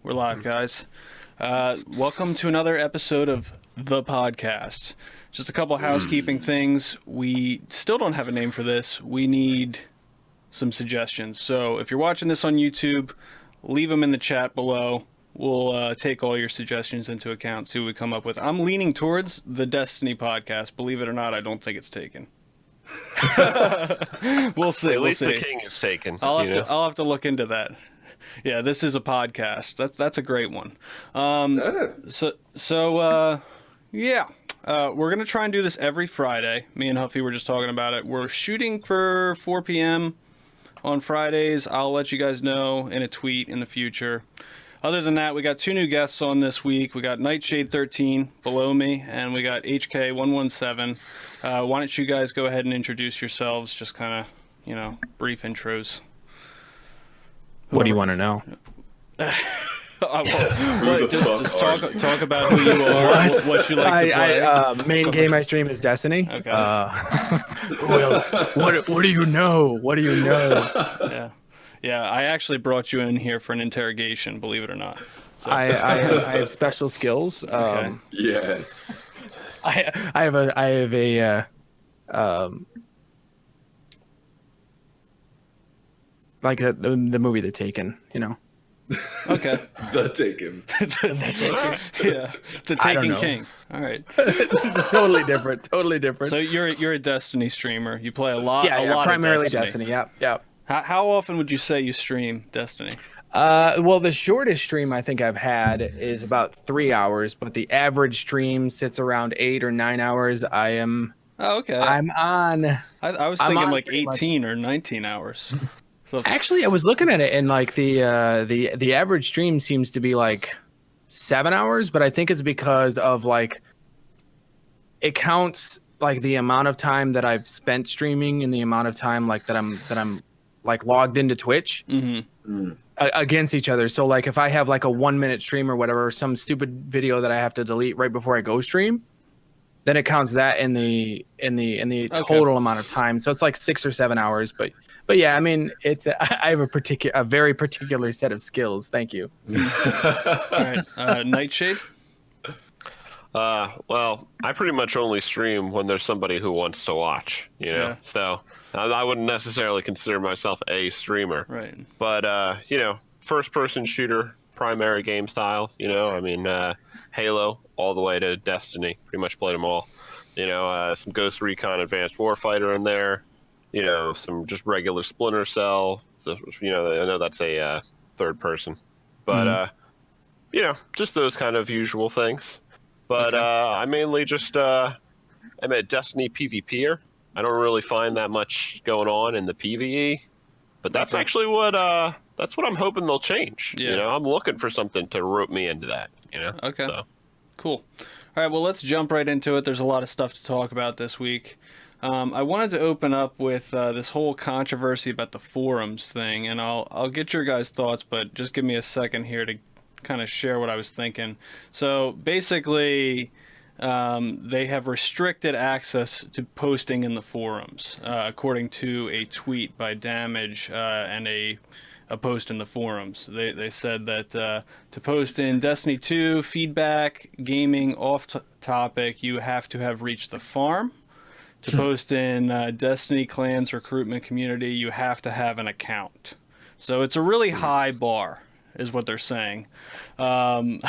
We're live, guys. Welcome to another episode of The Podcast. Just a couple housekeeping things. We still don't have a name for this. We need some suggestions. So if you're watching this on YouTube, leave them in the chat below. We'll take all your suggestions into account, see what we come up with. I'm leaning towards the Destiny Podcast. Believe it or not, I don't think it's taken. We'll see. At least the king is taken. I'll have to look into that. Yeah, this is a podcast. That's a great one. We're gonna try and do this every Friday. Me and Huffy were just talking about it. We're shooting for 4 p.m. on Fridays. I'll let you guys know in a tweet in the future. Other than that, we got 2 new guests on this week. We got Nightshade 13 below me, and we got HK 117. Why don't you guys go ahead and introduce yourselves? Just kind of, brief intros. What do you want to know? Just talk about who you are, what you like to play. Main game I stream is Destiny. Okay. Who else? What do you know? What do you know? Yeah, I actually brought you in here for an interrogation, believe it or not. So. I have special skills. Okay. Yes. I have a like the movie The Taken, Okay. The Taken. Yeah. The Taken King. All right. Totally different. So you're a Destiny streamer. You play a lot. Yeah, primarily of Destiny. Yep. How often would you say you stream Destiny? Well, the shortest stream I think I've had is about 3 hours, but the average stream sits around 8 or 9 hours. Oh, okay. I'm on. I was thinking like 18 or 19 hours. So actually, I was looking at it, and like the average stream seems to be like 7 hours, but I think it's because of like it counts like the amount of time that I've spent streaming and the amount of time like that I'm like logged into Twitch against each other. So like if I have like a 1 minute stream or whatever, some stupid video that I have to delete right before I go stream, then it counts that in the total amount of time. So it's like 6 or 7 hours. But yeah, I mean, I have a very particular set of skills. Thank you. All right, Nightshade. Well, I pretty much only stream when there's somebody who wants to watch, Yeah. So I wouldn't necessarily consider myself a streamer. Right. But, first person shooter, primary game style, I mean, Halo all the way to Destiny, pretty much played them all. Some Ghost Recon Advanced Warfighter in there, some just regular Splinter Cell. So, I know that's a third person. But, just those kind of usual things. But Okay. I mainly just I'm a Destiny PvPer. I don't really find that much going on in the PvE, but that's actually what I'm hoping they'll change. Yeah. I'm looking for something to rope me into that. Okay. So. Cool. All right, well, let's jump right into it. There's a lot of stuff to talk about this week. I wanted to open up with this whole controversy about the forums thing, and I'll get your guys' thoughts, but just give me a second here to kind of share what I was thinking. So basically, they have restricted access to posting in the forums, according to a tweet by Damage and a post in the forums. They said that to post in Destiny 2 feedback, gaming, off-topic, you have to have reached the farm. To post in Destiny Clans recruitment community, you have to have an account. So it's a really high bar, is what they're saying. But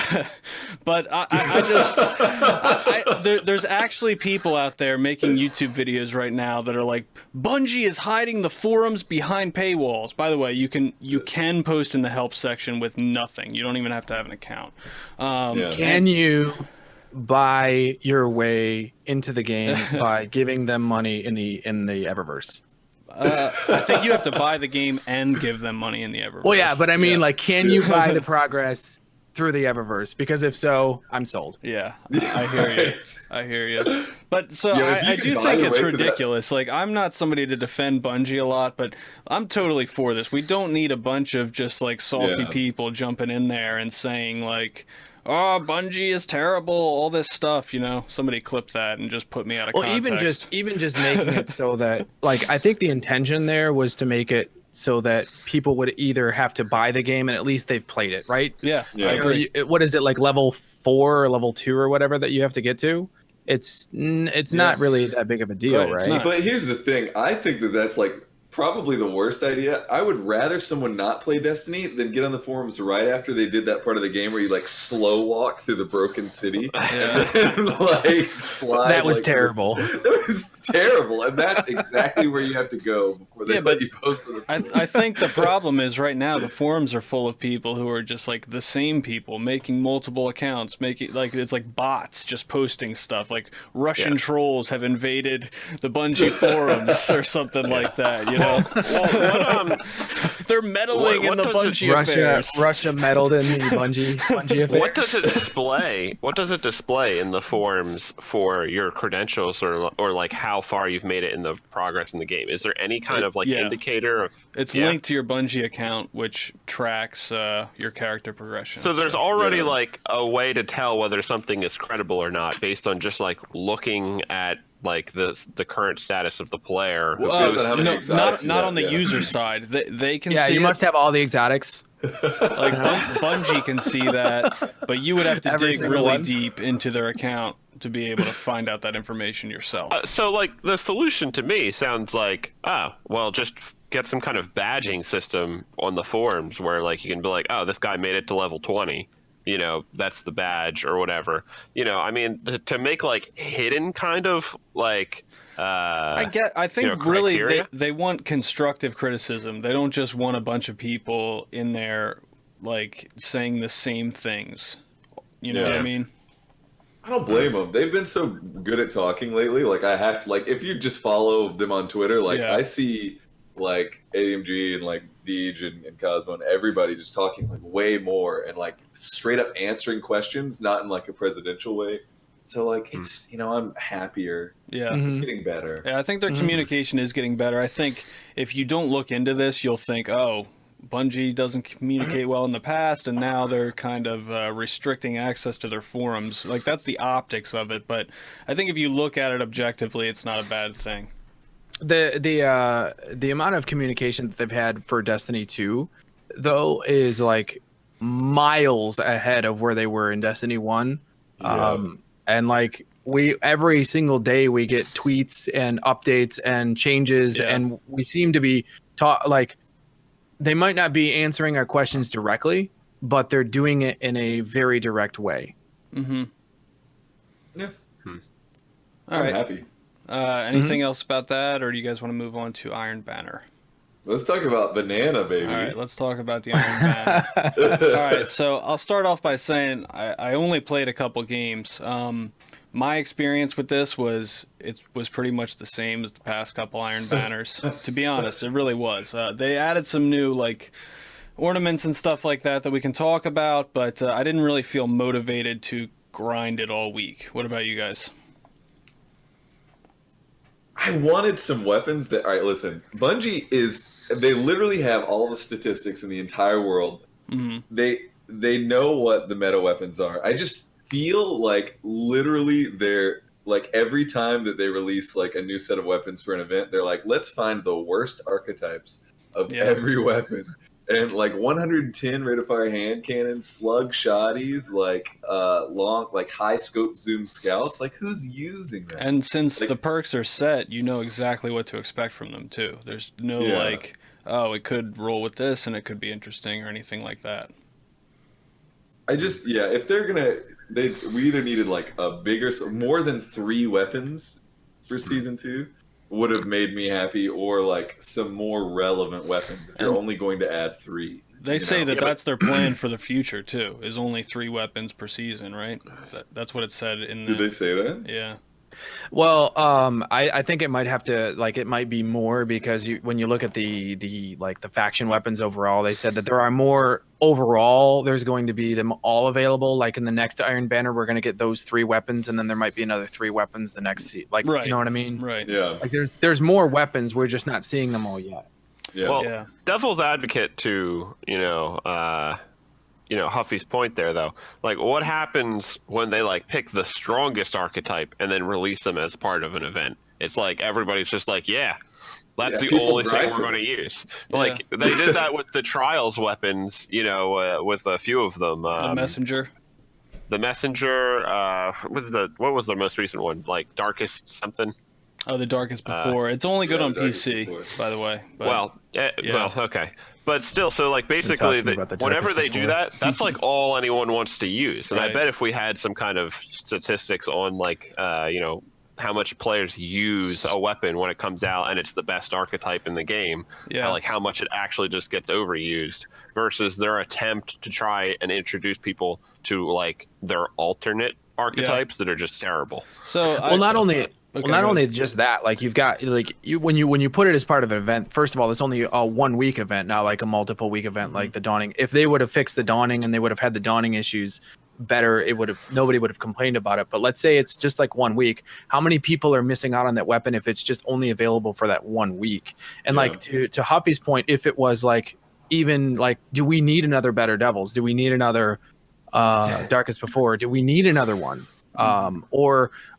there's actually people out there making YouTube videos right now that are like, Bungie is hiding the forums behind paywalls. By the way, you can post in the help section with nothing. You don't even have to have an account. Can you buy your way into the game by giving them money in the Eververse? I think you have to buy the game and give them money in the Eververse. Well, yeah, but I mean, like, can you buy the progress through the Eververse? Because if so, I'm sold. Yeah, I hear you. But so Yeah, if you I can do buy think your it's way to that- ridiculous. Like, I'm not somebody to defend Bungie a lot, but I'm totally for this. We don't need a bunch of just like salty Yeah. people jumping in there and saying like, oh, Bungie is terrible, all this stuff, Somebody clip that and just put me out of Well, context. even just making it so that, like, I think the intention there was to make it so that people would either have to buy the game and at least they've played it, right? Yeah, Yeah. I Or agree. what is it, like level 4 or level 2 or whatever that you have to get to? It's not really that big of a deal, Right, it's right? not. But here's the thing. I think that that's like probably the worst idea. I would rather someone not play Destiny than get on the forums right after they did that part of the game where you like slow walk through the broken city Yeah. and then like slide. That was like, terrible. That was terrible, and that's exactly where you have to go before they Yeah, let but you post on the I think the problem is right now the forums are full of people who are just like the same people making multiple accounts, making like it's like bots just posting stuff. Like Russian trolls have invaded the Bungie forums or something like that. You know, Well, what, they're meddling what in the does it- Bungie affairs. Russia meddled in the Bungie affair. what does it display? What does it display in the forums for your credentials or like how far you've made it in the progress in the game? Is there any kind of like Yeah. indicator of? It's Yeah. linked to your Bungie account, which tracks your character progression. So there's already Yeah. like a way to tell whether something is credible or not based on just like looking at like the current status of the player. Well, based on how many no, exotics you not have, on the yeah. user side. They can Yeah, see you it. must have all the exotics. Like Bungie can see that, but you would have to Every dig single really one. deep into their account to be able to find out that information yourself. So like the solution to me sounds like, well, just get some kind of badging system on the forums where like you can be like, oh, this guy made it to level 20. You know, that's the badge or whatever. You know, I mean, to make like hidden kind of like. I think you know, really criteria? they want constructive criticism. They don't just want a bunch of people in there like saying the same things. You know what I Yeah. mean? I don't blame them. They've been so good at talking lately. Like I have to, like if you just follow them on Twitter, like Yeah. I see like AMG and like Deej and Cosmo and everybody just talking like way more and like straight up answering questions, not in like a presidential way. So like it's I'm happier. Yeah. Mhm. It's getting better. Yeah, I think their communication is getting better. I think if you don't look into this, you'll think, oh, Bungie doesn't communicate well in the past, and now they're kind of restricting access to their forums. Like, that's the optics of it. But I think if you look at it objectively, it's not a bad thing. The amount of communication that they've had for Destiny 2, though, is like miles ahead of where they were in Destiny 1. And like every single day we get tweets and updates and changes, Yeah. and we seem to be like they might not be answering our questions directly, but they're doing it in a very direct way. Mm-hmm. Yeah. All I'm right. happy. Anything else about that, or do you guys want to move on to Iron Banner? Let's talk about banana, baby. All right, let's talk about the Iron Banner. All right, so I'll start off by saying I only played a couple games. My experience with this was pretty much the same as the past couple Iron Banners. To be honest, it really was. They added some new like ornaments and stuff like that we can talk about, but I didn't really feel motivated to grind it all week. What about you guys? I wanted some weapons that. All right, listen. Bungie is. They literally have all the statistics in the entire world. Hmm. They know what the meta weapons are. I just feel like literally they're like every time that they release like a new set of weapons for an event, they're like, let's find the worst archetypes of Yeah. every weapon. And like 110 rate of fire hand cannons, slug shotties, like long, like high scope zoom scouts. Like who's using that? And since Like- the perks are set, you know exactly what to expect from them too. There's no Yeah. like, oh, it could roll with this and it could be interesting or anything like that. I just if they're gonna, we either needed like a bigger, more than 3 weapons for season 2 would have made me happy, or like some more relevant weapons if you're And- only going to add 3. They you say know? that Yeah, but- that's their plan for the future too. Is only 3 weapons per season, right? That's what it said in the. Did they say that? Yeah. Well, I think it might have to like it might be more because when you look at the like the faction weapons overall, they said that there are more overall. There's going to be them all available. Like in the next Iron Banner, we're going to get those 3 weapons, and then there might be another 3 weapons the next like Right. you know what I mean? Right. Yeah, Like there's more weapons. We're just not seeing them all yet. yeah. Well, Yeah. devil's advocate to Huffy's point there though. Like, what happens when they like pick the strongest archetype and then release them as part of an event? It's like everybody's just like, yeah, That's Yeah, the people only thing grind we're for going to it. use. Like they did that with the trials weapons, with a few of them. The messenger. The messenger. What was the most recent one? Like Darkest something. Oh, the Darkest Before. It's only good yeah, on the Darkest PC, Before. by the way. But, Well, okay. But still, so like basically, to me about the whenever Darkest they do Before. that, that's like all anyone wants to use. And I Right. bet if we had some kind of statistics on like, how much players use a weapon when it comes out and it's the best archetype in the game, Yeah. like how much it actually just gets overused versus their attempt to try and introduce people to like their alternate archetypes that are just terrible. So Well, not only Okay, not go only just that, like you've got like when you put it as part of an event. First of all, it's only a 1 week event, not like a multiple week event like the Dawning. If they would have fixed the Dawning and they would have had the Dawning issues better, nobody would have complained about it. But let's say it's just like 1 week. How many people are missing out on that weapon if it's just only available for that 1 week? And like to Huffy's point, if it was like even like, do we need another Better Devils? Do we need another Darkest Before? Do we need another one?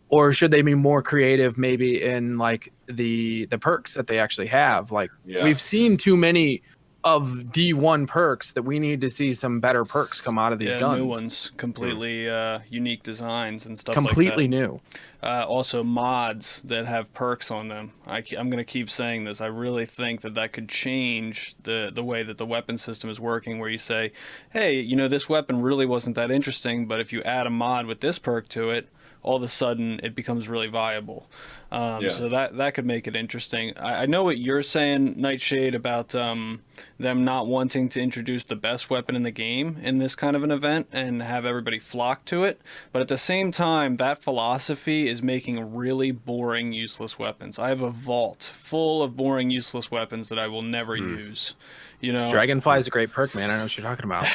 Or should they be more creative maybe in like the perks that they actually have? Like we've seen too many of D1 perks that we need to see some better perks come out of these guns. new ones, completely unique designs and stuff Completely like that. new. Also mods that have perks on them. I'm going to keep saying this. I really think that could change the way that the weapon system is working, where you say, hey, this weapon really wasn't that interesting, but if you add a mod with this perk to it, all of a sudden it becomes really viable. So that could make it interesting. I know what you're saying, Nightshade, about them not wanting to introduce the best weapon in the game in this kind of an event and have everybody flock to it. But at the same time, that philosophy is making really boring, useless weapons. I have a vault full of boring, useless weapons that I will never use. Dragonfly is a great perk, man. I know what you're talking about.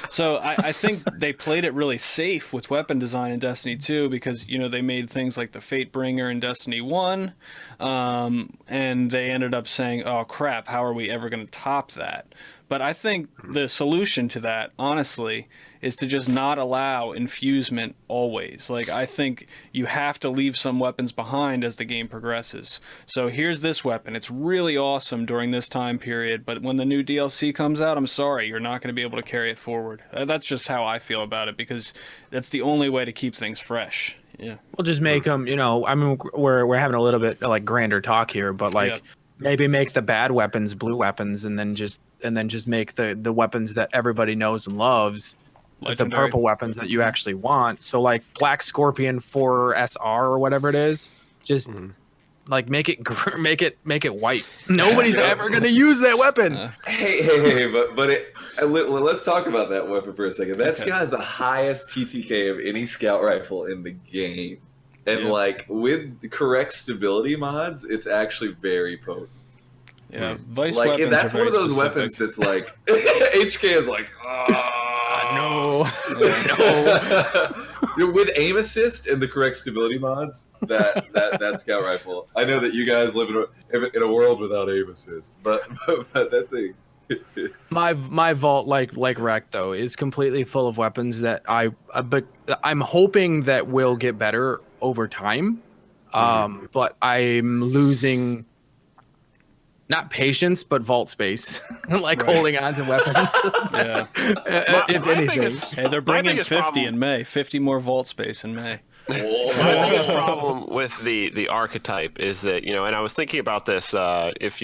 So I think they played it really safe with weapon design in Destiny 2 because, they made things like the Fatebringer in Destiny 1, and they ended up saying, oh, crap, how are we ever going to top that? But I think the solution to that, honestly, is to just not allow infusement always. Like, I think you have to leave some weapons behind as the game progresses. So here's this weapon. It's really awesome during this time period, but when the new DLC comes out, I'm sorry, you're not going to be able to carry it forward. That's just how I feel about it, because that's the only way to keep things fresh. Yeah. We'll just make them, I mean, we're having a little bit like grander talk here, but like maybe make the bad weapons blue weapons, and then just make the weapons that everybody knows and loves Legendary. the purple weapons that you actually want. So like Black Scorpion 4 SR or whatever it is, just like make it white. Nobody's ever gonna use that weapon. Hey, let's talk about that weapon for a second. That guy has the highest TTK of any scout rifle in the game. And like with the correct stability mods, it's actually very potent. Yeah, Vice like weapons that's are one of very those specific. weapons that's like HK is like, No. With aim assist and the correct stability mods, that scout rifle. I know that you guys live in a world without aim assist, but that thing. My vault, like Rec though, is completely full of weapons that but I'm hoping that will get better over time. But I'm losing not patience, but vault space, like holding on to weapons. Yeah. If my anything. biggest- Hey, they're my bringing biggest 50 problem- in May. 50 more vault space in May. My biggest problem with the archetype is that, and I was thinking about this, if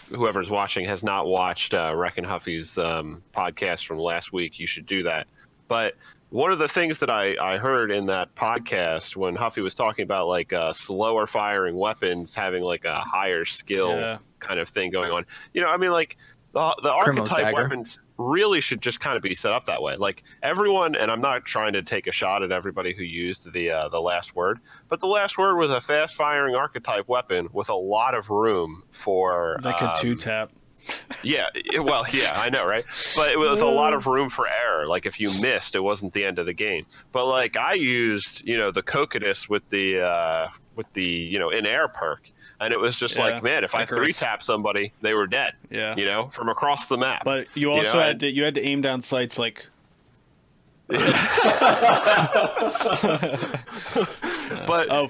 whoever's watching has not watched Reck and Huffy's podcast from last week, you should do that. But one of the things that I heard in that podcast when Huffy was talking about like slower firing weapons having like a higher skill kind of thing going on, I mean, like the archetype weapons really should just kind of be set up that way. Like everyone, and I'm not trying to take a shot at everybody who used the last word, but the last word was a fast firing archetype weapon with a lot of room for That could two-tap. Yeah, I know, right? But it was a lot of room for error. Like if you missed, it wasn't the end of the game. But like I used, the Cocytus with the in air perk, and it was just like, man, if I Icarus. 3-tap somebody, they were dead. Yeah. From across the map. But you also had to aim down sights like. But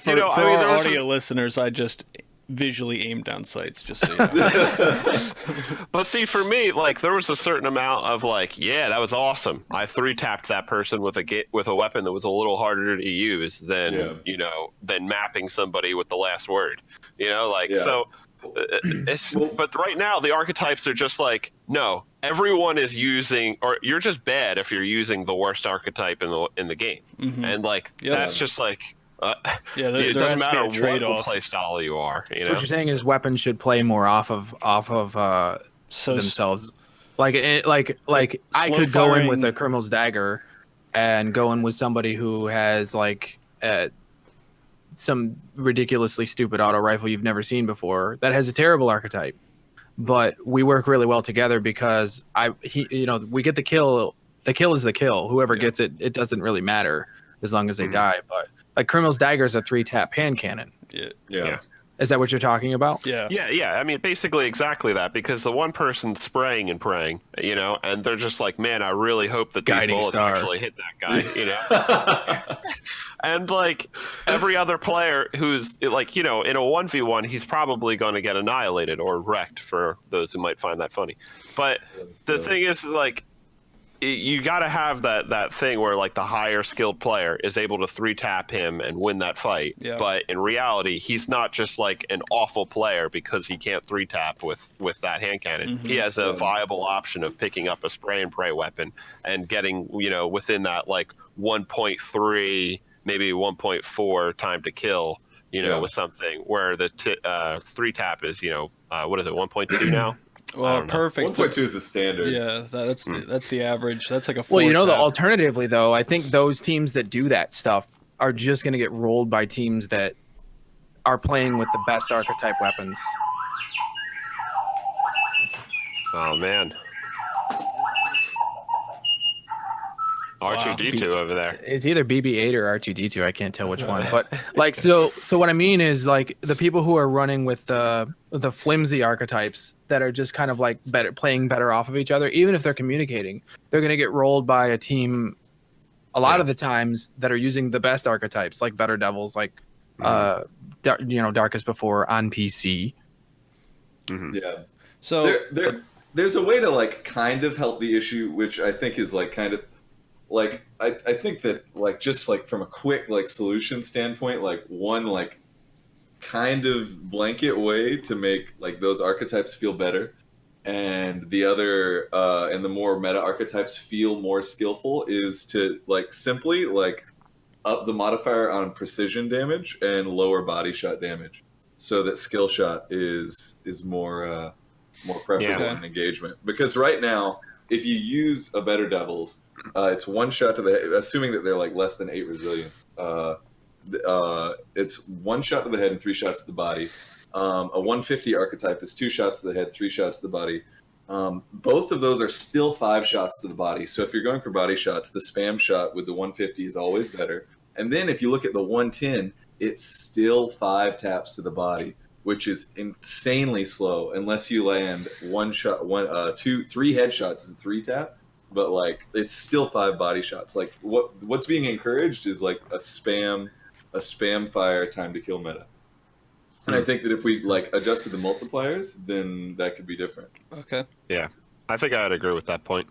for I mean, our there was audio listeners, I just visually aimed down sights, just so you know. But see, for me, like there was a certain amount of like, yeah, that was awesome. I 3-tapped that person with a weapon that was a little harder to use than than mapping somebody with the last word. So it's. But right now, the archetypes are just like, no, everyone is using, or you're just bad if you're using the worst archetype in the game, and like that's just like. It doesn't matter what play style you are. What you're saying is weapons should play more off of themselves. Like I could go in with a criminal's dagger, and go in with somebody who has like some ridiculously stupid auto rifle you've never seen before that has a terrible archetype, but we work really well together because we get the kill. The kill is the kill. Whoever gets it, it doesn't really matter as long as they die. But like Criminal's Dagger is a 3-tap hand cannon. Yeah. Is that what you're talking about? Yeah. I mean, basically exactly that, because the one person's spraying and praying, and they're just like, man, I really hope that these bullets actually hit that guy, And like every other player who's like, in a 1v1, he's probably going to get annihilated or wrecked, for those who might find that funny. But the thing is, like, you got to have that thing where like the higher skilled player is able to 3-tap him and win that fight. But in reality, he's not just like an awful player because he can't 3-tap with that hand cannon. He has a viable option of picking up a spray and pray weapon and getting within that like 1.3 maybe 1.4 time to kill with something where the 3-tap is what is it, 1.2 now? Well, perfect. 1.2 is the standard. Yeah, that's the average. That's like a 4 Well, alternatively, though, I think those teams that do that stuff are just going to get rolled by teams that are playing with the best archetype weapons. Oh, man. R2D2 over there. It's either BB-8 or R2D2. I can't tell which one. But like, so what I mean is like the people who are running with the flimsy archetypes that are just kind of like playing better off of each other, even if they're communicating, they're going to get rolled by a team a lot of the times that are using the best archetypes, like Better Devils, like Darkest Before on PC. Yeah. So there's a way to like kind of help the issue, which I think is like kind of like I think that like just like from a quick like solution standpoint, like one like kind of blanket way to make like those archetypes feel better, and the other and the more meta archetypes feel more skillful, is to like simply like up the modifier on precision damage and lower body shot damage, so that skill shot is more preferable in engagement. Because right now, if you use a Better Devils, it's 1 shot to the head, assuming that they're like less than 8 resilience. It's 1 shot to the head and 3 shots to the body. A 150 archetype is 2 shots to the head, 3 shots to the body. Both of those are still 5 shots to the body. So if you're going for body shots, the spam shot with the 150 is always better. And then if you look at the 110, it's still 5 taps to the body, which is insanely slow unless you land 1 shot, 2, 3 headshots is a 3-tap. But like it's still 5 body shots. Like what's being encouraged is like a spam fire time to kill meta. And I think that if we like adjusted the multipliers, then that could be different. Okay. Yeah, I think I'd agree with that point.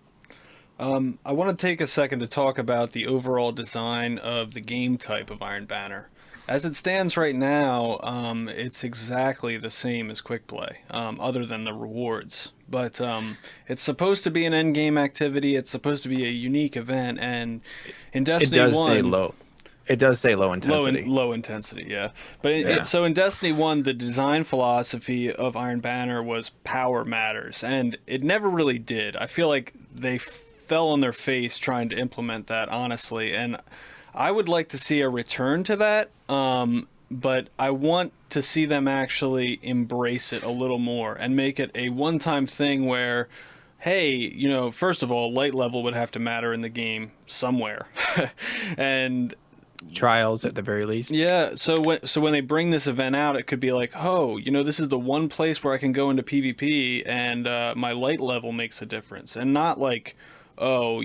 I want to take a second to talk about the overall design of the game type of Iron Banner. As it stands right now, it's exactly the same as Quick Play, other than the rewards. But it's supposed to be an endgame activity. It's supposed to be a unique event, and in Destiny 1... It does say low intensity. Low intensity, yeah. But so in Destiny 1, the design philosophy of Iron Banner was power matters, and it never really did. I feel like they fell on their face trying to implement that, honestly, and I would like to see a return to that, but I want to see them actually embrace it a little more and make it a one-time thing where, hey, first of all, light level would have to matter in the game somewhere. And trials at the very least. Yeah, so when they bring this event out, it could be like, oh, this is the one place where I can go into PvP and my light level makes a difference. And not like, oh,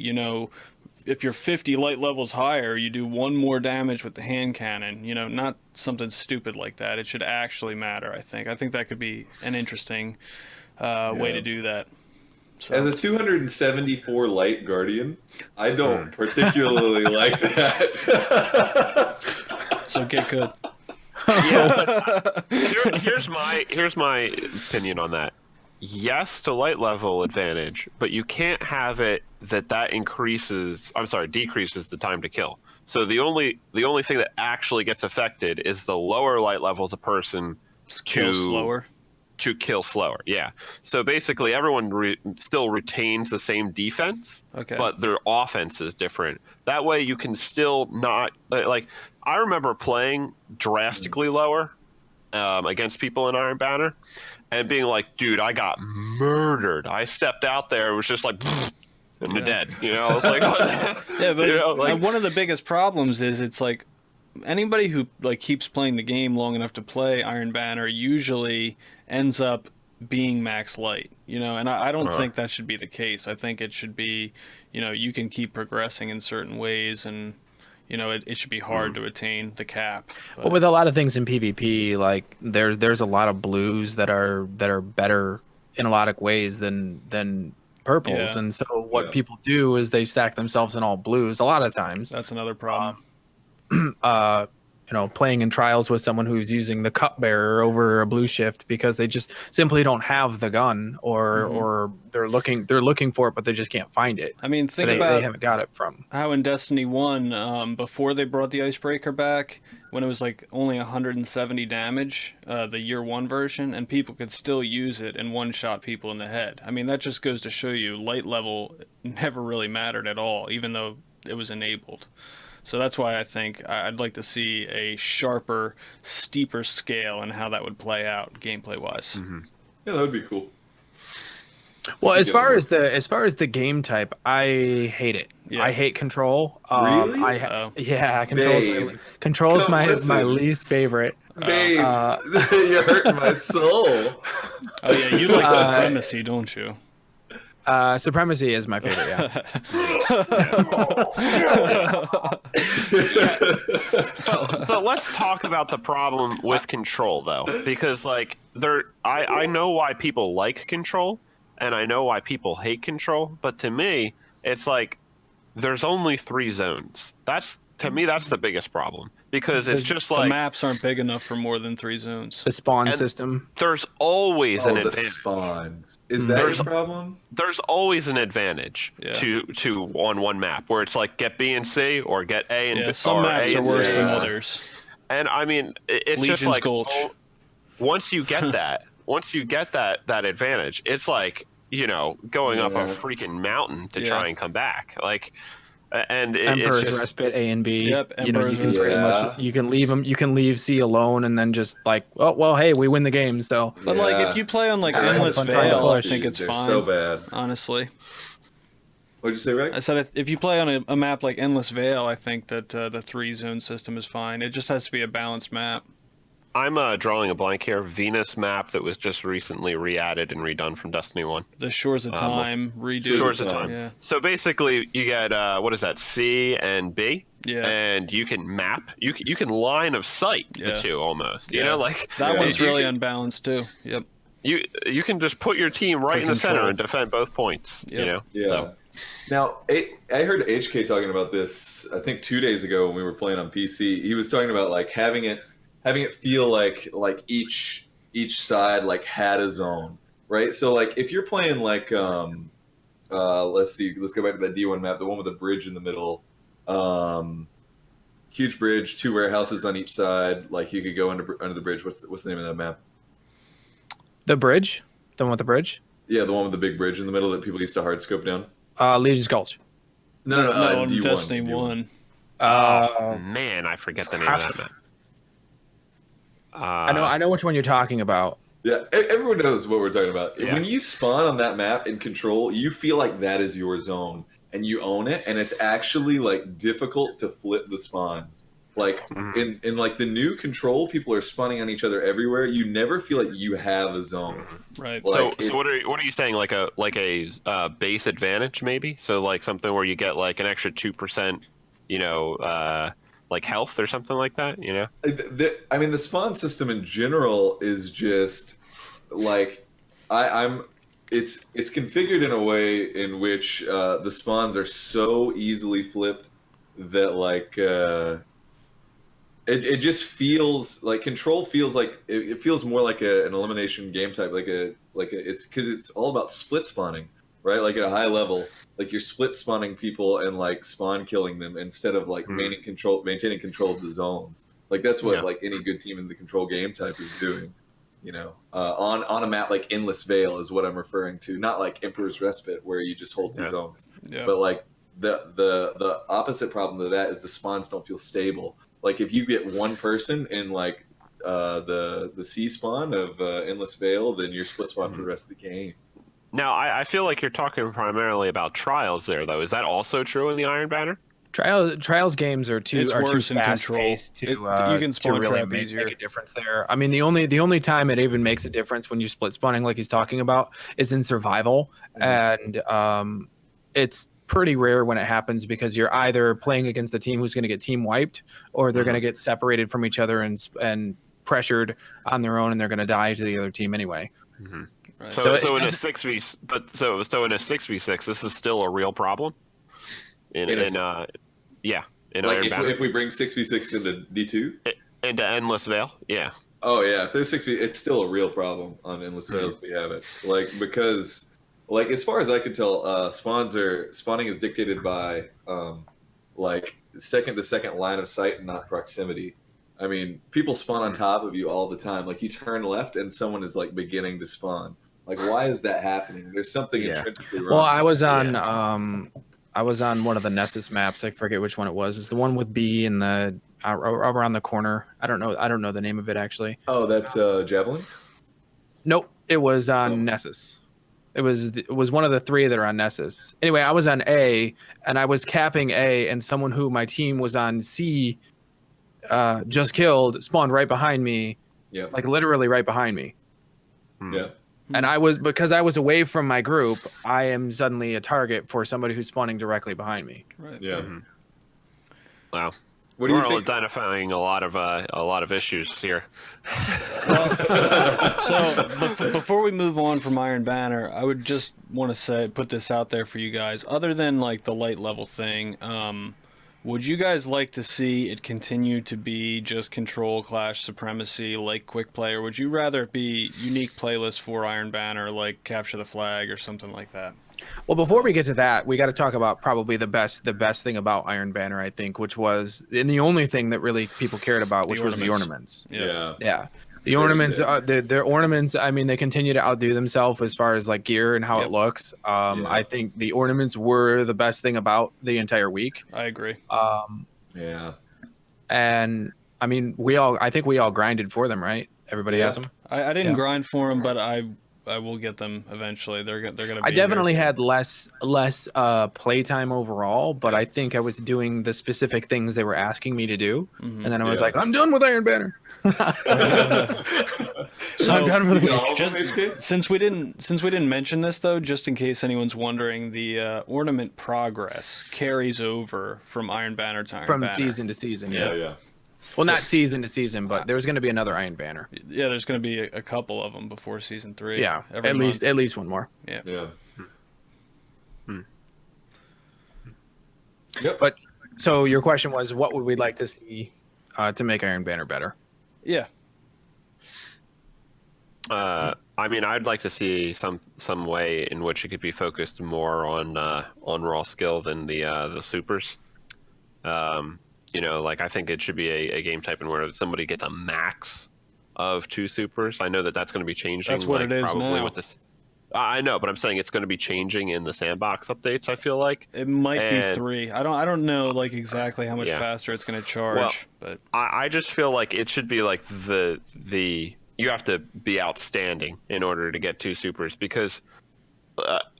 if you're 50 light levels higher, you do 1 more damage with the hand cannon. You know, not something stupid like that. It should actually matter. I think. I think that could be an interesting way to do that. So. As a 274 light guardian, I don't particularly like that. So get good. Yeah. Here's my opinion on that. Yes to light level advantage, but you can't have it that decreases the time to kill. So the only thing that actually gets affected is the lower light levels a person Kill slower. to kill slower. Yeah. So basically everyone still retains the same defense, Okay. but their offense is different. That way you can still not like I remember playing drastically lower against people in Iron Banner and being like, dude, I got murdered. I stepped out there and was just like and they're dead. You know, I was like, Yeah, but you know, like, one of the biggest problems is it's like anybody who like keeps playing the game long enough to play Iron Banner usually ends up being max light, you know, and I don't think that should be the case. I think it should be, you know, you can keep progressing in certain ways and, you know, it should be hard to attain the cap. But, Well, with a lot of things in PvP, like there's a lot of blues that are better in a lot of ways than purples, Yeah. and so what people do is they stack themselves in all blues a lot of times. that's another problem. You know, playing in trials with someone who's using the cupbearer over a blue shift because they just simply don't have the gun, or they're looking for it, but they just can't find it. I mean, think They about haven't got it from. how in Destiny 1, before they brought the Icebreaker back, when it was like only 170 damage, the year 1 version, and people could still use it and one-shot people in the head. I mean, that just goes to show you light level never really mattered at all, even though it was enabled. So that's why I think I'd like to see a sharper, steeper scale and how that would play out gameplay-wise. Yeah, that would be cool. Well, as go far more. as the game type, I hate it. Yeah. I hate control. Really? Yeah, Babe. control's Come my listen. least favorite. Babe, you're hurting my soul. Oh yeah, you like Supremacy, don't you? Supremacy is my favorite. Yeah. but let's talk about the problem with control though, because like I know why people like control and I know why people hate control, but to me it's like there's only 3 zones. To me that's the biggest problem, because it's just The like maps aren't big enough for more than 3 zones. The spawn And- system. there's always an The advantage. spawns. Is that There's- your problem? There's always an advantage Yeah. to on one map where it's like get B and C or get A and Yeah, B, some or maps A are and worse C. than Yeah. others. And I mean, it's just Legion's like Gulch. once you get that, that advantage, it's like, you know, going up a Yeah. freaking mountain to Yeah. try and come back. Like, and it's Emperor's just, Respite A and B. Yep, You know, you Emperor's can pretty Respite. much you can leave them. You can leave C alone, and then just like, oh well, hey, we win the game. So But like if you play on like Yeah, Endless fun trying to Veil, I push. think it's They're fine. so bad. Honestly, What'd you say, Rick? I said if you play on a map like Endless Veil, I think that the 3 zone system is fine. It just has to be a balanced map. I'm drawing a blank here. Venus map that was just recently re-added and redone from Destiny 1. The Shores of Time redo. Shores of Time. Yeah. So basically, you get what is that? C and B. Yeah. And you can map. You can line of sight Yeah. the 2 almost. You Yeah. know, like That Yeah. one's you really can- unbalanced too. Yep. You can just put your team right For in the center control. and defend both points. Yep. You know. Yeah. So, Now, I heard HK talking about this, I think 2 days ago when we were playing on PC. He was talking about like having it feel like each side like had a zone, right? So like if you're playing like let's go back to that D1 map, the one with the bridge in the middle. Huge bridge, 2 warehouses on each side. Like you could go under the bridge. What's the name of that map? the bridge, the one with the bridge, Yeah, the one with the big bridge in the middle that people used to hard scope down. Legion's Gulch. No, D1, Destiny D1. 1. oh man, I forget the name of that map. I know which one you're talking about. Yeah, everyone knows what we're talking about. Yeah. When you spawn on that map in Control, you feel like that is your zone, and you own it, and it's actually like difficult to flip the spawns. Like in like the new control, people are spawning on each other everywhere. You never feel like you have a zone. Right. Like, So what are you saying? Like a base advantage maybe? So like something where you get like an extra 2%, like health or something like that. You know? I mean, the spawn system in general is just like it's configured in a way in which the spawns are so easily flipped that like it just feels like control feels like it feels more like an elimination game type, like it's because it's all about split spawning, right? Like at a high level, like you're split spawning people and like spawn killing them instead of like maintaining control of the zones. Like that's what like any good team in the control game type is doing. On a map like Endless Vale is what I'm referring to, not like Emperor's Respite where you just hold two zones. Yeah. But like the opposite problem to that is the spawns don't feel stable. Like if you get one person in like the C spawn of Endless Vale, then you're split spawn for the rest of the game. Now I feel like you're talking primarily about Trials there, though. Is that also true in the Iron Banner? Trials games are too worse in fast Control. paced to You can spawn to really trap make easier. a difference there. I mean, the only time it even makes a difference when you're split spawning, like he's talking about, is in survival, and it's pretty rare when it happens because you're either playing against a team who's going to get team wiped, or they're going to get separated from each other and pressured on their own, and they're going to die to the other team anyway. Right. So in a 6v6, this is still a real problem. In like Iron Banner. if we bring 6v6 into D2. Into Endless Vale, yeah. Oh yeah, if there's 6v, it's still a real problem on Endless Vale as we have it. Like because like as far as I can tell, spawning is dictated by like second to second line of sight and not proximity. I mean, people spawn on top of you all the time. Like you turn left and someone is like beginning to spawn. Like why is that happening? There's something intrinsically wrong. Well, I was on one of the Nessus maps. I forget which one it was. It's the one with B in the around the corner. I don't know the name of it actually. Oh, that's Javelin? Nope, it was on Nessus. It was one of the three that are on Nessus. Anyway, I was on A, and I was capping A, and someone who my team was on C just killed spawned right behind me. Yeah. Like literally right behind me. Yeah. And because I was away from my group, I am suddenly a target for somebody who's spawning directly behind me. Right. Yeah. Wow. What do you We're think? identifying a lot of issues here. So before we move on from Iron Banner, I would just want to put this out there for you guys. Other than like the light level thing, would you guys like to see it continue to be just Control, Clash, Supremacy, like Quick Play, or would you rather it be unique playlists for Iron Banner, like Capture the Flag or something like that? Well, before we get to that, we got to talk about probably the best thing about Iron Banner, I think, which was, and the only thing that really people cared about, which was the ornaments. Yeah. The ornaments, their ornaments. I mean, they continue to outdo themselves as far as like gear and how it looks. I think the ornaments were the best thing about the entire week. I agree. Yeah. And I mean, I think we all grinded for them, right? Everybody has them. I didn't grind for them, but I will get them eventually. They're gonna be. I definitely had less playtime overall, but I think I was doing the specific things they were asking me to do, and then I was like, I'm done with Iron Banner. So I'm done with All it. of them, HK? since we didn't mention this though, just in case anyone's wondering, the ornament progress carries over from Iron Banner to Iron From Banner. season to season. Yeah. Well, not season to season, but there's going to be another Iron Banner. Yeah, there's going to be a couple of them before season 3. Yeah, every at month. least one more. Yeah. Yep. But so your question was, what would we like to see to make Iron Banner better? Yeah. I mean, I'd like to see some way in which it could be focused more on raw skill than the supers. Like I think it should be a game type in where somebody gets a max of 2 supers. I know that's going to be changing. That's what it is probably now. with this. I know, but I'm saying it's going to be changing in the sandbox updates. I feel like It might be And- 3. I don't know like exactly how much faster it's going to charge, Well, but I just feel like it should be like the you have to be outstanding in order to get 2 supers because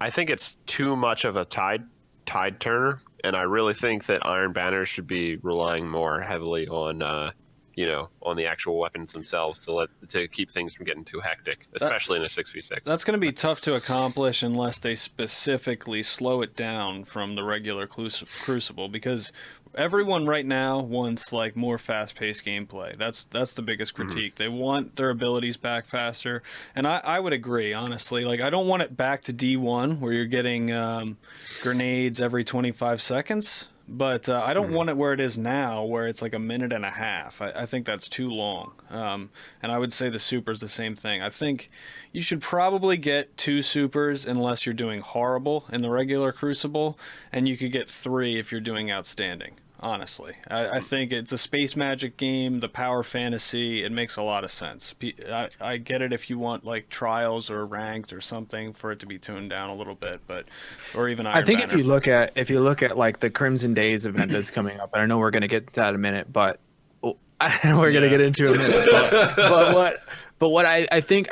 I think it's too much of a tide tide turner, and I really think that Iron Banner should be relying more heavily on on the actual weapons themselves to keep things from getting too hectic, especially in a 6v6. That's going to be tough to accomplish unless they specifically slow it down from the regular Crucible, because everyone right now wants like more fast-paced gameplay. That's the biggest critique. They want their abilities back faster, and I would agree, honestly. Like, I don't want it back to D1 where you're getting grenades every 25 seconds. But I don't want it where it is now, where it's like a minute and a half. I think that's too long. And I would say the super's the same thing. I think you should probably get 2 supers unless you're doing horrible in the regular Crucible, and you could get 3 if you're doing outstanding. Honestly, I think it's a space magic game, the power fantasy. It makes a lot of sense. I get it if you want like trials or ranked or something for it to be tuned down a little bit, or even Iron I think Banner. if you look at like the Crimson Days event that's coming up, and I know we're going to get to that in a minute, but we're going to get into it in a minute. But what I think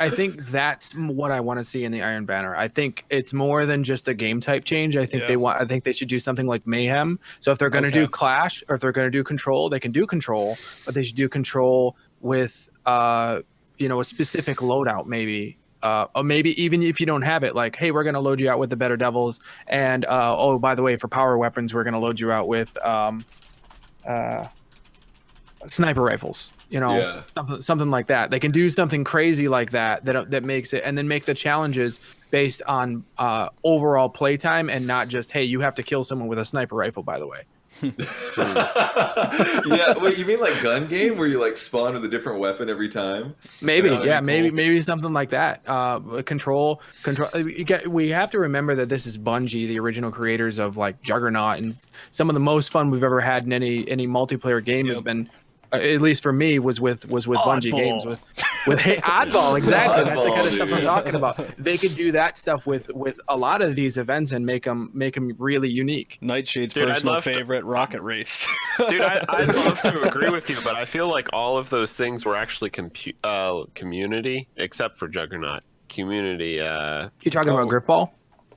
that's what I want to see in the Iron Banner. I think it's more than just a game type change. I think I think they should do something like Mayhem. So if they're going to do Clash, or if they're going to do Control, they can do Control, but they should do Control with a specific loadout, maybe. Or maybe even if you don't have it, like, hey, we're going to load you out with the Better Devils, and by the way, for power weapons, we're going to load you out with sniper rifles. Something like that. They can do something crazy like that makes it, and then make the challenges based on overall playtime, and not just, hey, you have to kill someone with a sniper rifle, by the way. Yeah, wait, you mean like gun game where you like spawn with a different weapon every time? Maybe, Cool. maybe something like that. Control. We have to remember that this is Bungie, the original creators of like Juggernaut, and some of the most fun we've ever had in any multiplayer game has been, at least for me, was with Bungie games with Oddball. Exactly. That's the kind of stuff I'm talking about. They could do that stuff with a lot of these events and make them really unique. Nightshade's personal favorite, Rocket Race. Dude, I'd love to agree with you, but I feel like all of those things were actually community, except for Juggernaut. Community. You talking about Griffball?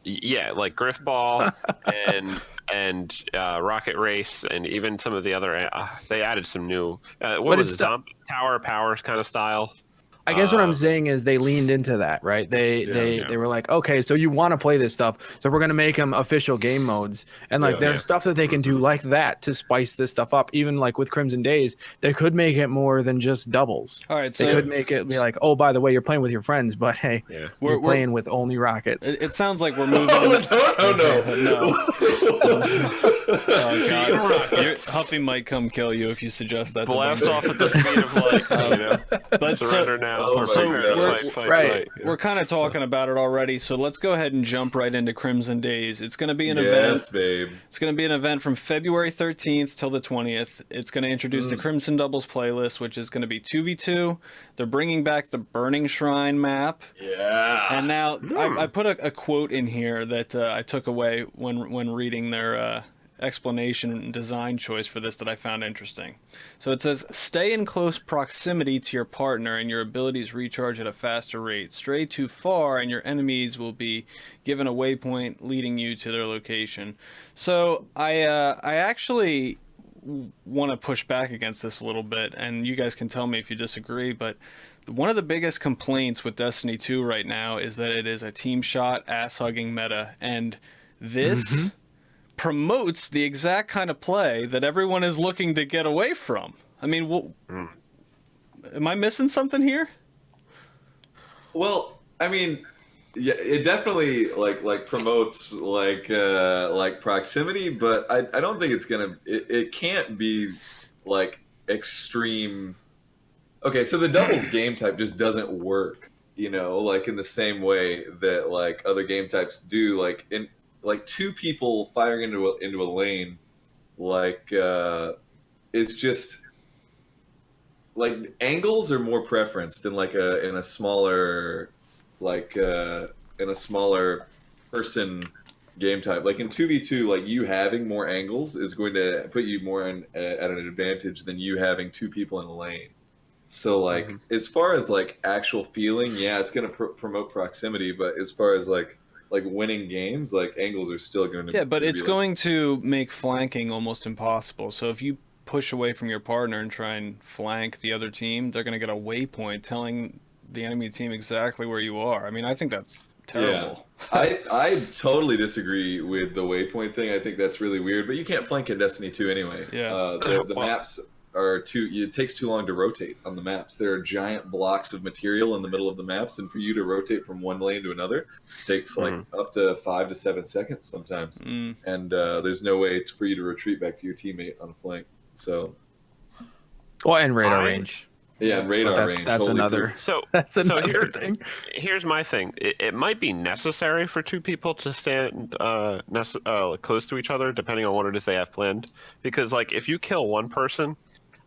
Yeah, like Griffball and Rocket Race, and even some of the other. They added some new. What was it? Tower Powers kind of style. I guess what I'm saying is they leaned into that, right? They were like, okay, so you want to play this stuff, so we're gonna make them official game modes, and like there's stuff that they can do like that to spice this stuff up. Even like with Crimson Days, they could make it more than just doubles. All right, they could make it be like, oh, by the way, you're playing with your friends, but hey, we're playing with only rockets. It sounds like we're moving. No. Oh God, Huffy might come kill you if you suggest that. Blast off at the speed of light. But surrender now. We're kind of talking about it already, so let's go ahead and jump right into Crimson Days. It's going to be an event. Yes, babe. It's going to be an event from February 13th till the 20th. It's going to introduce the Crimson Doubles playlist, which is going to be 2v2. They're bringing back the Burning Shrine map. Yeah. And now I put a quote in here that I took away when reading their explanation and design choice for this that I found interesting. So it says, stay in close proximity to your partner and your abilities recharge at a faster rate. Stray too far and your enemies will be given a waypoint leading you to their location. So I actually want to push back against this a little bit, and you guys can tell me if you disagree, but one of the biggest complaints with Destiny 2 right now is that it is a team shot, ass-hugging meta, and this promotes the exact kind of play that everyone is looking to get away from. I mean, am I missing something here? Well, I mean, yeah, it definitely like promotes like proximity, but I don't think it's gonna. It can't be like extreme. Okay, so the doubles game type just doesn't work, like in the same way that like other game types do. Like in like 2 people firing into a lane, like is just like angles are more preferenced in like in a smaller person game type. Like in 2v2, like you having more angles is going to put you more at an advantage than you having 2 people in a lane. So like as far as like actual feeling, yeah, it's going to promote proximity, but as far as like like winning games, like angles are still going to. Yeah, but be it's like- going to make flanking almost impossible. So if you push away from your partner and try and flank the other team, they're going to get a waypoint telling the enemy team exactly where you are. I mean, I think that's terrible. I totally disagree with the waypoint thing. I think that's really weird. But you can't flank in Destiny 2 anyway. Yeah. The maps are too. It takes too long to rotate on the maps. There are giant blocks of material in the middle of the maps, and for you to rotate from one lane to another takes like up to 5 to 7 seconds sometimes. Mm. And there's no way for you to retreat back to your teammate on a flank. So Well, and radar range. yeah, and radar But range. That's holy another. poop. So That's so another thing. here's my thing. It might be necessary for two people to stand close to each other, depending on what it is they have planned. Because like if you kill one person,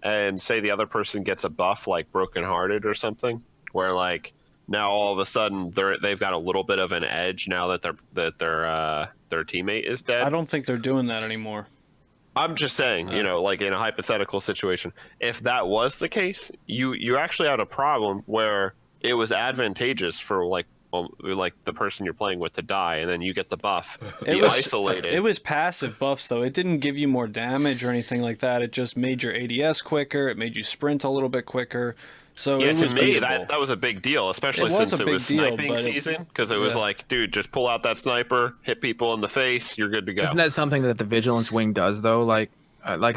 and say the other person gets a buff like brokenhearted or something, where like now all of a sudden they've got a little bit of an edge now that their teammate is dead. I don't think they're doing that anymore. I'm just saying, you know, like in a hypothetical situation, if that was the case, you actually had a problem where it was advantageous for like the person you're playing with to die, and then you get the buff, be isolated. It was passive buffs, though. It didn't give you more damage or anything like that. It just made your ADS quicker. It made you sprint a little bit quicker. So yeah, it to was me, beatable. that was a big deal, especially It was since a it big was deal, sniping but season. Because it was yeah. like, dude, just pull out that sniper, hit people in the face, you're good to go. Isn't that something that the Vigilance Wing does though? Like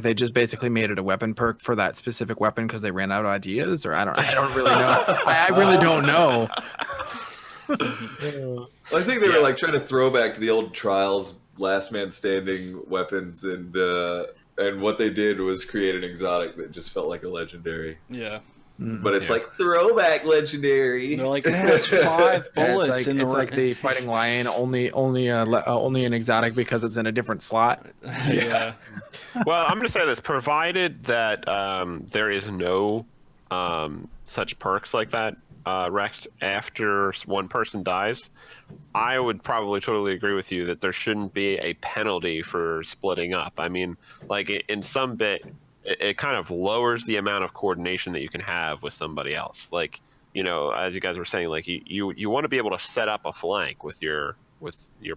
they just basically made it a weapon perk for that specific weapon because they ran out of ideas, or I don't really know. I really don't know. I think they were like trying to throw back to the old Trials last man standing weapons, and what they did was create an exotic that just felt like a legendary. Yeah. But it's like throwback legendary. And they're like, it has 5 Yeah, bullets in the it's like the Fighting Lion, only an exotic because it's in a different slot. Yeah. Well, I'm going to say this: provided that there is no such perks like that wrecked after one person dies, I would probably totally agree with you that there shouldn't be a penalty for splitting up. I mean, like in some bit, it kind of lowers the amount of coordination that you can have with somebody else. Like, you know, as you guys were saying, like you want to be able to set up a flank with your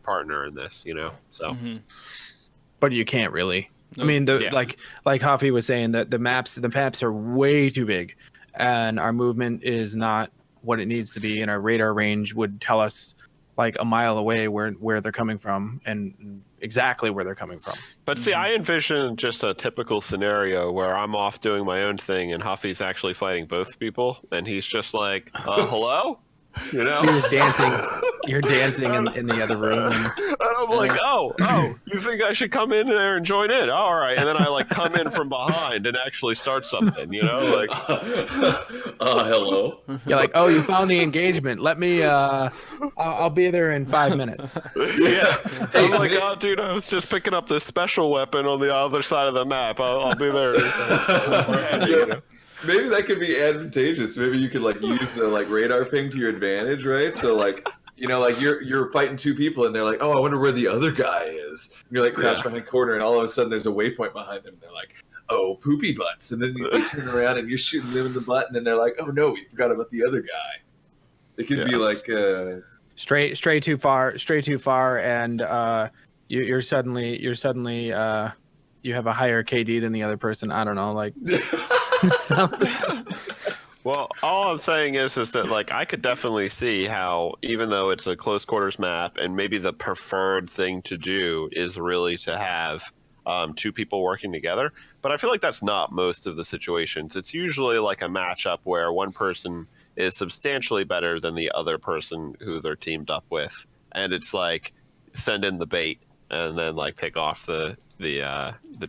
partner in this, you know. So, But you can't really. I Nope. mean, Yeah. like Hafi was saying, that the maps are way too big, and our movement is not what it needs to be, and our radar range would tell us like a mile away where they're coming from and exactly where they're coming from. but see, I envision just a typical scenario where I'm off doing my own thing and Huffy's actually fighting both people, and he's just like, hello? You know? You're just dancing. You're dancing in the other room. And, And I'm like, oh, you think I should come in there and join in? All right. And then I like come in from behind and actually start something, you know? Like, Hello. you're like, oh, you found the engagement. Let me. I'll be there in 5 minutes. yeah. I'm like, oh, dude, I was just picking up this special weapon on the other side of the map. I'll be there. You know? Maybe that could be advantageous. Maybe you could like use the like radar ping to your advantage, right? So like, you know, like you're fighting 2 people and they're like, oh, I wonder where the other guy is. And you're like crouched behind a corner, and all of a sudden there's a waypoint behind them. And they're like, oh, poopy butts. And then they turn around and you're shooting them in the butt, and then they're like, oh no, we forgot about the other guy. It could be like Stray too far, and you're suddenly you have a higher KD than the other person. I don't know, like. Well, all I'm saying is that like I could definitely see how, even though it's a close quarters map and maybe the preferred thing to do is really to have 2 people working together, but I feel like that's not most of the situations. It's usually like a matchup where one person is substantially better than the other person who they're teamed up with, and it's like send in the bait and then like pick off the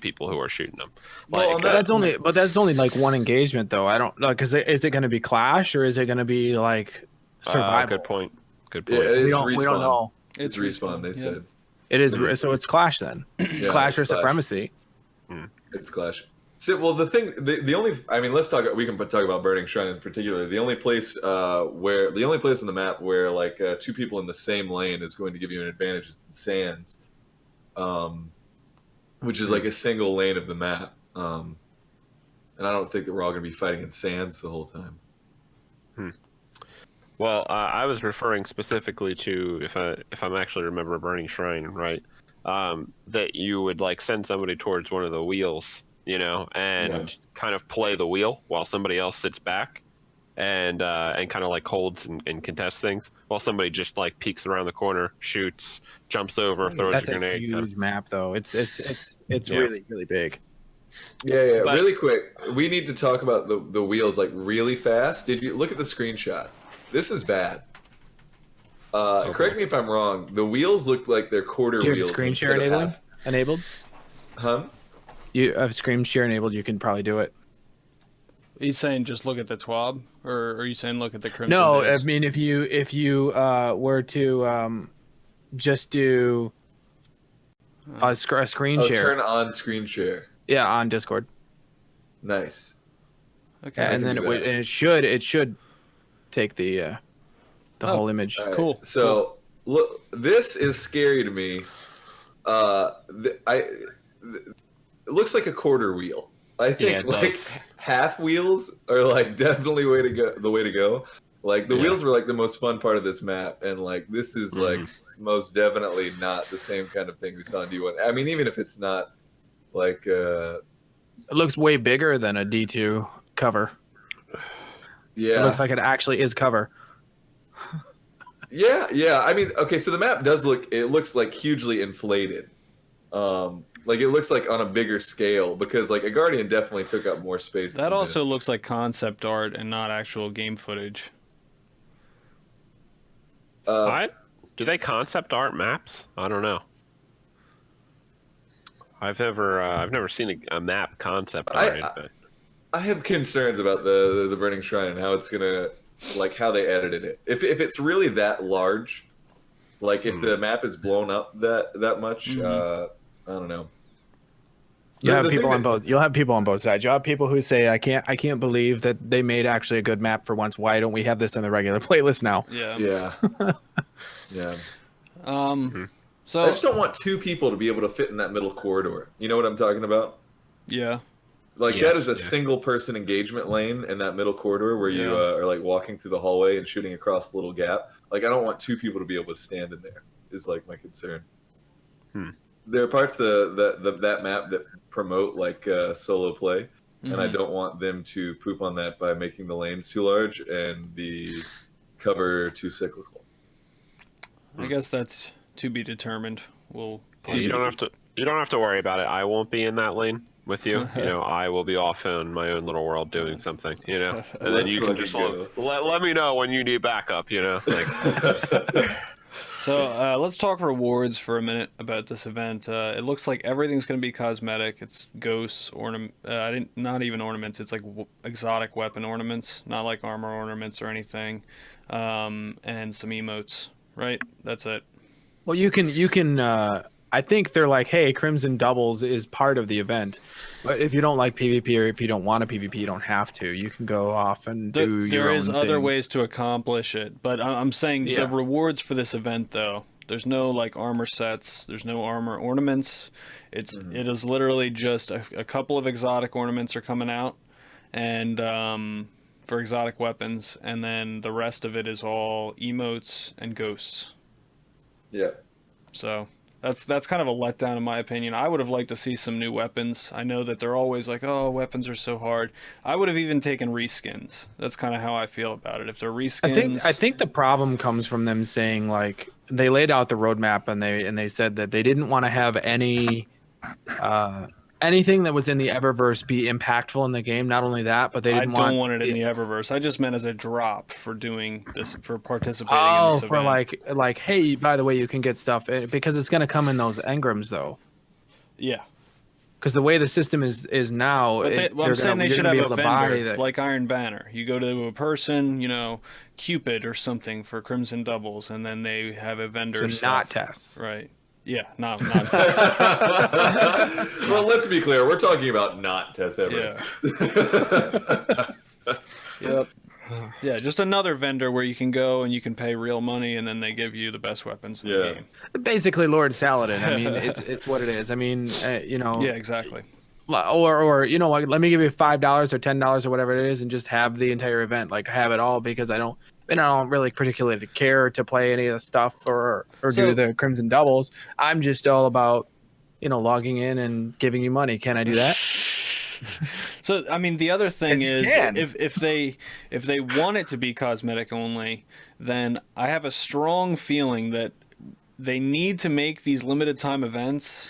people who are shooting them. Well, Like, That's only like one engagement though. I don't know, because is it going to be clash or is it going to be like survival? good point. Good yeah, point. it's we respawn. don't know. It's respawn. They yeah. said It is so it's clash then. It's Yeah, clash or it's clash. supremacy. It's clash. So, well, the only, I mean, we can talk about Burning Shrine in particular. The only place in the map where like 2 people in the same lane is going to give you an advantage is Sands, which is like a single lane of the map. And I don't think that we're all going to be fighting in Sands the whole time. Well, I was referring specifically to if I'm actually remember Burning Shrine right, that you would like send somebody towards one of the wheels, and kind of play the wheel while somebody else sits back, and kind of like holds and contests things while somebody just like peeks around the corner, shoots, jumps over, throws That's a a grenade. huge map, though. It's Yeah. really really big. Yeah. But- Really quick, we need to talk about the wheels like really fast. Did you look at the screenshot? This is bad. Correct me if I'm wrong. The wheels look like they're quarter Do you have wheels. screen instead share of enabled? half. Enabled? Huh? You have screen share enabled. You can probably do it. He's saying just look at the TWAB, or are you saying look at the Crimson No, base? I mean if you were to just do a screen Oh, share, turn on screen share. yeah, on Discord, Nice. Okay. and can then do it would, that. and it should take the Oh, whole image. All right, Cool, So look, this is scary to me. It looks like a quarter wheel. I Yeah, think it like does. half wheels are like definitely way to go. The way to go. Like the Yeah. wheels were like the most fun part of this map, and like this is like most definitely not the same kind of thing we saw in D1. I mean, even if it's not like It looks way bigger than a D2 cover. yeah, It looks like it actually is cover. yeah. I mean, okay, so the map does look. It looks like hugely inflated. Like it looks like on a bigger scale because like a Guardian definitely took up more space. That than also this. looks like concept art and not actual game footage. Do they concept art maps? I don't know. I've never seen a map concept art. I have concerns about the Burning Shrine and how it's gonna like how they edited it. If it's really that large, like if the map is blown up that much, I don't know. You have The people thing on both. You'll have people on both sides. You'll have people who say, "I can't believe that they made actually a good map for once. Why don't we have this in the regular playlist now?" Yeah. Yeah, yeah. So I just don't want two people to be able to fit in that middle corridor. You know what I'm talking about? yeah. Like Yes, that is a yeah. single person engagement lane in that middle corridor where you Yeah. are like walking through the hallway and shooting across the little gap. Like I don't want two people to be able to stand in there. Is like my concern. There are parts of that map that promote like solo play, and I don't want them to poop on that by making the lanes too large and the cover too cyclical. I guess that's to be determined. We'll. You don't have to worry about it. I won't be in that lane with you. I will be off in my own little world doing something. And then Let's you can fucking just go. let me know when you need backup. Like, So let's talk rewards for a minute about this event. It looks like everything's going to be cosmetic. It's ghosts, not even ornaments. It's like exotic weapon ornaments, not like armor ornaments or anything, and some emotes. Right? That's it. Well, you can. I think they're like, hey, Crimson Doubles is part of the event, but if you don't like PvP or if you don't want a PvP, you don't have to. You can go off and do your There own is other thing. ways to accomplish it, but I'm saying Yeah. the rewards for this event though. There's no like armor sets. There's no armor ornaments. It is literally just a couple of exotic ornaments are coming out, and for exotic weapons, and then the rest of it is all emotes and ghosts. Yeah. So that's kind of a letdown in my opinion. I would have liked to see some new weapons. I know that they're always like, oh, weapons are so hard. I would have even taken reskins. That's kind of how I feel about it. If they're reskins, I think the problem comes from them saying like they laid out the roadmap and they said that they didn't want to have any anything that was in the Eververse be impactful in the game. Not only that, but they I didn't don't want it in the Eververse. I just meant as a drop for doing this, for participating in Oh, this for event. like, hey, by the way, you can get stuff because it's going to come in those engrams though. Yeah. Because the way the system is now, But it- I'm they're saying gonna- they you're should gonna have be a able to buy vendor that. like Iron Banner. You go to a person, Cupid or something for Crimson Doubles, and then they have a vendor. So stuff. not tests. Right. Yeah, not Well, let's be clear. We're talking about not Tess Everest. Yep. Yeah, just another vendor where you can go and you can pay real money, and then they give you the best weapons in the Yeah. game. Basically, Lord Saladin. I mean, it's what it is. I mean, Yeah, exactly. or you know, like, let me give you $5 or $10 or whatever it is, and just have the entire event, like have it all, because I don't really particularly care to play any of the stuff or do So- the Crimson Doubles. I'm just all about, you know, logging in and giving you money. Can I do that? So I mean, the other thing Yes, you is, can. if they want it to be cosmetic only, then I have a strong feeling that they need to make these limited time events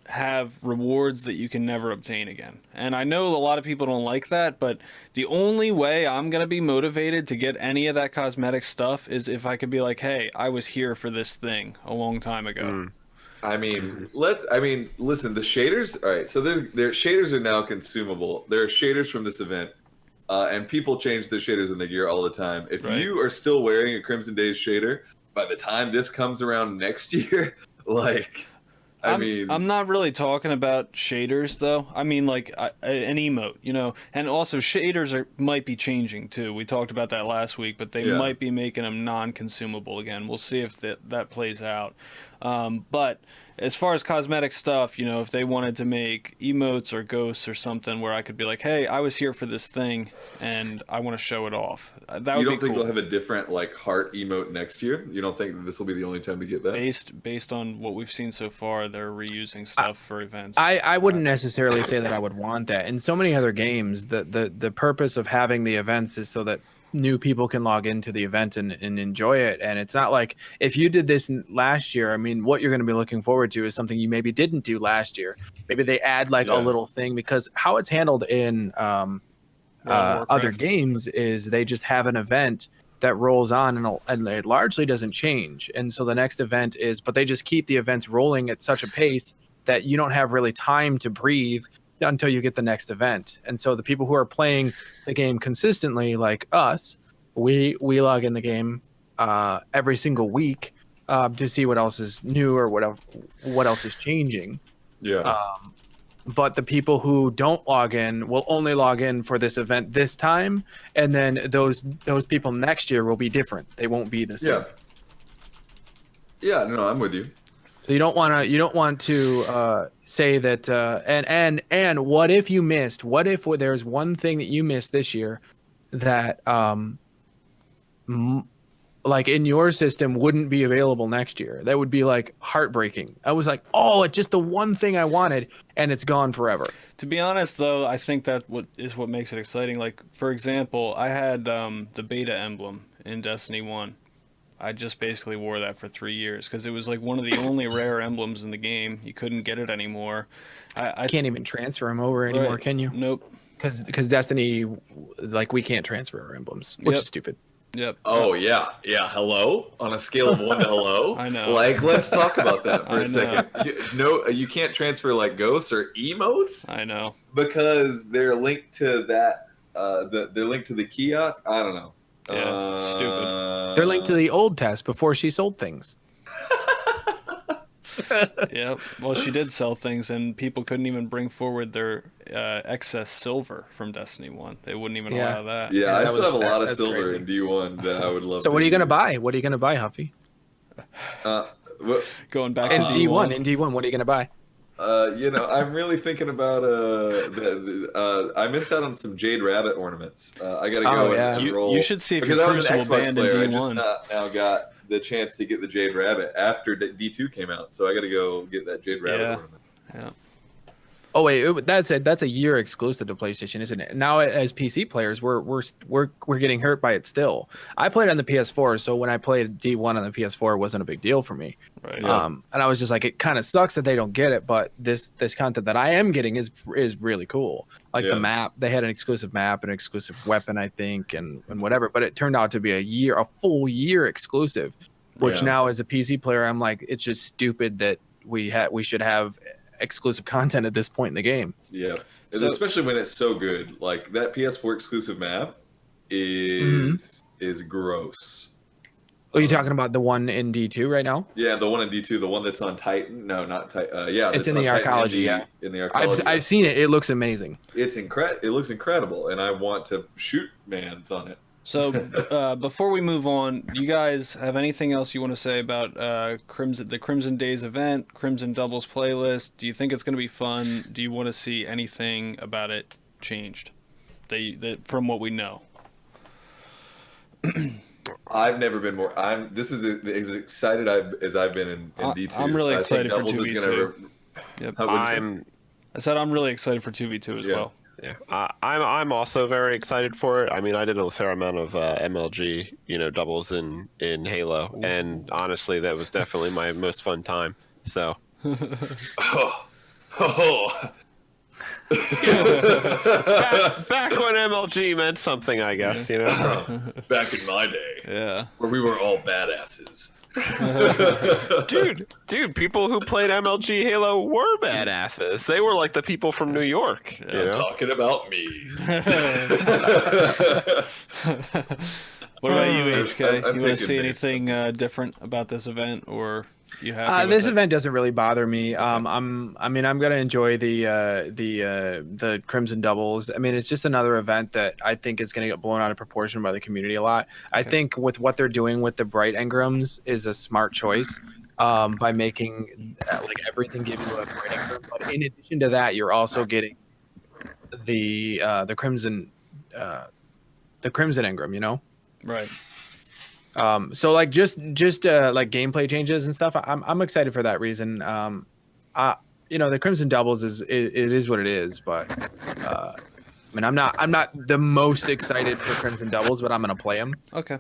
have rewards that you can never obtain again. And I know a lot of people don't like that, but the only way I'm going to be motivated to get any of that cosmetic stuff is if I could be like, hey, I was here for this thing a long time ago. I mean, listen. The shaders. All right, so their shaders are now consumable. There are shaders from this event, and people change their shaders in the gear all the time. If Right. you are still wearing a Crimson Days shader by the time this comes around next year, like, I'm not really talking about shaders though. I mean, like an emote, you know, and also shaders might be changing too. We talked about that last week, but they Yeah. might be making them non-consumable again. We'll see if that plays out. But as far as cosmetic stuff, you know, if they wanted to make emotes or ghosts or something where I could be like, hey, I was here for this thing and I want to show it off. That would you don't be think cool. they'll have a different like heart emote next year? You don't think this will be the only time to get that? Based on what we've seen so far, they're reusing stuff for events. I wouldn't necessarily say that I would want that. In so many other games, the purpose of having the events is so that new people can log into the event and enjoy it. And it's not like if you did this last year, I mean, what you're going to be looking forward to is something you maybe didn't do last year. Maybe they add like Yeah. a little thing, because how it's handled in World of other Warcraft. games is they just have an event that rolls on and it largely doesn't change. And so the next event is, but they just keep the events rolling at such a pace that you don't have really time to breathe until you get the next event. And so the people who are playing the game consistently, like us, we log in the game every single week to see what else is new or what else is changing. Yeah. But the people who don't log in will only log in for this event this time, and then those people next year will be different. They won't be the same. Yeah. Yeah. No, I'm with you. So you don't want to say that. And what if you missed? What if there's one thing that you missed this year that like in your system wouldn't be available next year? That would be like heartbreaking. I was like, oh, it's just the one thing I wanted, and it's gone forever. To be honest, though, I think that what makes it exciting. Like, for example, I had the beta emblem in Destiny 1. I just basically wore that for 3 years because it was like one of the only rare emblems in the game. You couldn't get it anymore. I Can't even transfer them over anymore, right. can you? Nope. Because Destiny, like, we can't transfer our emblems, which Yep. is stupid. Yep. Oh yeah. Hello, on a scale of 1 to hello. I know. Like, let's talk about that for I a second. You can't transfer like ghosts or emotes I know. because they're linked to that. They're linked to the kiosk. I don't know. Yeah, stupid. They're linked to the old test before she sold things. Yep. Well, she did sell things, and people couldn't even bring forward their excess silver from Destiny 1. They wouldn't even Yeah. allow that. Yeah, Yeah, I that still was- have a lot of that's silver crazy. in D1 that I would love. So what are you to gonna use. buy? What are you gonna buy, Huffy? What, Going back In to D1, D1. what are you gonna buy? I'm really thinking about I missed out on some Jade Rabbit ornaments. I gotta go Oh, yeah. and You, roll. you should see if because your I was an Crucible Xbox banned in player. I just D1. now got the chance to get the Jade Rabbit after D2 came out, so I gotta go get that Jade Rabbit Yeah. ornament. Yeah. Oh wait, that's a year exclusive to PlayStation, isn't it? Now as PC players, we're getting hurt by it still. I played on the PS4, so when I played D1 on the PS4, it wasn't a big deal for me. Right. Yeah. And I was just like, it kind of sucks that they don't get it, but this content that I am getting is really cool. Like Yeah. the map, they had an exclusive map, an exclusive weapon, I think, and whatever. But it turned out to be a full year exclusive, which Yeah. now as a PC player, I'm like, it's just stupid that we should have exclusive content at this point in the game. Yeah, and So- especially when it's so good. Like that PS4 exclusive map is gross. Are you talking about the one in D2 right now? Yeah, the one in D2, the one that's on Titan. No, not Titan. Yeah, It's that's in on the Titan archaeology, in yeah. in the archaeology. I've seen it. It looks amazing. It looks incredible, and I want to shoot mans on it. So before we move on, do you guys have anything else you want to say about the Crimson Days event, Crimson Doubles playlist? Do you think it's going to be fun? Do you want to see anything about it changed from what we know? I've never been more. This is as excited as I've been in D2. I'm really excited for Doubles is 2v2. Yep. I said I'm really excited for 2v2 as well. Yeah, I'm also very excited for it. I mean, I did a fair amount of MLG, doubles in Halo, and honestly, that was definitely my most fun time. So, back when MLG meant something, I guess. Back in my day, Yeah. where we were all badasses. dude, people who played MLG Halo were badasses. They were like the people from New York. I'm talking about me. What about you, HK? I'm You want to see thinking anything different about this event, or you happy with This it? event doesn't really bother me. I'm gonna enjoy the Crimson Doubles. I mean, it's just another event that I think is gonna get blown out of proportion by the community a lot. I think with what they're doing with the Bright Engrams is a smart choice, by making like everything give you a Bright Engram. But in addition to that, you're also getting the Crimson Engram. Right. So like just like gameplay changes and stuff. I'm excited for that reason. The Crimson Doubles it is what it is, but I mean I'm not the most excited for Crimson Doubles, but I'm gonna play them. Okay.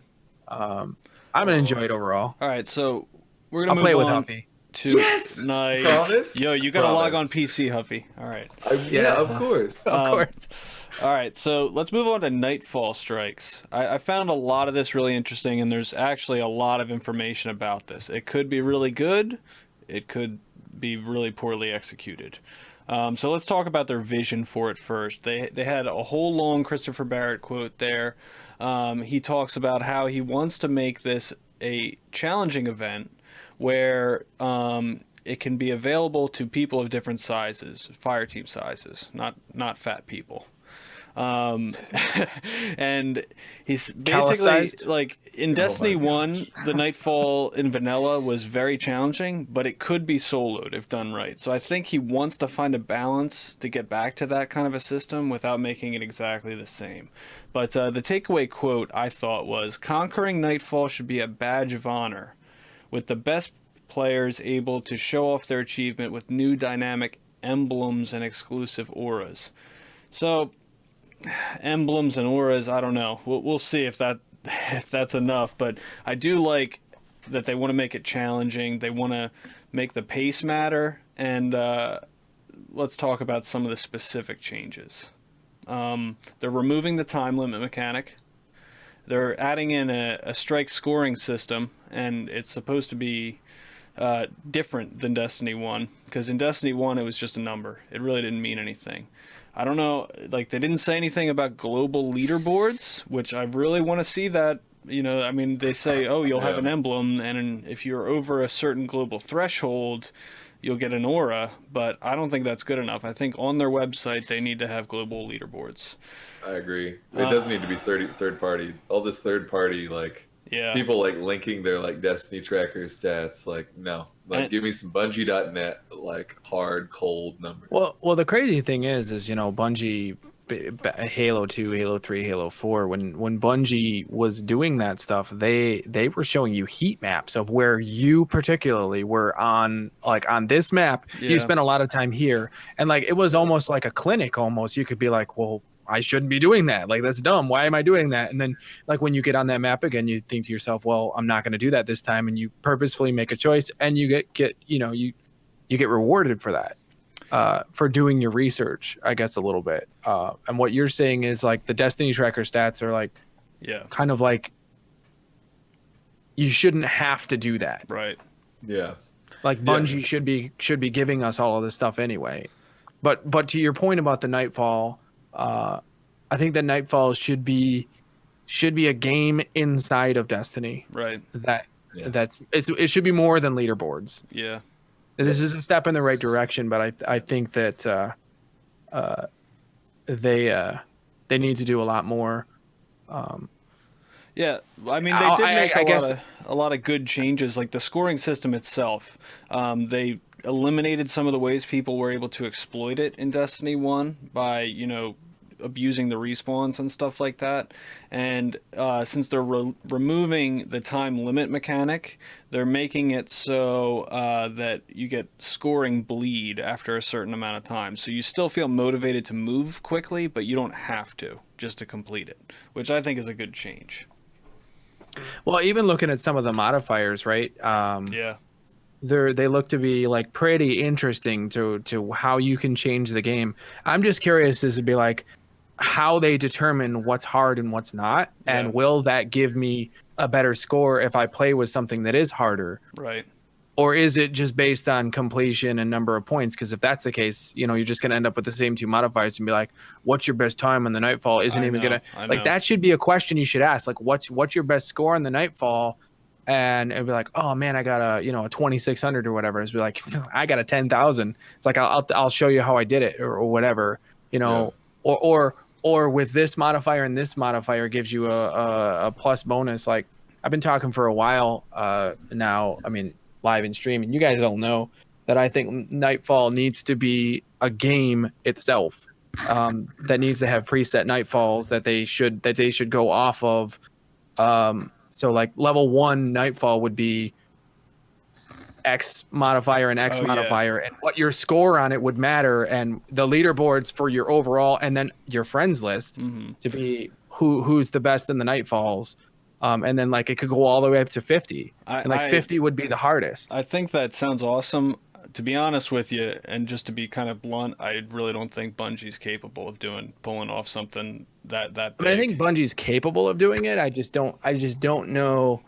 I'm gonna enjoy it overall. All right. So we're I'll gonna play move with on Huffy. to Yes! nice. Promise? Yo, you gotta log on Promise. PC, Huffy. All right. Yeah, of course. Of course. All right, so let's move on to Nightfall Strikes. I found a lot of this really interesting, and there's actually a lot of information about this. It could be really good. It could be really poorly executed. So let's talk about their vision for it first. They had a whole long Christopher Barrett quote there. He talks about how he wants to make this a challenging event where it can be available to people of different sizes, fire team sizes, not fat people. And he's basically Callousized? like in Destiny 1, the Nightfall in vanilla was very challenging, but it could be soloed if done right. So I think he wants to find a balance to get back to that kind of a system without making it exactly the same. But the takeaway quote I thought was, "Conquering Nightfall should be a badge of honor, with the best players able to show off their achievement with new dynamic emblems and exclusive auras." So emblems and auras, I don't know. We'll see if that's enough, but I do like that they want to make it challenging. They want to make the pace matter, and let's talk about some of the specific changes. They're removing the time limit mechanic. They're adding in a strike scoring system, and it's supposed to be different than Destiny 1, because in Destiny 1 it was just a number. It really didn't mean anything. I don't know, like they didn't say anything about global leaderboards, which I really want to see that. I mean, they say, oh, you'll have an emblem, and if you're over a certain global threshold, you'll get an aura, but I don't think that's good enough. I think on their website they need to have global leaderboards. I agree. It does need to be third party. All this third party, like Yeah. people like linking their like Destiny tracker stats. Like no, like give me some Bungie.net like hard cold numbers. Well, the crazy thing is Bungie, Halo 2, Halo 3, Halo 4. When Bungie was doing that stuff, they were showing you heat maps of where you particularly were on this map. Yeah. You spent a lot of time here, and like it was almost like a clinic. Almost, you could be like, well, I shouldn't be doing that. Like that's dumb. Why am I doing that? And then like when you get on that map again, you think to yourself, well, I'm not going to do that this time, and you purposefully make a choice, and you get you get rewarded for that. For doing your research, I guess a little bit. And what you're saying is like the Destiny tracker stats are like, kind of like you shouldn't have to do that. Right. Yeah. Like Bungie should be giving us all of this stuff anyway. But to your point about the Nightfall, I think that Nightfall should be a game inside of Destiny. Right. It should be more than leaderboards. Yeah. This is a step in the right direction, but I think that they need to do a lot more. Yeah, I mean they did make a lot of good changes, like the scoring system itself. They eliminated some of the ways people were able to exploit it in Destiny 1 by, abusing the respawns and stuff like that. And since they're removing the time limit mechanic, they're making it so that you get scoring bleed after a certain amount of time. So you still feel motivated to move quickly, but you don't have to just to complete it, which I think is a good change. Well, even looking at some of the modifiers, right? Yeah. They look to be like pretty interesting to how you can change the game. I'm just curious as to be like how they determine what's hard and what's not, and will that give me a better score if I play with something that is harder? Right. Or is it just based on completion and number of points? Because if that's the case, you're just going to end up with the same two modifiers and be like, what's your best time on the Nightfall? Isn't even going to, like, that should be a question you should ask. Like, what's your best score on the Nightfall? And it'd be like, oh man, I got a 2,600 or whatever. It's be like, I got a 10,000. It's like, I'll show you how I did it or whatever, or with this modifier and this modifier gives you a plus bonus. Like, I've been talking for a while now. I mean, live and stream, and you guys all know that I think Nightfall needs to be a game itself, that needs to have preset Nightfalls that they should go off of. So like level 1 Nightfall would be X modifier and X modifier, and what your score on it would matter, and the leaderboards for your overall, and then your friends list to be who's the best in the Nightfalls. And then like it could go all the way up to 50, and 50 would be the hardest. I think that sounds awesome. To be honest with you, and just to be kind of blunt, I really don't think Bungie's capable of pulling off something that big. I mean, I think Bungie's capable of doing it. I just don't know.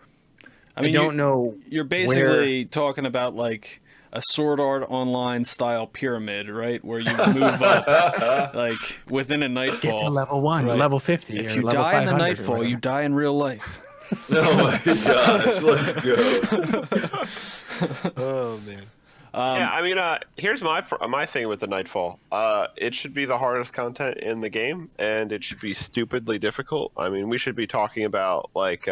I mean, I don't know. You're basically talking about like a Sword Art Online style pyramid, right? Where you move up like within a Nightfall. Get to level 1, right? Level 50. If you die in the Nightfall, you die in real life. Oh my gosh, let's go. Oh man. Yeah, I mean, here's my thing with the Nightfall. It should be the hardest content in the game, and it should be stupidly difficult. I mean, we should be talking about like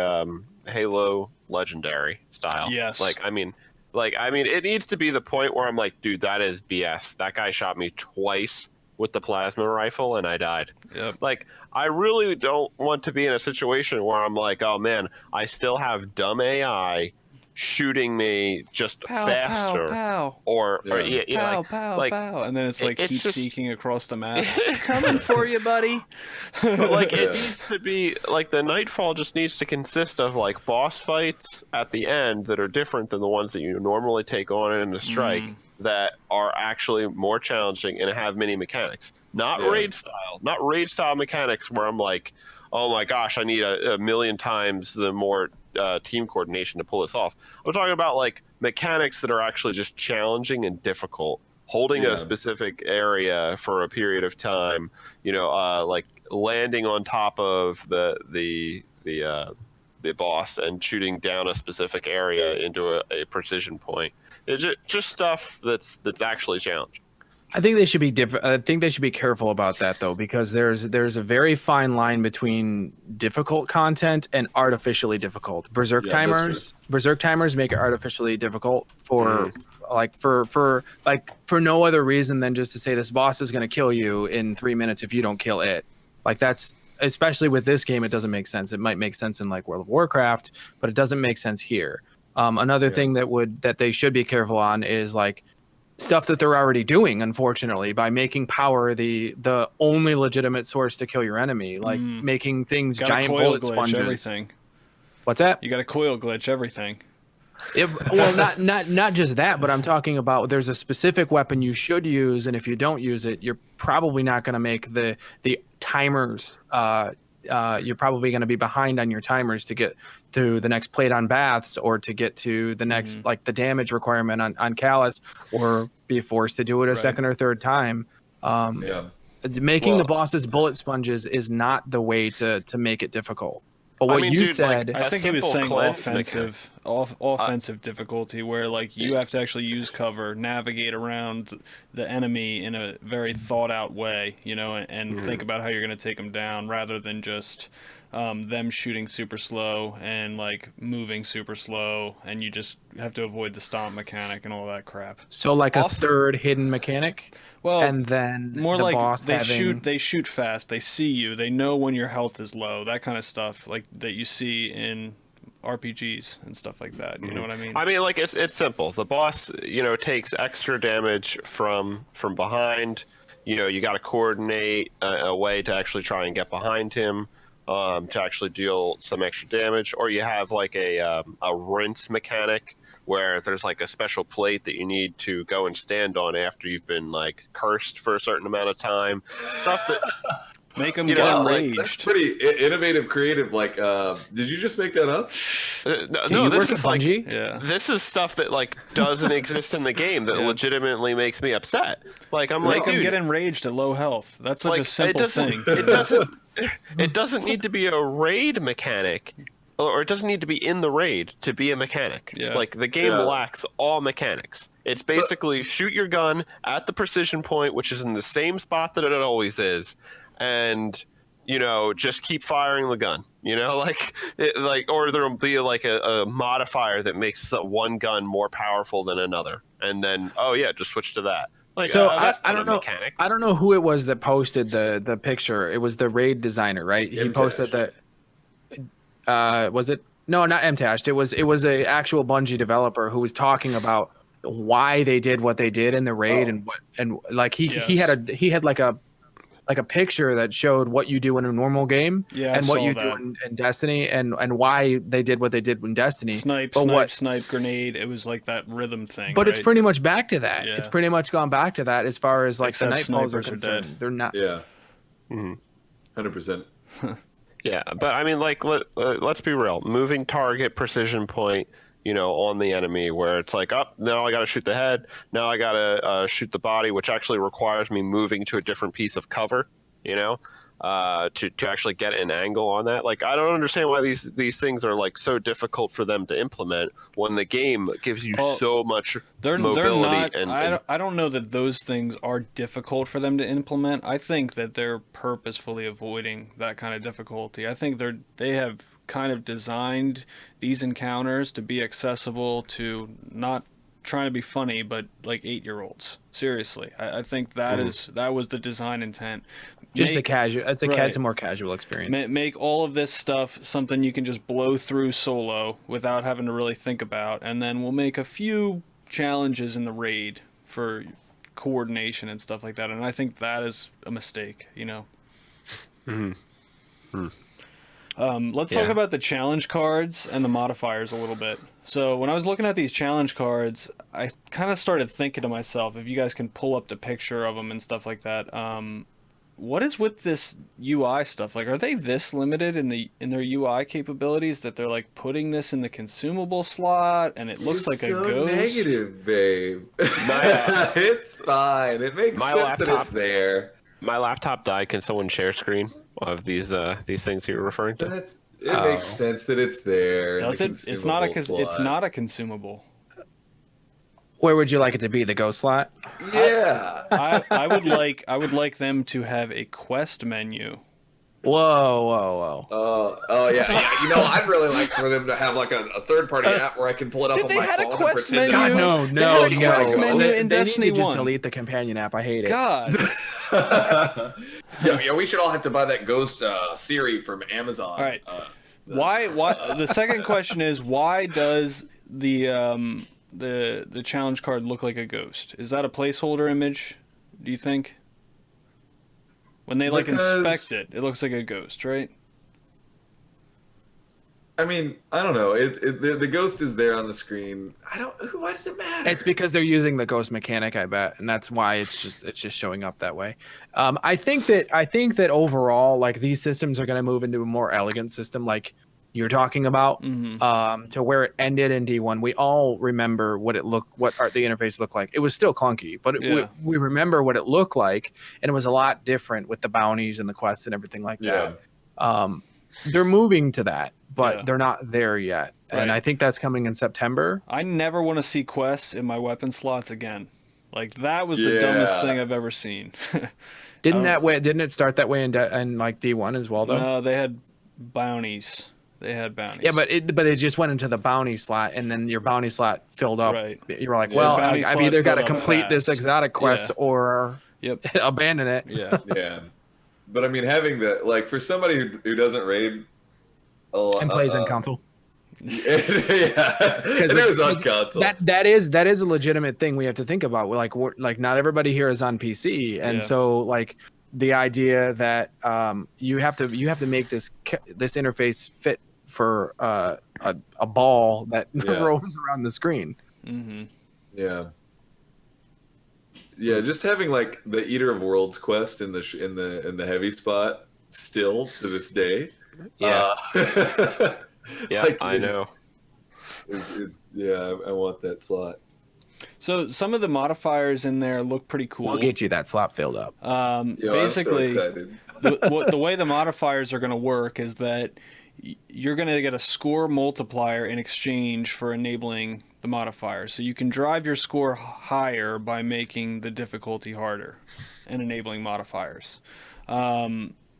Halo Legendary style. Yes. I mean, it needs to be the point where I'm like, dude, that is BS. That guy shot me twice with the plasma rifle, and I died. Yep. Like, I really don't want to be in a situation where I'm like, oh man, I still have dumb AI shooting me just faster, or and then it's like heat seeking across the map. It's coming for you, buddy. But like it needs to be like the Nightfall just needs to consist of like boss fights at the end that are different than the ones that you normally take on in the Strike, that are actually more challenging and have many mechanics. Not raid style mechanics where I'm like, oh my gosh, I need a million times the more team coordination to pull this off. I'm talking about like mechanics that are actually just challenging and difficult. Holding a specific area for a period of time, like landing on top of the boss and shooting down a specific area into a precision point. It's just stuff that's actually challenging. I think they should be different. I think they should be careful about that though, because there's a very fine line between difficult content and artificially difficult. Berserk timers make it artificially difficult for no other reason than just to say this boss is going to kill you in 3 minutes if you don't kill it. Like, that's, especially with this game, it doesn't make sense. It might make sense in like World of Warcraft, but it doesn't make sense here. Another thing that they should be careful on is like stuff that they're already doing, unfortunately, by making power the only legitimate source to kill your enemy, like making things giant bullet sponges. Everything. What's that? You got to coil glitch everything. Well, not just that, but I'm talking about there's a specific weapon you should use, and if you don't use it, you're probably not going to make the timers. You're probably going to be behind on your timers to get to the next plate on baths, or to get to the next like the damage requirement on Callus, or be forced to do it a second or third time. Making the bosses bullet sponges is not the way to make it difficult. But what you said, I think he was saying offensive offensive difficulty where like you have to actually use cover, navigate around the enemy in a very thought out way, you know, and think about how you're going to take them down rather than just them shooting super slow and like moving super slow, and you just have to avoid the stomp mechanic and all that crap. So like a Also- third hidden mechanic, Well, and then more the like boss they having... shoot fast, they see you, they know when your health is low, that kind of stuff like that you see in RPGs and stuff like that. You know what I mean? I mean, like it's simple. The boss, you know, takes extra damage from behind. You know, you got to coordinate a way to actually try and get behind him, to actually deal some extra damage. Or you have like a rinse mechanic where there's like a special plate that you need to go and stand on after you've been like cursed for a certain amount of time. Stuff that Make them You get know, Wow, like, enraged. that's pretty innovative, creative. Like, did you just make that up? Do no, you this work at is like Bungie? Yeah. this is stuff that like doesn't exist in the game that Yeah. legitimately makes me upset. Like I'm Make like, them dude, get enraged at low health. That's such like a simple thing. it doesn't need to be a raid mechanic, or it doesn't need to be in the raid to be a mechanic. Yeah. Like the game Yeah. lacks all mechanics. It's basically shoot your gun at the precision point, which is in the same spot that it always is, and you know, just keep firing the gun. You know, like or there'll be like a modifier that makes one gun more powerful than another, and then oh yeah, just switch to that. Like So that's I not don't a know. mechanic. I don't know who it was that posted the picture. It was the raid designer, right? He MTash. posted the. Was it? No, not MTash. It was a actual Bungie developer who was talking about why they did what they did in the raid, Oh. and like he Yes. had like a picture that showed what you do in a normal game Yeah, I and what saw you that. do in Destiny, and why they did what they did in Destiny. Snipe, But snipe, what- snipe, grenade. It was like that rhythm thing. But it's right? pretty much back to that. Yeah. It's pretty much gone back to that as far as like Except the nightfalls are snipers are concerned. dead. They're not. Yeah, Mhm. 100%. Yeah, but I mean, like, let's be real. Moving target precision point, you know, on the enemy, where it's like, up now I got to shoot the head, now I got to shoot the body, which actually requires me moving to a different piece of cover, you know, to actually get an angle on that. Like, I don't understand why these things are like so difficult for them to implement when the game gives you Well, so much They're mobility not. and I don't know that those things are difficult for them to implement. I think that they're purposefully avoiding that kind of difficulty. I think they have kind of designed these encounters to be accessible to not trying to be funny, but like 8-year-olds. Seriously, I think that was the design intent. Just a Make- casual. It's a right. more casual experience. Make all of this stuff something you can just blow through solo without having to really think about, and then we'll make a few challenges in the raid for coordination and stuff like that. And I think that is a mistake, you know. Let's talk Yeah. about the challenge cards and the modifiers a little bit. So when I was looking at these challenge cards, I kind of started thinking to myself, if you guys can pull up the picture of them and stuff like that, what is with this UI stuff? Like, are they this limited in their UI capabilities that they're like putting this in the consumable slot and it looks You're like so a ghost? negative, babe. My- It's fine. It makes My sense that laptop- it's there. my laptop died. Can someone share screen of these things you're referring to? It Oh. makes sense that it's there. in Does the it? It's not a consumable it's slot. not a consumable. Where would you like it to be? The ghost slot? Yeah. I would like them to have a quest menu. Whoa. Oh yeah. You know, I'd really like for them to have like a third party app where I can pull it up Dude, on they my had a phone and quest pretend menu. God, that- no. They had a quest menu They in need to Destiny just 1. delete the companion app. I hate it. God. yeah, we should all have to buy that Ghost Siri from Amazon. All right. Why the second question is, why does the challenge card look like a ghost? Is that a placeholder image, do you think? When they like Because- inspect it, it looks like a ghost, right? I mean, I don't know. The ghost is there on the screen. Why does it matter? It's because they're using the ghost mechanic, I bet, and that's why it's just showing up that way. I think that overall, like, these systems are going to move into a more elegant system, like you're talking about, Mm-hmm. to where it ended in D1. We all remember what the interface looked like. It was still clunky, but Yeah. we remember what it looked like, and it was a lot different with the bounties and the quests and everything like that. yeah. they're moving to that, but Yeah. they're not there yet. And Right. I think that's coming in September. I never want to see quests in my weapon slots again. Like that was the dumbest Yeah. thing I've ever seen. Didn't it start that way in like D1 as well though? No, they had bounties. They had bounties. Yeah, but it just went into the bounty slot, and then your bounty slot filled up. Right. You were like, Yeah, well, bounty I've slot either got to filled up complete this fast. exotic quest Yeah. or Yep. abandon it. Yeah. Yeah, but I mean, having the like for somebody who doesn't raid a lot And plays on console. yeah, and it was on console. That is a legitimate thing we have to think about. Like not everybody here is on PC, and Yeah. so like the idea that you have to make this interface fit for a ball that Yeah. roams around the screen. Mm-hmm. Yeah. Yeah, just having like the Eater of Worlds quest in the heavy spot still to this day. Yeah. Yeah, like, I know. I want that slot. So some of the modifiers in there look pretty cool. We'll get you that slot filled up. Basically, I'm so excited. the way the modifiers are going to work is that you're going to get a score multiplier in exchange for enabling the modifier. So you can drive your score higher by making the difficulty harder and enabling modifiers.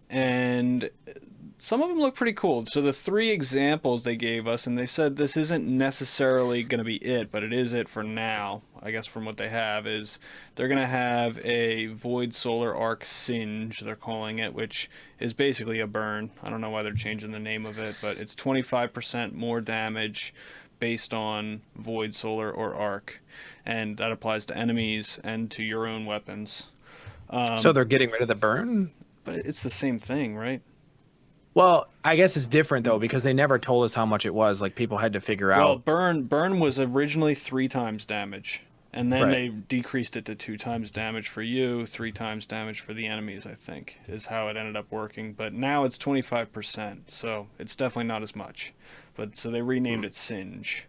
And some of them look pretty cool. So the 3 examples they gave us, and they said this isn't necessarily going to be it, but it is it for now, I guess from what they have, is they're going to have a Void Solar Arc Singe, they're calling it, which is basically a burn. I don't know why they're changing the name of it, but it's 25% more damage based on Void Solar or Arc. And that applies to enemies and to your own weapons. So they're getting rid of the burn? But it's the same thing, right? Well, I guess it's different though because they never told us how much it was. Like people had to figure Well, out. burn was originally 3 times damage, and then Right. they decreased it to 2 times damage for you, 3 times damage for the enemies. I think is how it ended up working. But now it's 25%, so it's definitely not as much. But so they renamed it Singe.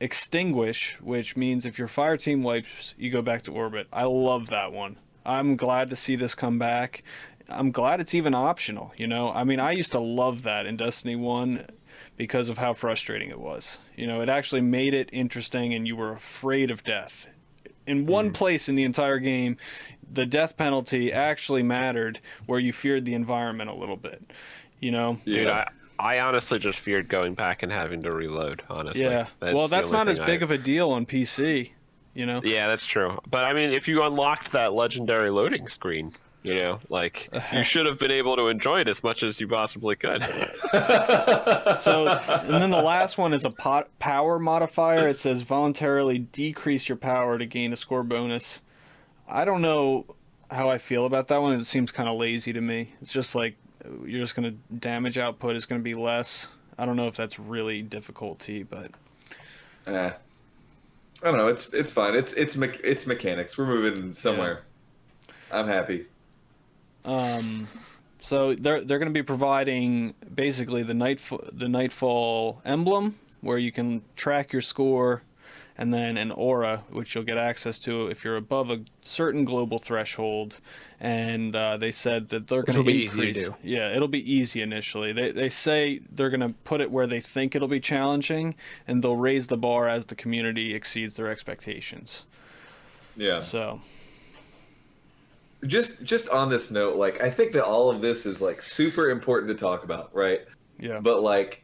Extinguish, which means if your fire team wipes, you go back to orbit. I love that one. I'm glad to see this come back. I'm glad it's even optional, you know? I mean, I used to love that in Destiny 1 because of how frustrating it was. You know, it actually made it interesting and you were afraid of death. In one place in the entire game, the death penalty actually mattered where you feared the environment a little bit, you know? Dude, Yeah. I honestly just feared going back and having to reload, honestly. Yeah. Well, that's not as big of a deal on PC, you know? Yeah, that's true. But I mean, if you unlocked that legendary loading screen, you know, like you should have been able to enjoy it as much as you possibly could. So, and then the last one is a power modifier. It says voluntarily decrease your power to gain a score bonus. I don't know how I feel about that one. It seems kind of lazy to me. It's just like you're just going to damage output is going to be less. I don't know if that's really difficulty, but I don't know. It's fine. It's mechanics. We're moving somewhere. I'm happy. so they're going to be providing basically the Nightfall emblem where you can track your score, and then an aura which you'll get access to if you're above a certain global threshold. And they said that they're going will to be easy to increase. do. Yeah, it'll be easy initially. They say they're going to put it where they think it'll be challenging, and they'll raise the bar as the community exceeds their expectations. Yeah. So Just on this note, like I think that all of this is like super important to talk about, right? yeah, But like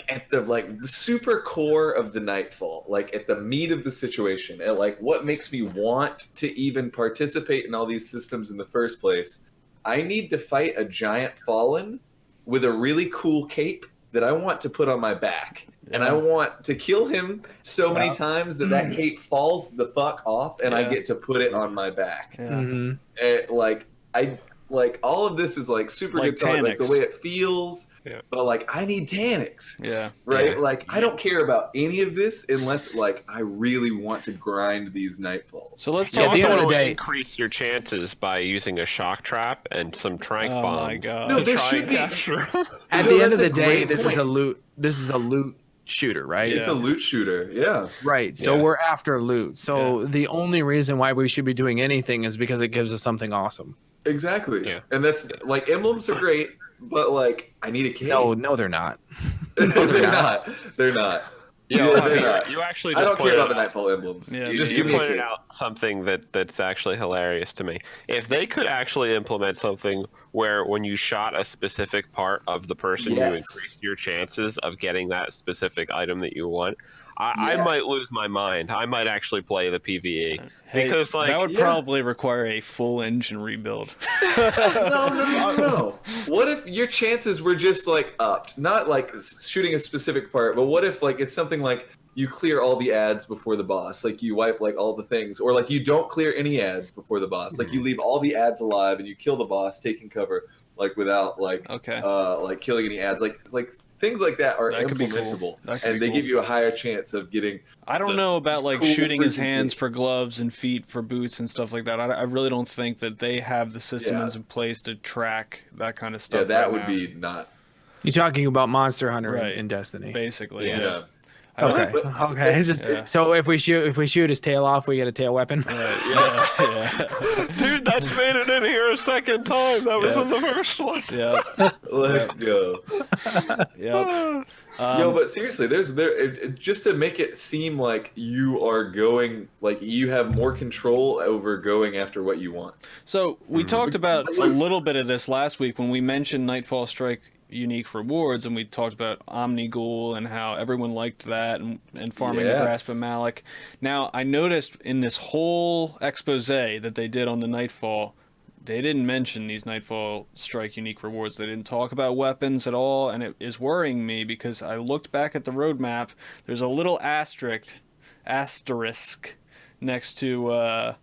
at the like super core of the Nightfall, like at the meat of the situation, and like what makes me want to even participate in all these systems in the first place, I need to fight a giant fallen with a really cool cape that I want to put on my back. And I want to kill him so many times that cape falls the fuck off, and I Yeah. get to put it on my back. yeah. Mm-hmm. Like all of this is like super Like good talk, like the Taniks. way it feels. Yeah. But like I need Taniks, Yeah. right? Yeah. Like I don't care about any of this unless like I really want to grind these Nightfalls. So let's Yeah, talk at the end of about the day- increase your chances by using a shock trap and some trank Oh bombs. my God. No, to there try should and be- capture 'em. At No, the end of that's the a day, great this is point. a loot. This is a loot shooter, right? Yeah. It's a loot shooter, yeah. Right. So Yeah. we're after loot. So the only reason why we should be doing anything is because it gives us something awesome. Exactly. Yeah. And that's like emblems are great, but like I need a cave. No, they're not. they're not. They're not. Yeah, Yeah, I they're mean, not. you actually I just don't care pointed about the out- Nightfall emblems. Yeah, Just you give me a pointed cave. out something that's actually hilarious to me. If they could actually implement something where when you shot a specific part of the person, you Yes. increased your chances of getting that specific item that you want, I Yes. might lose my mind. I might actually play the PvE Hey, because, like, that would yeah. probably require a full engine rebuild. No. What if your chances were just like upped? Not like shooting a specific part, but what if like it's something like you clear all the ads before the boss, like you wipe like all the things, or like you don't clear any ads before the boss, like you leave all the ads alive and you kill the boss taking cover like without like Okay. like killing any ads, like things like that are That could be cool. implementable, That could and be they cool. give you a higher chance of getting. I don't the know about like cool shooting his freaking hands cave. for gloves and feet for boots and stuff like that. I really don't think that they have the systems Yeah. in place to track that kind of stuff. Yeah, that right would now, be not. You're talking about Monster Hunter Right. in Destiny. basically. Yeah. Yeah. Yeah. I don't- Okay. Okay. It's just- Yeah. So if we shoot his tail off, we get a tail weapon. Yeah. dude, that's made it in here a second time. That was Yeah. in the first one. Yeah. Let's go. Yeah. Yo, but seriously, just to make it seem like you are going, like you have more control over going after what you want. So we Mm-hmm. talked about a little bit of this last week when we mentioned Nightfall Strike unique rewards, and we talked about Omni Ghoul and how everyone liked that and farming the Yes. Grasp of Malik. Now, I noticed in this whole expose that they did on the Nightfall, they didn't mention these Nightfall Strike unique rewards. They didn't talk about weapons at all, and it is worrying me because I looked back at the roadmap. There's a little asterisk next to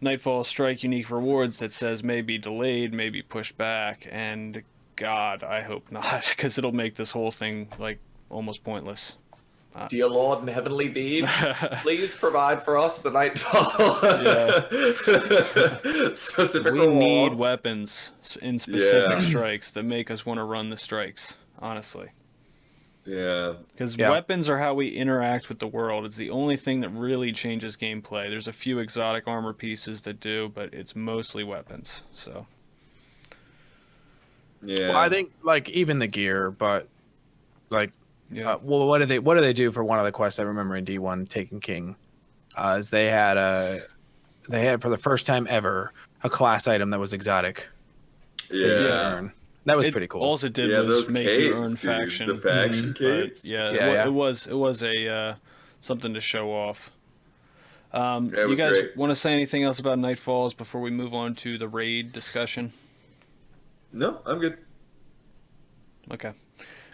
Nightfall Strike unique rewards that says maybe delayed, maybe pushed back, and God, I hope not, because it'll make this whole thing like almost pointless. Dear Lord and Heavenly Deed, please provide for us the Nightfall. Specific We need rewards. weapons in specific Yeah. strikes that make us want to run the strikes, honestly. Yeah. Because Yeah. weapons are how we interact with the world. It's the only thing that really changes gameplay. There's a few exotic armor pieces that do, but it's mostly weapons. So Yeah. Well, I think like even the gear, but like, yeah, well, what do they do for one of the quests? I remember in D1 Taken King, is they had for the first time ever a class item that was exotic. that you could Yeah. earn. That was pretty cool. All it did Yeah, was those make caves, you earn dude. faction. The faction But, caves. yeah, Yeah, it was a something to show off. It You was guys great. want to say anything else about Nightfalls before we move on to the raid discussion? No, I'm good. Okay.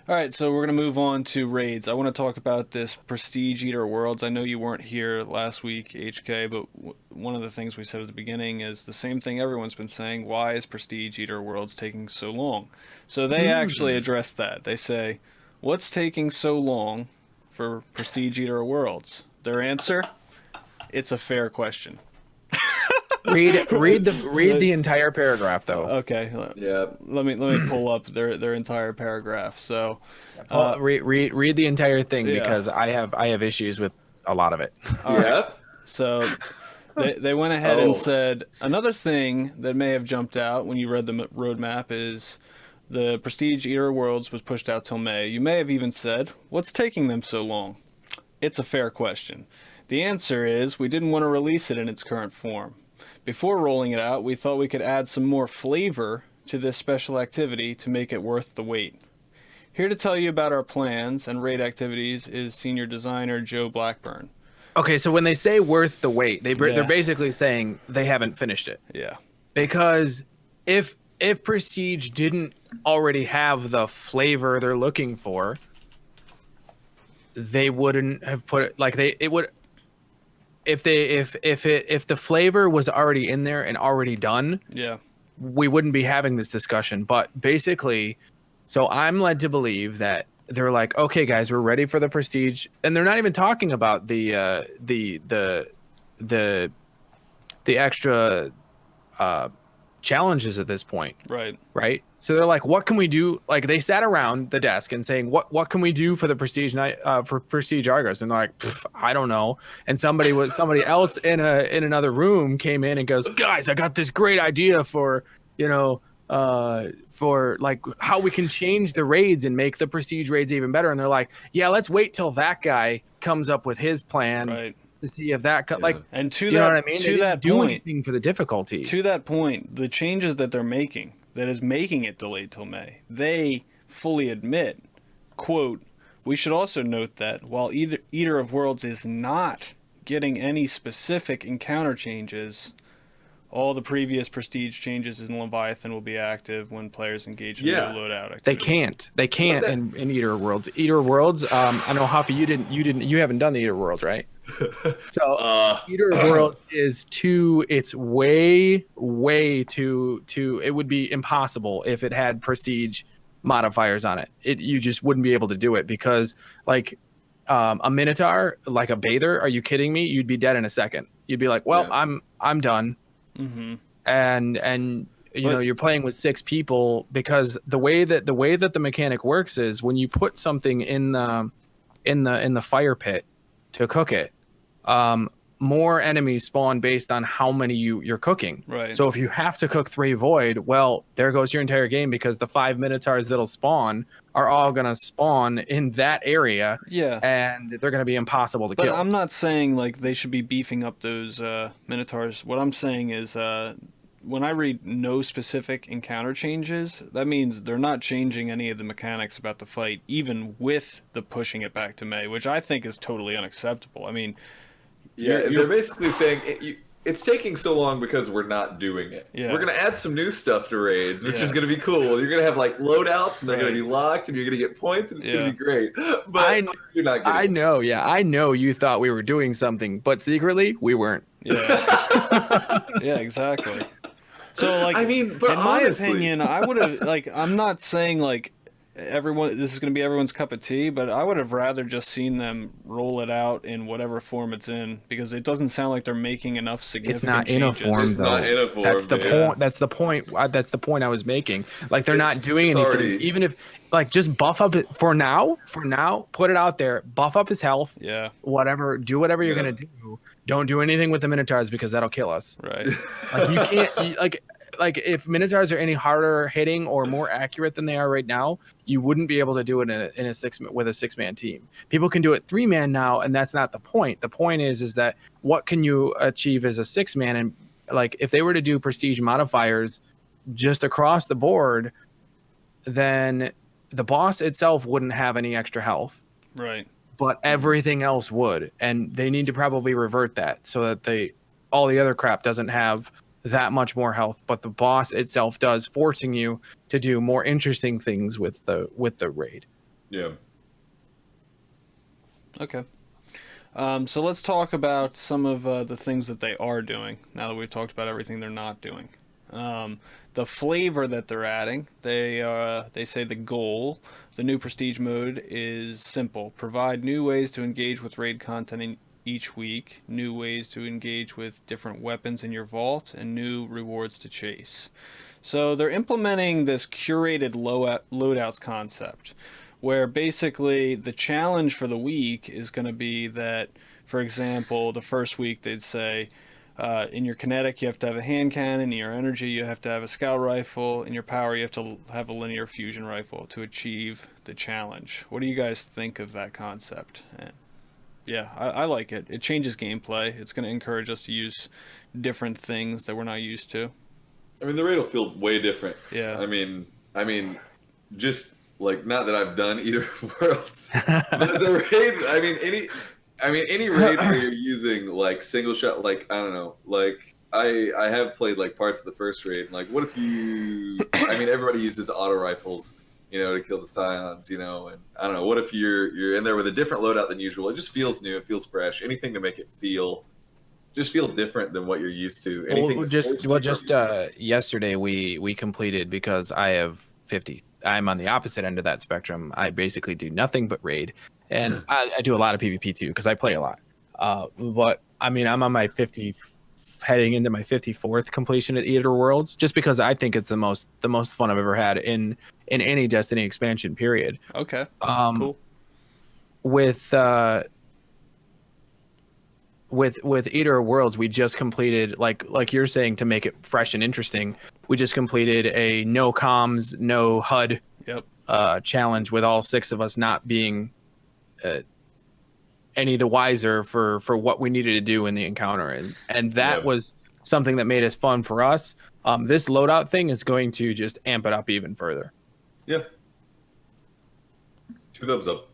All right, so we're going to move on to raids. I want to talk about this Prestige Eater Worlds. I know you weren't here last week, HK, but one of the things we said at the beginning is the same thing everyone's been saying. Why is Prestige Eater Worlds taking so long? So they actually addressed that. They say, what's taking so long for Prestige Eater Worlds? Their answer, it's a fair question. read the entire paragraph though. Okay, Yeah. let me pull up their entire paragraph. So, Read the entire thing yeah. because I have issues with a lot of it. Yeah. So they went ahead Oh. and said another thing that may have jumped out when you read the roadmap is the Prestige Eater Worlds was pushed out till May. You may have even said, what's taking them so long? It's a fair question. The answer is we didn't want to release it in its current form. Before rolling it out, we thought we could add some more flavor to this special activity to make it worth the wait. Here to tell you about our plans and raid activities is senior designer Joe Blackburn. Okay, so when they say worth the wait, Yeah. they're basically saying they haven't finished it. Yeah. Because if Prestige didn't already have the flavor they're looking for, they wouldn't have put it like it would. If the flavor was already in there and already done, Yeah. we wouldn't be having this discussion. But basically, so I'm led to believe that they're like, okay, guys, we're ready for the Prestige, and they're not even talking about the extra challenges at this point, Right. right? So they're like, what can we do? Like they sat around the desk and saying, what can we do for the Prestige night for Prestige Argos? And they're like, I don't know. And somebody else in another room came in and goes, guys, I got this great idea for, you know, for like how we can change the raids and make the Prestige raids even better. And they're like, yeah, let's wait till that guy comes up with his plan. Right. To see if that like, And to you that, know what I mean? to that do point, anything for the difficulty. to that point, the changes that they're making, that is making it delayed till May, they fully admit, quote, we should also note that while Eater of Worlds is not getting any specific encounter changes, all the previous prestige changes in Leviathan will be active when players engage in Yeah. no loadout They activity. can't in Eater Worlds. Eater Worlds. I know Hoppy, you haven't done the Eater Worlds, right? So Eater Worlds is too. It's way too. It would be impossible if it had prestige modifiers on it. You just wouldn't be able to do it because like a Minotaur, like a Bather. Are you kidding me? You'd be dead in a second. You'd be like, well, Yeah. I'm done. Mm-hmm. And you know you're playing with 6 people because the way that the mechanic works is when you put something in the fire pit to cook it, more enemies spawn based on how many you're cooking. Right. So if you have to cook 3 void, well, there goes your entire game because the 5 minotaurs that'll spawn are all gonna spawn in that area. Yeah. And they're gonna be impossible to But kill. I'm not saying like they should be beefing up those Minotaurs. What I'm saying is when I read no specific encounter changes, that means they're not changing any of the mechanics about the fight, even with the pushing it back to May, which I think is totally unacceptable. I mean, Yeah, You're- they're basically saying it's taking so long because we're not doing it. Yeah. We're gonna add some new stuff to raids, which Yeah. is gonna be cool. You're gonna have like loadouts, and they're Right. gonna be locked, and you're gonna get points, and it's Yeah. gonna be great. But you're not getting I it. know, yeah, I know you thought we were doing something, but secretly we weren't. yeah, yeah, exactly. So like, I mean, but in my honestly- opinion, I would have like. I'm not saying like everyone. This is going to be everyone's cup of tea, but I would have rather just seen them roll it out in whatever form it's in because it doesn't sound like they're making enough significant. It's not in a changes. form It's though. not in a form, That's the yeah. point. That's the point. That's the point I was making. Like they're not doing it's anything. already- Even if like just buff up it for now. For now, put it out there. Buff up his health. Yeah. Whatever. Do whatever you're Yeah. gonna do. Don't do anything with the minotaurs because that'll kill us. Right. Like you can't. Like if minotaurs are any harder hitting or more accurate than they are right now, you wouldn't be able to do it in a 6-man team. People can do it 3-man now, and that's not the point. The point is that what can you achieve as a 6-man? And like if they were to do prestige modifiers just across the board, then the boss itself wouldn't have any extra health, Right. but everything else would, and they need to probably revert that so that all the other crap doesn't have that much more health, but the boss itself does, forcing you to do more interesting things with the raid. Yeah. Okay. So let's talk about some of the things that they are doing. Now that we've talked about everything they're not doing, the flavor that they're adding. They say the goal, the new prestige mode is simple: provide new ways to engage with raid content each week, new ways to engage with different weapons in your vault, and new rewards to chase. So they're implementing this curated loadouts concept, where basically the challenge for the week is going to be that, for example, the first week they'd say, in your kinetic you have to have a hand cannon, in your energy you have to have a scout rifle, in your power you have to have a linear fusion rifle to achieve the challenge. What do you guys think of that concept? Yeah, I like it. It changes gameplay. It's going to encourage us to use different things that we're not used to. I mean, the raid will feel way different. Yeah. I mean, just like not that I've done Eater of Worlds, but the raid. Any raid where you're using like single shot, like I don't know, like I have played like parts of the first raid. Like, what if you? I mean, everybody uses auto rifles, to kill the scions, and I don't know. What if you're in there with a different loadout than usual? It just feels new. It feels fresh. Anything to make it feel different than what you're used to. Anything Yesterday we completed, because I have 50. I'm on the opposite end of that spectrum. I basically do nothing but raid, and I do a lot of PvP too because I play a lot. But I mean, I'm on my 50 heading into my 54th completion at Eater Worlds, just because I think it's the most fun I've ever had in any Destiny expansion period. Okay. Cool. With Eater Worlds, we just completed, like you're saying, to make it fresh and interesting, we just completed a no comms, no HUD challenge with all 6 of us not being any the wiser for what we needed to do in the encounter. And that was something that made us fun for us. This loadout thing is going to just amp it up even further. Yeah. 2 thumbs up.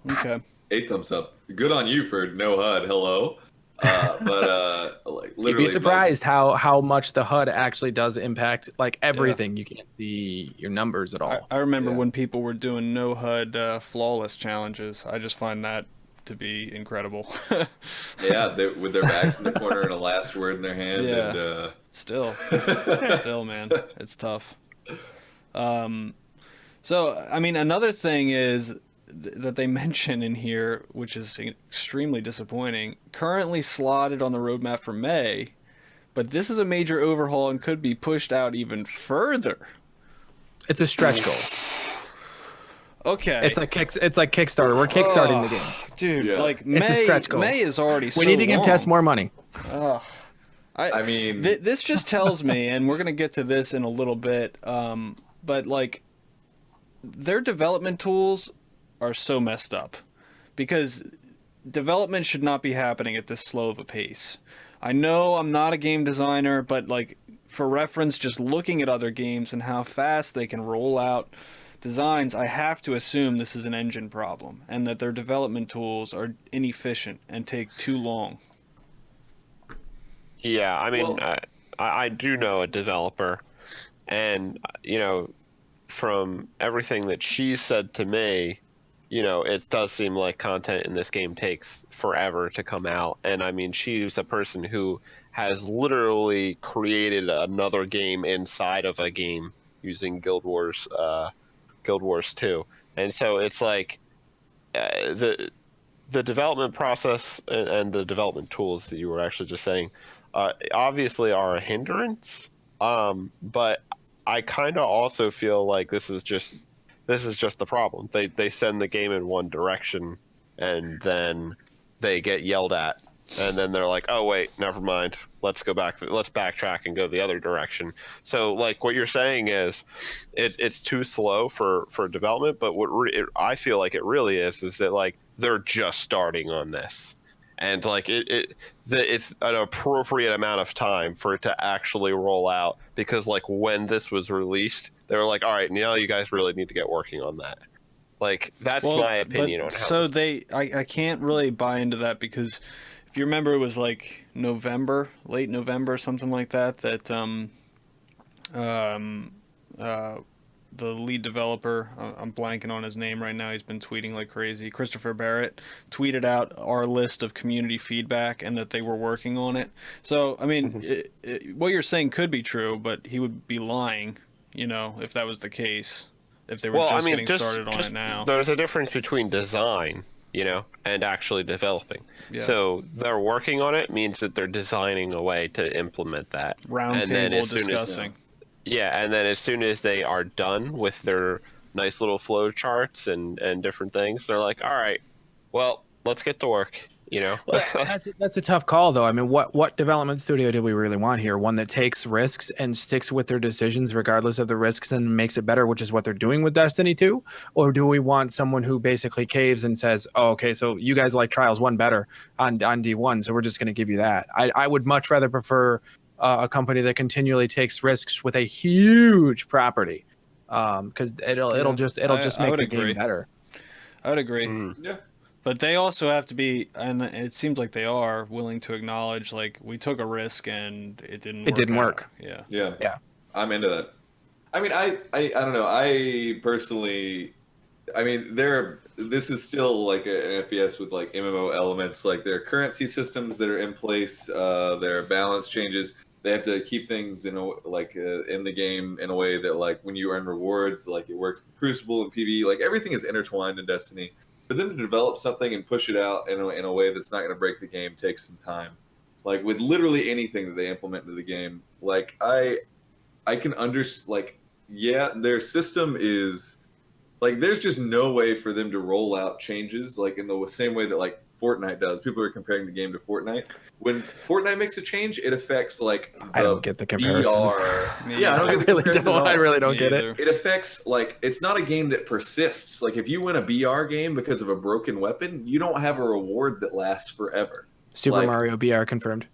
Okay. 8 thumbs up. Good on you for no HUD. Hello. But like literally, You'd be surprised how much the HUD actually does impact like everything. You can't see your numbers at all. I remember when people were doing no HUD flawless challenges. I just find that to be incredible. with their backs in the corner and a last word in their hand. Yeah. And, Still, man, it's tough. So I mean, another thing is that they mention in here, which is extremely disappointing, currently slotted on the roadmap for May, but this is a major overhaul and could be pushed out even further. It's a stretch goal. Okay. It's like Kickstarter. We're kickstarting the game. Dude, like It's a stretch goal. May is already so We need to give long. Tess more money. I mean, this just tells me, and we're going to get to this in a little bit, but like their development tools are so messed up because development should not be happening at this slow of a pace. I know I'm not a game designer, but like for reference, just looking at other games and how fast they can roll out designs, I have to assume this is an engine problem and that their development tools are inefficient and take too long. Yeah, I mean, I do know a developer, and from everything that she said to me, it does seem like content in this game takes forever to come out. And I mean, she's a person who has literally created another game inside of a game using Guild Wars 2. And so it's like the development process and the development tools that you were actually just saying obviously are a hindrance. But I kind of also feel like this is just the problem. They send the game in one direction and then they get yelled at, and then they're like, oh wait, never mind, let's backtrack and go the other direction. So like what you're saying is it's too slow for development, but I feel like it really is that like they're just starting on this, and like it's an appropriate amount of time for it to actually roll out, because like when this was released, they were like, all right, now you guys really need to get working on that. Like that's my opinion on how. So I can't really buy into that, because if you remember, it was like late November, something like that, the lead developer, I'm blanking on his name right now, he's been tweeting like crazy, Christopher Barrett, tweeted out our list of community feedback and that they were working on it. So, I mean, what you're saying could be true, but he would be lying, if that was the case, if they were getting started on it now. There's a difference between design, and actually developing. Yeah. So they're working on it means that they're designing a way to implement that. Roundtable discussing. And then as soon as they are done with their nice little flow charts and different things, they're like, all right, well, let's get to work, Well, that's a tough call, though. I mean, what development studio do we really want here? One that takes risks and sticks with their decisions regardless of the risks and makes it better, which is what they're doing with Destiny 2? Or do we want someone who basically caves and says, oh, okay, so you guys like Trials 1 better on D1, so we're just going to give you that? I would much rather prefer a company that continually takes risks with a huge property, because it'll just make the game better. I would agree. Yeah. But they also have to be, and it seems like they are willing to acknowledge, like, we took a risk and it didn't work. Yeah. I'm into that. I mean, I don't know. I personally, this is still like an FPS with like MMO elements. Like, there are currency systems that are in place. There are balance changes. They have to keep things in the game in a way that, like, when you earn rewards, like, it works in Crucible and PvE. Like, everything is intertwined in Destiny. For them to develop something and push it out in a way that's not going to break the game takes some time. like with literally anything that they implement into the game. Like I can like yeah, their system is like there's just no way for them to roll out changes like in the same way that like Fortnite does. People are comparing the game to Fortnite. When Fortnite makes a change, it affects like I don't get the comparison. VR. Me Yeah, I don't either. get the comparison at all. I really don't Me get either. it. It affects like it's not a game that persists. Like if you win a BR game because of a broken weapon, you don't have a reward that lasts forever. Super Like- Mario BR confirmed.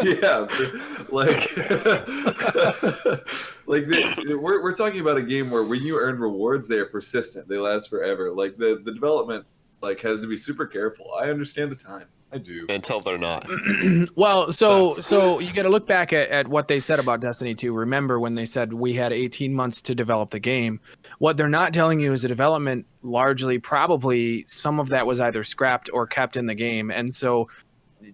Yeah, like we're talking about a game where when you earn rewards, they are persistent. They last forever. Like the development like has to be super careful. I understand the time. I do. Until they're not. Well, so you got to look back at what they said about Destiny 2. Remember when they said we had 18 months to develop the game? What they're not telling you is the development largely, probably some of that was either scrapped or kept in the game. And so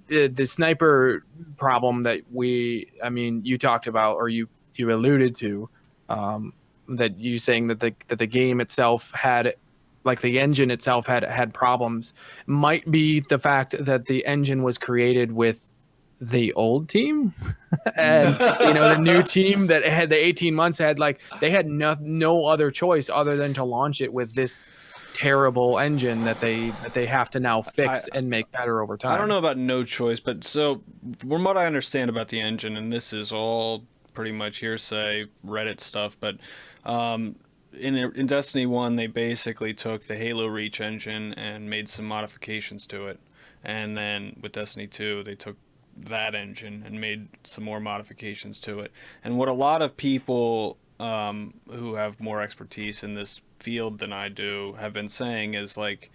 the sniper problem that you talked about, or you alluded to, that you saying that the game itself had, like the engine itself had problems, might be the fact that the engine was created with the old team and the new team that had the 18 months had they had no other choice other than to launch it with this terrible engine that they have to now fix and make better over time. I don't know about no choice, but so from what I understand about the engine, and this is all pretty much hearsay, Reddit stuff, but in Destiny 1, they basically took the Halo Reach engine and made some modifications to it. And then with Destiny 2, they took that engine and made some more modifications to it. And what a lot of people who have more expertise in this field than I do have been saying is like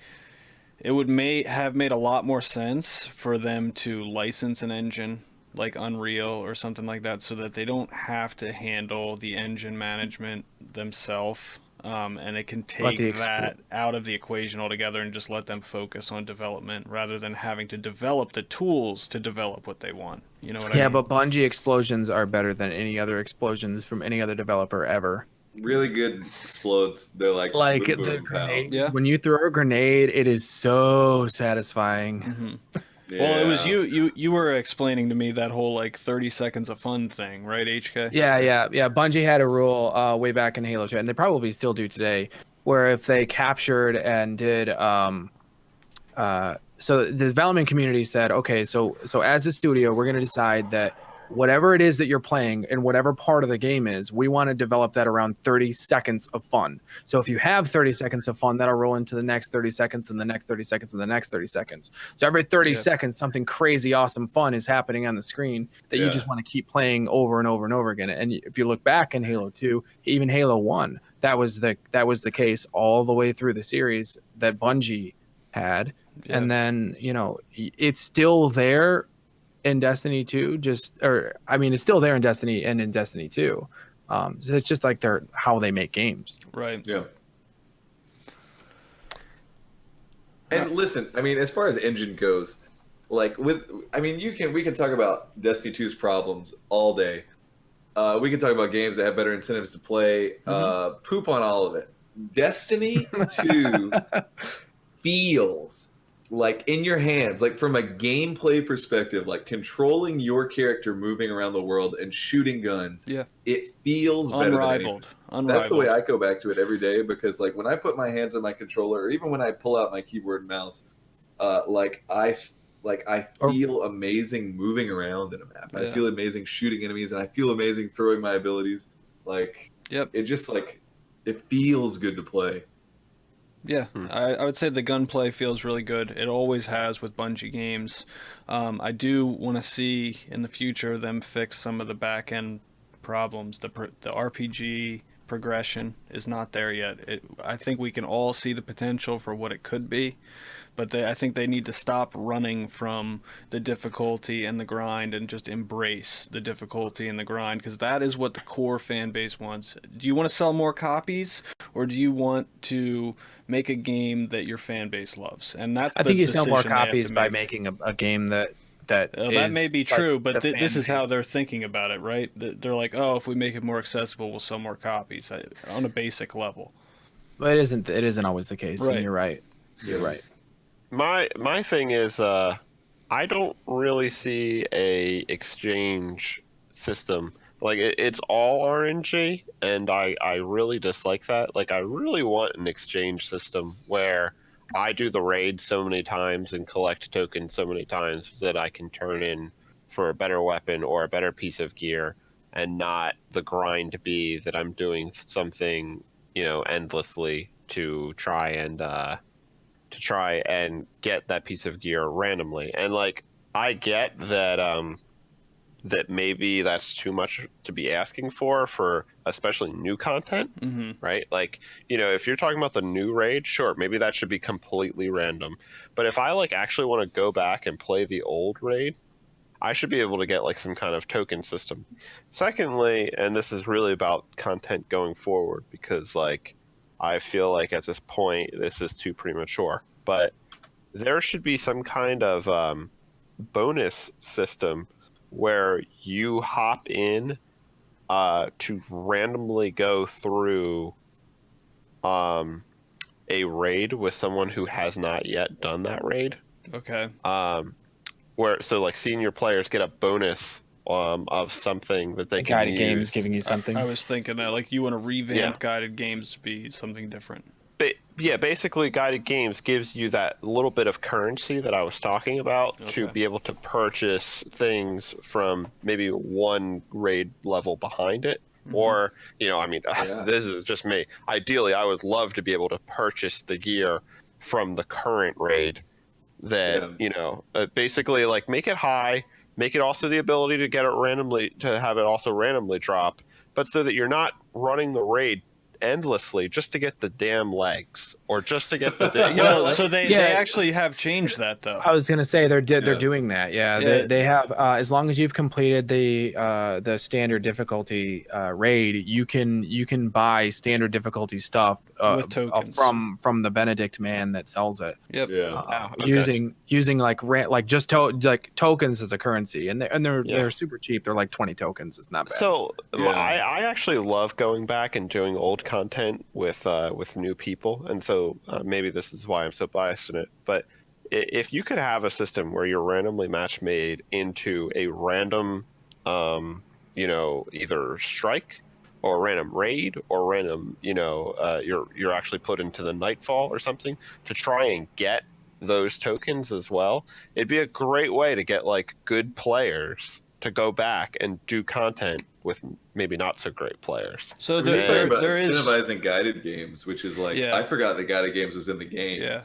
it would have made a lot more sense for them to license an engine like Unreal or something like that, so that they don't have to handle the engine management themselves, and it can take that out of the equation altogether and just let them focus on development rather than having to develop the tools to develop what they want. You know what I mean? Yeah, but Bungie explosions are better than any other explosions from any other developer ever. Really good explodes. They're like boom, the boom, grenade. Yeah. When you throw a grenade, it is so satisfying. Mhm. Yeah. Well, it was you were explaining to me that whole like 30 seconds of fun thing, right, HK? Yeah. Bungie had a rule way back in Halo 2, and they probably still do today, where if they captured and did so the development community said, okay, so as a studio, we're going to decide that whatever it is that you're playing and whatever part of the game is, we want to develop that around 30 seconds of fun. So if you have 30 seconds of fun, that'll roll into the next 30 seconds and the next 30 seconds and the next 30 seconds. So every 30 seconds, something crazy, awesome fun is happening on the screen that you just want to keep playing over and over and over again. And if you look back in Halo 2, even Halo 1, that was the case all the way through the series that Bungie had. Yeah. And then, it's still there in Destiny 2, it's still there in Destiny and in Destiny 2. So it's just like how they make games. Right. Yeah. And listen, I mean, as far as engine goes, we can talk about Destiny 2's problems all day. We can talk about games that have better incentives to play. Poop on all of it. Destiny 2 feels like in your hands, like from a gameplay perspective, like controlling your character moving around the world and shooting guns. Yeah. It feels better Unrivaled. than That's the way I go back to it every day, because like when I put my hands on my controller, or even when I pull out my keyboard and mouse, I feel amazing moving around in a map. I feel amazing shooting enemies, and I feel amazing throwing my abilities. It just it feels good to play. Yeah, I would say the gunplay feels really good. It always has with Bungie games. I do want to see in the future them fix some of the back end problems. The RPG progression is not there yet. I think we can all see the potential for what it could be, but I think they need to stop running from the difficulty and the grind and just embrace the difficulty and the grind, because that is what the core fan base wants. Do you want to sell more copies, or do you want to make a game that your fan base loves? And that's I think you sell more decision they have copies to by make. making a game that that may be true, but the this fan is how base. they're thinking about it, right? They're like, oh, if we make it more accessible, we'll sell more copies on a basic level. But it isn't always the case. Right. And you're right. You're right. My thing is, I don't really see a exchange system. Like it's all RNG, and I really dislike that. Like I really want an exchange system where I do the raid so many times and collect tokens so many times that I can turn in for a better weapon or a better piece of gear, and not the grind be that I'm doing something, endlessly to try and get that piece of gear randomly. And like I get that that maybe that's too much to be asking for especially new content, Hmm. right? Like, if you're talking about the new raid, sure, maybe that should be completely random. But if I like actually want to go back and play the old raid, I should be able to get like some kind of token system. Secondly, and this is really about content going forward, because like I feel like at this point this is too premature, but there should be some kind of bonus system where you hop in to randomly go through a raid with someone who has not yet done that raid. Okay. Where so like senior players get a bonus of something that they can Guided use. games giving you something. I was thinking that like you want to revamp Yeah. guided games to be something different. Yeah, basically guided games gives you that little bit of currency that I was talking about to Okay. be able to purchase things from maybe one raid level behind it. Mhm. Or, I mean, Yeah. this is just me. Ideally, I would love to be able to purchase the gear from the current raid that, basically like make it high, make it also the ability to get it randomly, to have it also randomly drop, but so that you're not running the raid endlessly just to get the damn legs or just to get the Well, so they Yeah. actually have changed that though. I was gonna say they're Yeah. doing that. Yeah, Yeah. they have. As long as you've completed the standard difficulty raid, you can buy standard difficulty stuff With tokens. from the Benedict man that sells it. Yep. Yeah. Okay. Using like like tokens as a currency, and they're Yeah. super cheap. They're like 20 tokens. It's not bad. So Yeah. I actually love going back and doing old content with new people, and so maybe this is why I'm so biased in it. But if you could have a system where you're randomly match made into a random, either strike or random raid or random, you're actually put into the nightfall or something to try and get those tokens as well, it'd be a great way to get like good players to go back and do content with maybe not so great players. So We're there, talking about there is. incentivizing guided games, which is like Yeah. I forgot that guided games was in the game. Yeah.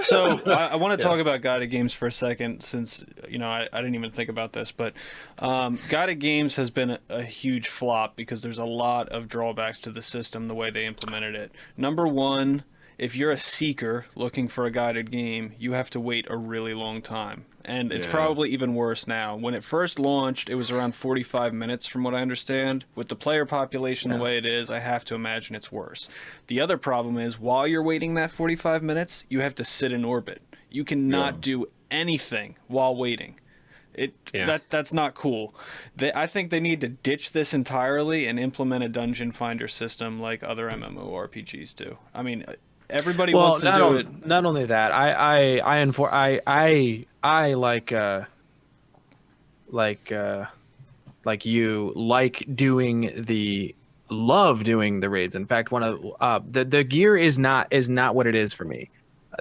So I want to Yeah. talk about guided games for a second, since I didn't even think about this, but guided games has been a huge flop because there's a lot of drawbacks to the system the way they implemented it. Number one, if you're a seeker looking for a guided game, you have to wait a really long time. And it's Yeah. probably even worse now. When it first launched, it was around 45 minutes from what I understand. With the player population the way it is, I have to imagine it's worse. The other problem is, while you're waiting that 45 minutes, you have to sit in orbit. You cannot Yeah. do anything while waiting. That's not cool. I think they need to ditch this entirely and implement a dungeon finder system like other MMORPGs do. I mean, everybody wants to do it. Not only that, I like you love doing the raids. In fact, one of the gear is not what it is for me.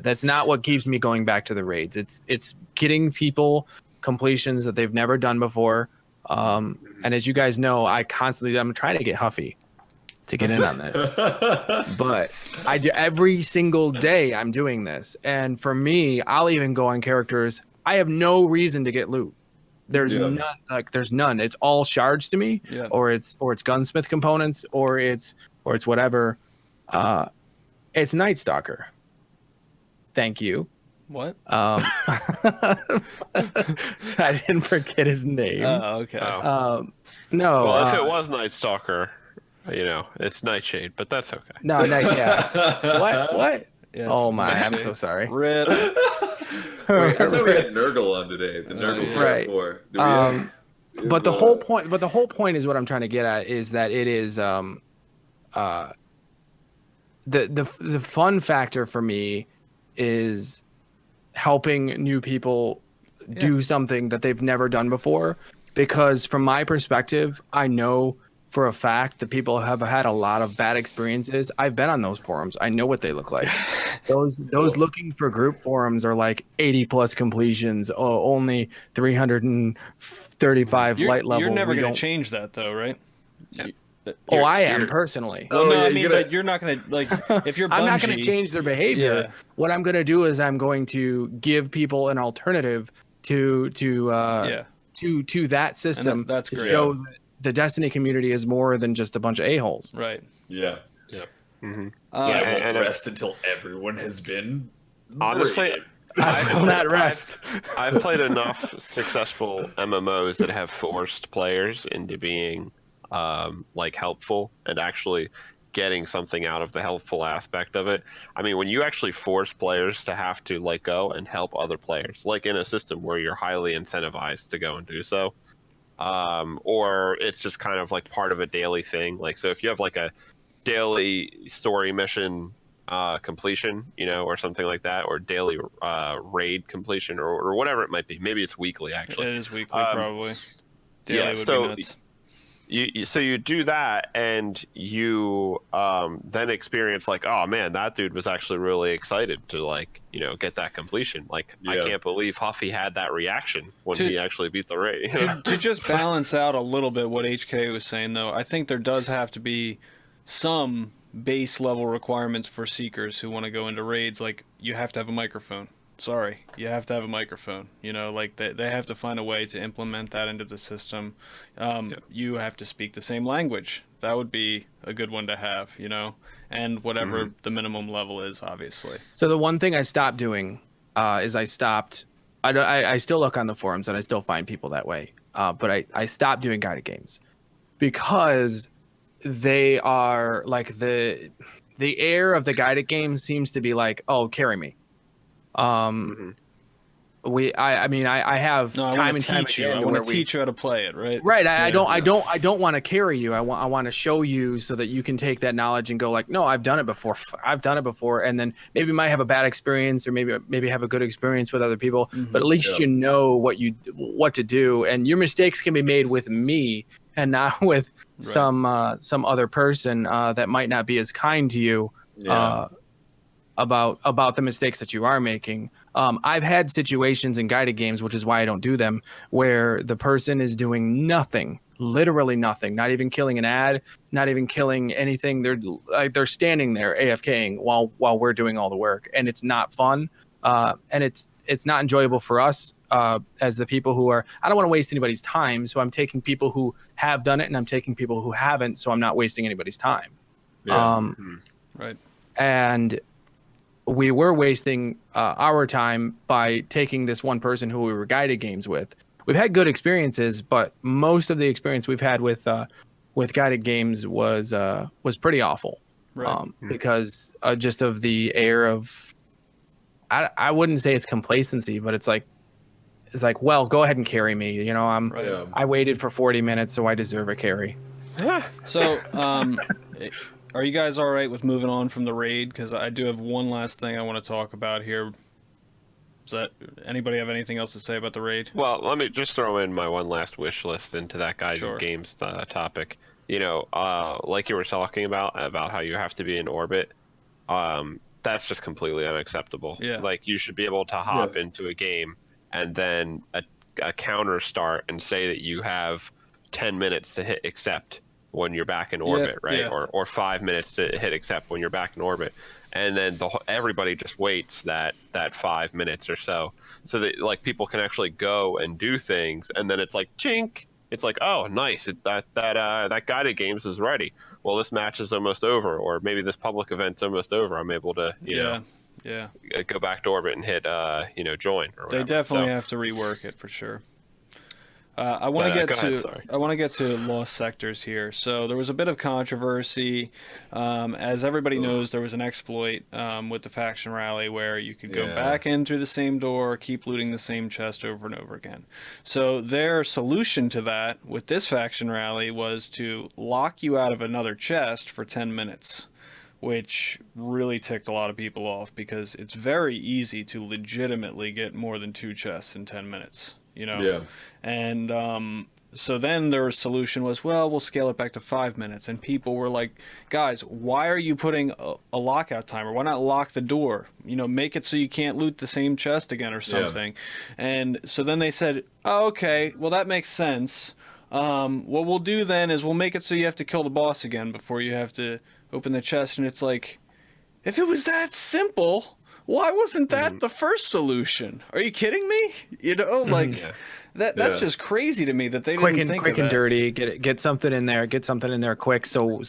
That's not what keeps me going back to the raids. It's getting people completions that they've never done before. And as you guys know, I'm trying to get Huffy to get in on this, but I do every single day. I'm doing this, and for me, I'll even go on characters I have no reason to get loot. There's none. There's none. It's all shards to me, Yeah. or it's gunsmith components, or it's whatever. It's Night Stalker. Thank you. What? I didn't forget his name. Oh, okay. Oh. No. Well, if it was Night Stalker, it's Nightshade, but that's okay. No, yeah. What? Yes. Oh my, I'm so sorry. Rip. Wait, I thought we had Nurgle on today. The Nurgle yeah. Right. 4. Do we have- But the whole point is what I'm trying to get at is that it is the fun factor for me is helping new people do something that they've never done before. Because from my perspective, I know for a fact that people have had a lot of bad experiences. I've been on those forums. I know what they look like. Those looking for group forums are like 80 plus completions, only 335 light level. You're never We going don't- to change that though, right? Oh, I am personally. Oh, Oh, no, yeah, I you mean, gotta- but you're not going to, like, if you're Bungie, I'm not going to change their behavior. Yeah. What I'm going to do is I'm going to give people an alternative to that system. And that's to great. show that the Destiny community is more than just a bunch of a-holes. Right. Yeah. Mm-hmm. Uh, Yeah, I won't and- rest until everyone has been. Honestly, raided. I will not rest. I've played enough successful MMOs that have forced players into being like helpful and actually getting something out of the helpful aspect of it. I mean, when you actually force players to have to like go and help other players, like in a system where you're highly incentivized to go and do so, or it's just kind of like part of a daily thing. Like, so if you have like a daily story mission completion, you know, or something like that, or daily raid completion, or whatever it might be. Maybe it's weekly actually. It is weekly, Um, probably. Daily yeah, would so- be nuts. So you do that, and you then experience like, oh man, that dude was actually really excited to like, you know, get that completion. Like, I Yeah. can't believe Huffy had that reaction when To- he actually beat the raid. you know? To just balance out a little bit what HK was saying, though, I think there does have to be some base level requirements for seekers who want to go into raids. Like, you have to have a microphone. Sorry, you have to have a microphone. You know, like they have to find a way to implement that into the system. You have to speak the same language. That would be a good one to have, you know, and whatever the minimum level is, obviously. So the one thing I stopped doing is I still look on the forums and I still find people that way. But I stopped doing guided games because they are like the air of the guided games seems to be like, oh, carry me. I have No, I time want and to time teach you. again I to want where to we- teach you how to play it, right? Right. Yeah. I don't want to carry you. I want to show you so that you can take that knowledge and go like, no, I've done it before. And then maybe might have a bad experience or maybe have a good experience with other people, but at least Yeah. you know what to do. And your mistakes can be made with me and not with some other person that might not be as kind to you. Yeah. About the mistakes that you are making. I've had situations in guided games, which is why I don't do them, where the person is doing nothing, literally nothing, not even killing an ad, not even killing anything. They're standing there AFKing while we're doing all the work, and it's not fun, and it's not enjoyable for us as the people who are. I don't want to waste anybody's time, so I'm taking people who have done it, and I'm taking people who haven't, so I'm not wasting anybody's time. Yeah. Right. And we were wasting our time by taking this one person who we were guided games with. We've had good experiences, but most of the experience we've had with guided games was pretty awful. Right. Because just of the air of, I wouldn't say it's complacency, but it's like, well, go ahead and carry me. You know, Right. Yeah. I waited for 40 minutes, so I deserve a carry. So, are you guys all right with moving on from the raid? Because I do have one last thing I want to talk about here. Anybody have anything else to say about the raid? Well, let me just throw in my one last wish list into that guided Sure. games topic. You know, like you were talking about how you have to be in orbit. That's just completely unacceptable. Yeah. Like, you should be able to hop into a game and then a counter start and say that you have 10 minutes to hit accept when you're back in orbit, right? yeah. Or 5 minutes to hit accept when you're back in orbit. And then everybody just waits that 5 minutes or so that like people can actually go and do things, and then it's like chink. It's like, oh, nice. That guided games is ready. Well, this match is almost over, or maybe this public event's almost over. I'm able to, you know, go back to orbit and hit, join. Or They whatever. definitely So- have to rework it for sure. I want to Go get ahead, to sorry. I want to get to Lost Sectors here. So there was a bit of controversy, as everybody knows. There was an exploit with the faction rally where you could go Yeah. back in through the same door, keep looting the same chest over and over again. So their solution to that with this faction rally was to lock you out of another chest for 10 minutes. which really ticked a lot of people off because it's very easy to legitimately get more than 2 chests in 10 minutes, you know? Yeah. And so then their solution was, well, we'll scale it back to 5 minutes. And people were like, guys, why are you putting a lockout timer? Why not lock the door? You know, make it so you can't loot the same chest again or something. And so then they said, oh, okay, well, that makes sense. What we'll do then is we'll make it so you have to kill the boss again before you have to open the chest. And it's like, if it was that simple, why wasn't that the first solution? Are you kidding me? You know, like... That's just crazy to me that they didn't think quick of and that. dirty. Get something in there. Get something in there quick, so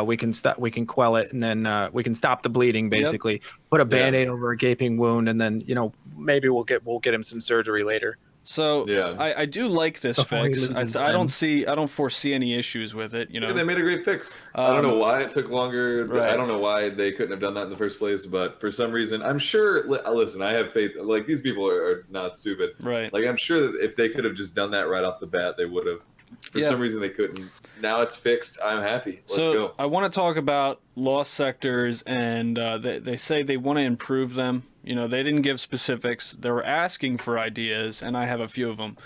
we can quell it, and then we can stop the bleeding. Basically, put a band-aid over a gaping wound, and then maybe we'll get him some surgery later. So I do like this fix. I don't foresee any issues with it. You know, they made a great fix. I don't know why it took longer. Right. I don't know why they couldn't have done that in the first place. But for some reason, I'm sure. Listen, I have faith. Like, these people are not stupid. Right. Like, I'm sure that if they could have just done that right off the bat, they would have. For some reason, they couldn't. Now it's fixed. I'm happy. Let's go. I want to talk about lost sectors, and they say they want to improve them. You know, they didn't give specifics. They were asking for ideas, and I have a few of them.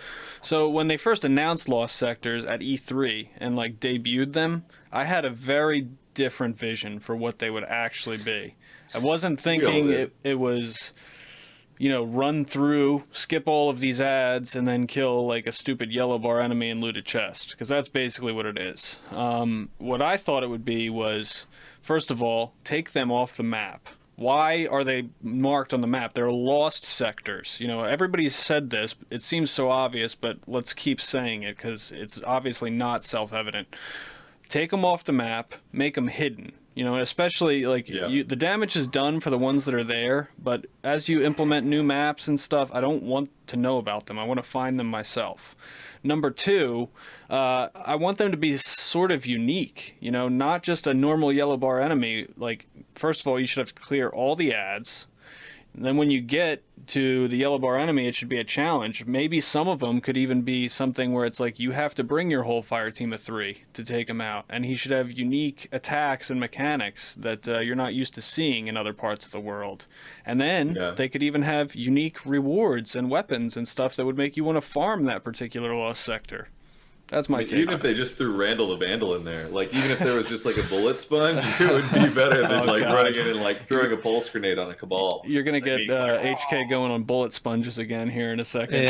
So when they first announced lost sectors at E3 and like debuted them, I had a very different vision for what they would actually be. I wasn't thinking it was, you know, run through, skip all of these ads, and then kill like a stupid yellow bar enemy and loot a chest, because that's basically what it is. What I thought it would be was, first of all, take them off the map. Why are they marked on the map? They're lost sectors. You know, everybody's said this. It seems so obvious, but let's keep saying it because it's obviously not self-evident. Take them off the map, make them hidden. You know, especially like the damage is done for the ones that are there, but as you implement new maps and stuff, I don't want to know about them. I want to find them myself. Number two, I want them to be sort of unique, you know, not just a normal yellow bar enemy. Like, first of all, you should have to clear all the ads. And then when you get to the yellow bar enemy, it should be a challenge. Maybe some of them could even be something where it's like you have to bring your whole fire team of 3 to take him out. And he should have unique attacks and mechanics that you're not used to seeing in other parts of the world. And then they could even have unique rewards and weapons and stuff that would make you want to farm that particular lost sector. That's my take. Even if they just threw Randall the Vandal in there, like even if there was just like a bullet sponge, it would be better than running in and like throwing a pulse grenade on a Cabal. You're gonna get HK going on bullet sponges again here in a second.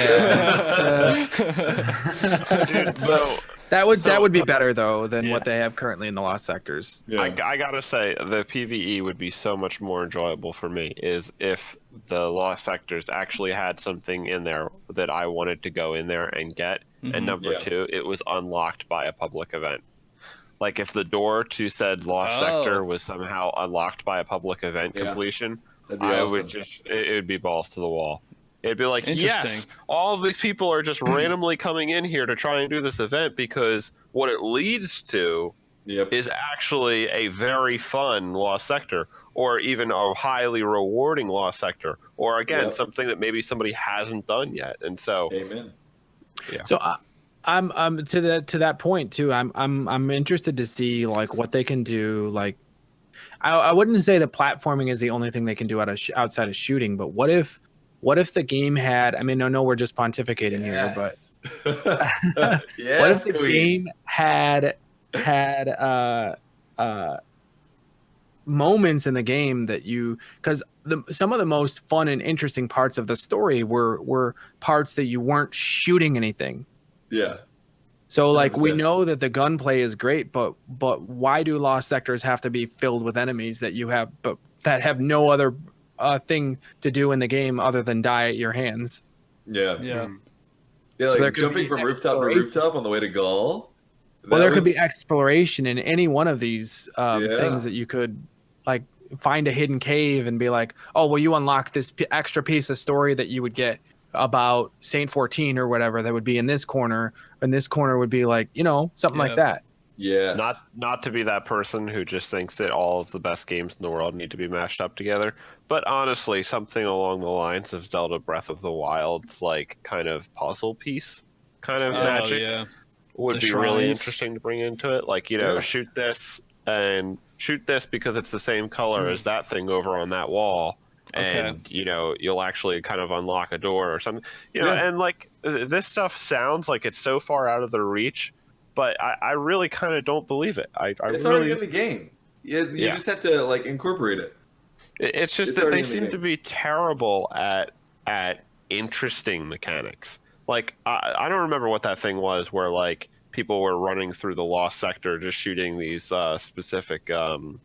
Dude, so that would be better though than what they have currently in the lost sectors. I gotta say, the PvE would be so much more enjoyable for me is if the lost sectors actually had something in there that I wanted to go in there and get. And number two, it was unlocked by a public event. Like if the door to said lost sector was somehow unlocked by a public event completion, I would just, it would be balls to the wall. It'd be like, yes, all of these people are just randomly coming in here to try and do this event, because what it leads to is actually a very fun lost sector, or even a highly rewarding lost sector, or again, something that maybe somebody hasn't done yet. And so, amen. Yeah. So I'm to that point too. I'm interested to see like what they can do. Like, I wouldn't say the platforming is the only thing they can do outside of shooting, but what if the game had? I mean, no, we're just pontificating here, but what if the game had moments in the game that because some of the most fun and interesting parts of the story were parts that you weren't shooting anything. Yeah. So like 100%. We know that the gunplay is great, but why do lost sectors have to be filled with enemies that you have, but that have no other thing to do in the game other than die at your hands? Yeah. Yeah, so like jumping from rooftop to rooftop on the way to Gaul. Well, there could be exploration in any one of these things that you could like find a hidden cave and be like, oh, well, you unlock this extra piece of story that you would get about Saint 14 or whatever that would be in this corner, and this corner would be like, you know, something like that. Yeah. Not to be that person who just thinks that all of the best games in the world need to be mashed up together, but honestly, something along the lines of Zelda Breath of the Wild's like kind of puzzle piece kind of magic would be really interesting to bring into it. Like, you know, shoot this, and shoot this because it's the same color as that thing over on that wall. And you'll actually kind of unlock a door or something, and like this stuff sounds like it's so far out of their reach, but I really kind of don't believe it. It's really, already in the game. You just have to like incorporate it. It's just that they seem to be terrible at interesting mechanics. Like I don't remember what that thing was where like people were running through the lost sector just shooting these specific the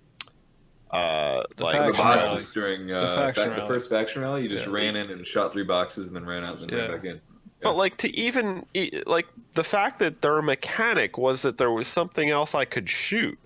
boxes during the first faction rally. You just ran in and shot 3 boxes and then ran out and then ran back in. Yeah. But like to even like the fact that their mechanic was that there was something else I could shoot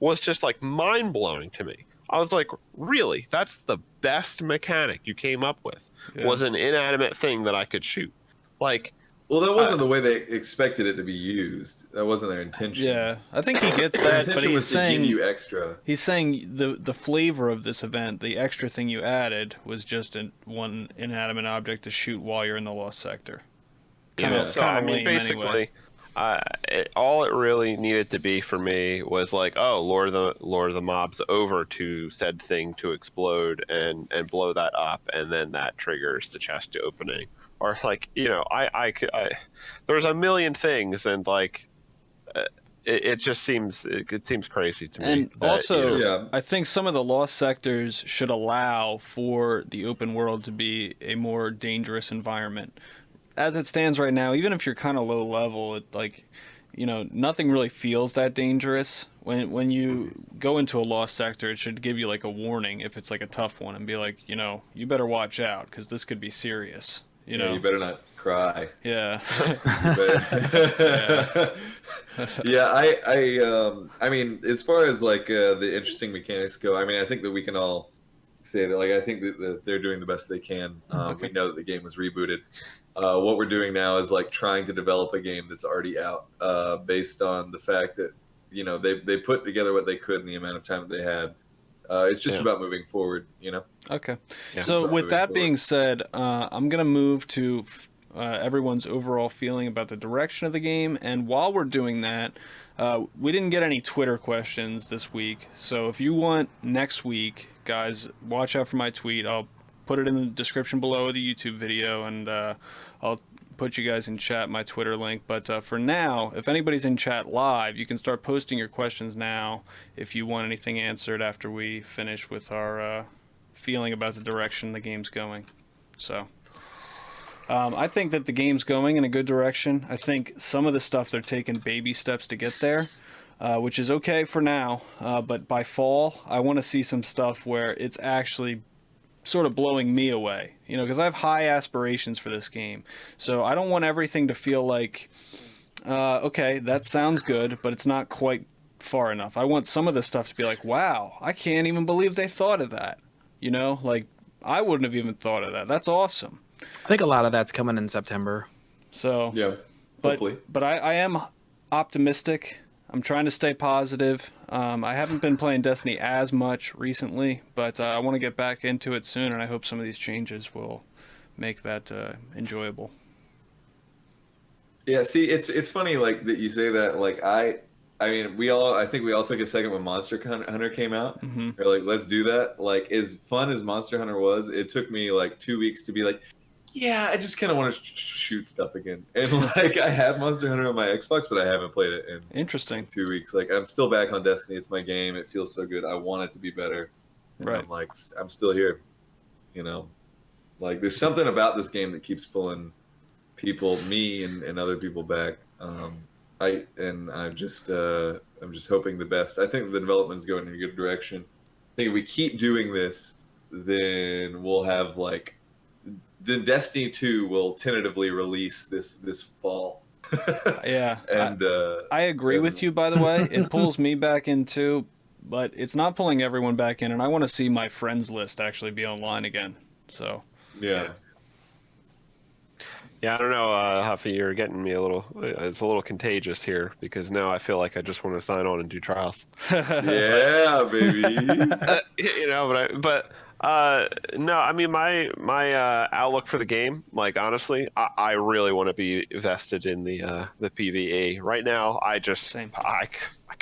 was just like mind blowing to me. I was like, really? That's the best mechanic you came up with? Was an inanimate thing that I could shoot? Like, well, that wasn't the way they expected it to be used. That wasn't their intention. Yeah, I think he gets that, but he's saying to give you extra. He's saying the flavor of this event, the extra thing you added, was just one inanimate object to shoot while you're in the lost sector. So I mean, basically, all it really needed to be for me was like, oh, lure the mobs over to said thing to explode and blow that up, and then that triggers the chest opening. Or like, there's a million things, and like, it just seems crazy to me. And also, I think some of the lost sectors should allow for the open world to be a more dangerous environment. As it stands right now, even if you're kind of low level, nothing really feels that dangerous. When you go into a lost sector, it should give you like a warning if it's like a tough one, and be like, you better watch out because this could be serious. You better not cry. Yeah. I mean, as far as like the interesting mechanics go, I mean, I think that we can all say that, like, I think that they're doing the best they can. We know that the game was rebooted. What we're doing now is like trying to develop a game that's already out, based on the fact that they put together what they could in the amount of time that they had. It's just about moving forward, Okay. So with that being said, I'm going to move to everyone's overall feeling about the direction of the game. And while we're doing that, we didn't get any Twitter questions this week. So if you want next week, guys, watch out for my tweet. I'll put it in the description below the YouTube video, and I'll put you guys in chat my Twitter link. But for now, if anybody's in chat live, you can start posting your questions now if you want anything answered after we finish with our feeling about the direction the game's going. So I think that the game's going in a good direction. I think some of the stuff they're taking baby steps to get there, which is okay for now, but by fall I want to see some stuff where it's actually sort of blowing me away, because I have high aspirations for this game. So I don't want everything to feel like, okay, that sounds good, but it's not quite far enough. I want some of the stuff to be like, wow, I can't even believe they thought of that. Like I wouldn't have even thought of that. That's awesome. I think a lot of that's coming in September. So yeah, hopefully. But I am optimistic. I'm trying to stay positive. I haven't been playing Destiny as much recently, but I want to get back into it soon, and I hope some of these changes will make that enjoyable. Yeah, see, it's funny like that you say that. Like I mean, I think we all took a second when Monster Hunter came out. Mm-hmm. We're like, let's do that. Like, as fun as Monster Hunter was, it took me like 2 weeks to be like, yeah, I just kind of want to shoot stuff again. And like, I have Monster Hunter on my Xbox, but I haven't played it in Interesting 2 weeks. Like, I'm still back on Destiny. It's my game. It feels so good. I want it to be better. And right. I'm like, I'm still here. Like, there's something about this game that keeps pulling me and other people back. I'm just hoping the best. I think the development is going in a good direction. I think if we keep doing this, then we'll have like. The Destiny 2 will tentatively release this fall. Yeah. And I agree with you, by the way. It pulls me back in too, but it's not pulling everyone back in, and I want to see my friends list actually be online again. So yeah. Yeah, I don't know, Huffy, you're getting me it's a little contagious here, because now I feel like I just want to sign on and do trials. Yeah, baby. No, I mean, my outlook for the game, like, honestly, I really want to be vested in the PvE. Right now, I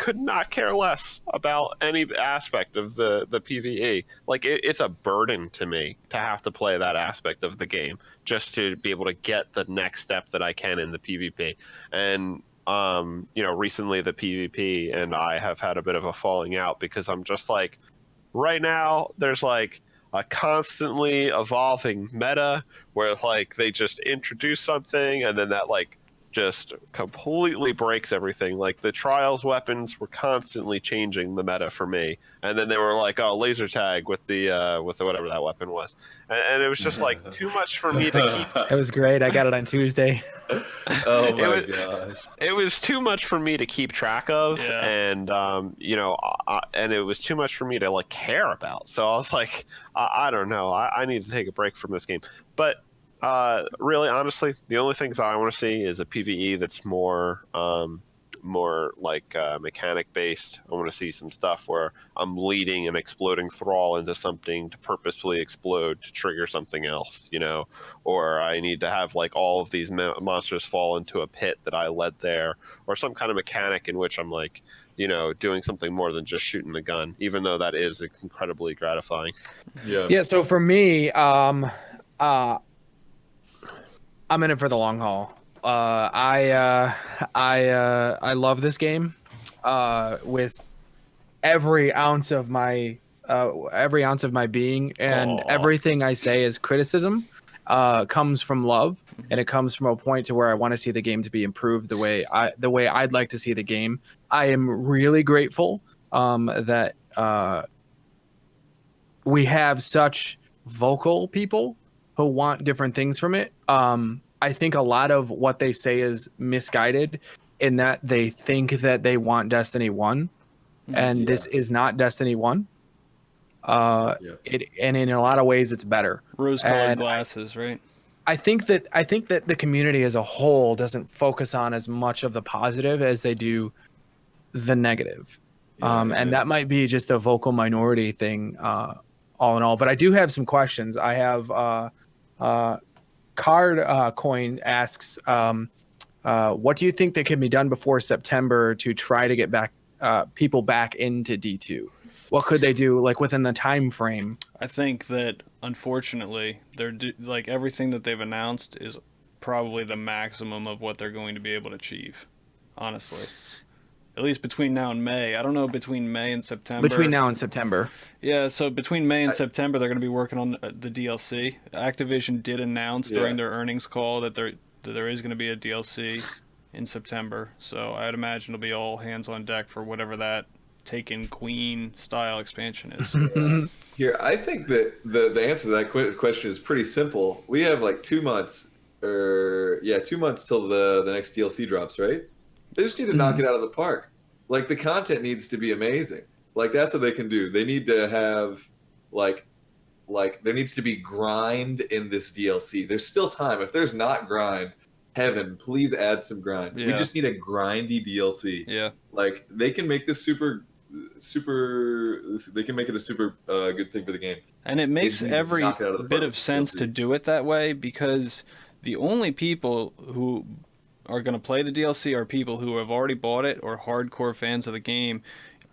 could not care less about any aspect of the PvE. Like it's a burden to me to have to play that aspect of the game just to be able to get the next step that I can in the PvP. And recently the PvP and I have had a bit of a falling out because I'm just like, right now there's like a constantly evolving meta where like they just introduce something and then that like just completely breaks everything. Like the trials weapons were constantly changing the meta for me, and then they were like, "Oh, laser tag with the whatever that weapon was," and it was just like too much for me to keep. It was great. I got it on Tuesday. Oh my gosh. It was too much for me to keep track of, Yeah. and and it was too much for me to like care about. So I was like, I don't know, I need to take a break from this game, but. Really, honestly, the only things I want to see is a PvE that's more like mechanic based. I want to see some stuff where I'm leading an exploding thrall into something to purposefully explode to trigger something else, or I need to have like all of these monsters fall into a pit that I led there, or some kind of mechanic in which I'm like, doing something more than just shooting the gun, even though that is incredibly gratifying. Yeah. Yeah. So for me, I'm in it for the long haul. I love this game with every ounce of my being, and Aw. everything I say is criticism comes from love, and it comes from a point to where I want to see the game to be improved the way I'd like to see the game. I am really grateful that we have such vocal people who want different things from it. I think a lot of what they say is misguided in that they think that they want Destiny 1, and this is not Destiny 1. And in a lot of ways it's better. Rose-colored And glasses, right? I think that the community as a whole doesn't focus on as much of the positive as they do the negative. And that might be just a vocal minority thing, all in all. But I do have some questions. I have Card Coin asks, what do you think that can be done before September to try to get back people back into D2? What could they do, like within the time frame? I think that unfortunately, like everything that they've announced is probably the maximum of what they're going to be able to achieve. Honestly, at least between now and May. I don't know between May and September. Between now and September. Yeah, so between May and September, they're going to be working on the DLC. Activision did announce during their earnings call that there is going to be a DLC in September. So I'd imagine it'll be all hands on deck for whatever that Taken Queen style expansion is. Here, I think that the answer to that question is pretty simple. We have like 2 months, 2 months till the next DLC drops, right? They just need to knock it out of the park. Like the content needs to be amazing. Like that's what they can do. They need to have like there needs to be grind in this DLC. There's still time. If there's not grind, heaven, please add some grind. Yeah. We just need a grindy DLC. Yeah. Like they can make this super they can make it a super good thing for the game. And it makes They need to every knock it out of the bit park of with sense DLC. to do it that way, because the only people who are going to play the DLC are people who have already bought it or hardcore fans of the game.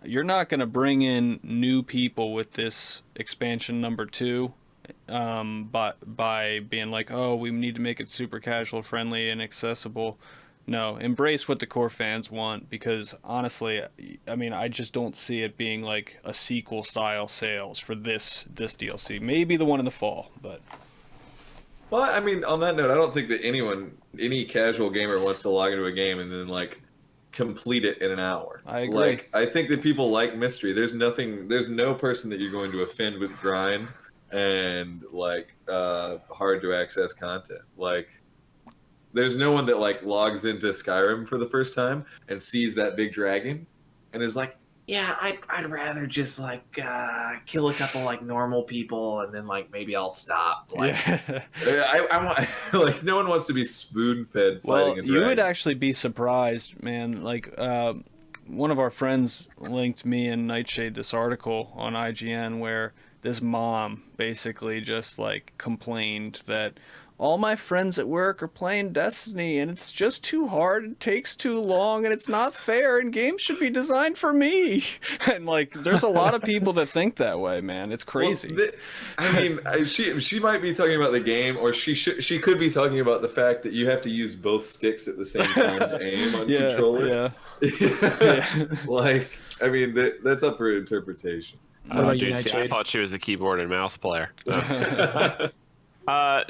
You're not going to bring in new people with this expansion number 2 by being like, oh, we need to make it super casual friendly and accessible. No, embrace what the core fans want, because honestly, I mean, I just don't see it being like a sequel style sales for this DLC. Maybe the one in the fall, but Well, I mean, on that note, I don't think that any casual gamer wants to log into a game and then like complete it in an hour. I agree. Like, I think that people like mystery. There's no person that you're going to offend with grind and like hard to access content. Like, there's no one that like logs into Skyrim for the first time and sees that big dragon and is like, yeah, I'd rather just like kill a couple like normal people and then like maybe I'll stop. Like, yeah. I want like no one wants to be spoon fed Well, fighting a you would dragon. actually be surprised, man. Like, one of our friends linked me and Nightshade this article on IGN where this mom basically just like complained that all my friends at work are playing Destiny, and it's just too hard, it takes too long, and it's not fair, and games should be designed for me. And like, there's a lot of people that think that way, man. It's crazy. Well, I mean, she might be talking about the game, or she could be talking about the fact that you have to use both sticks at the same time to aim on controller. Yeah. Like, I mean, that's up for interpretation. What about you, Dude, see, I Nightshade? thought she was a keyboard and mouse player.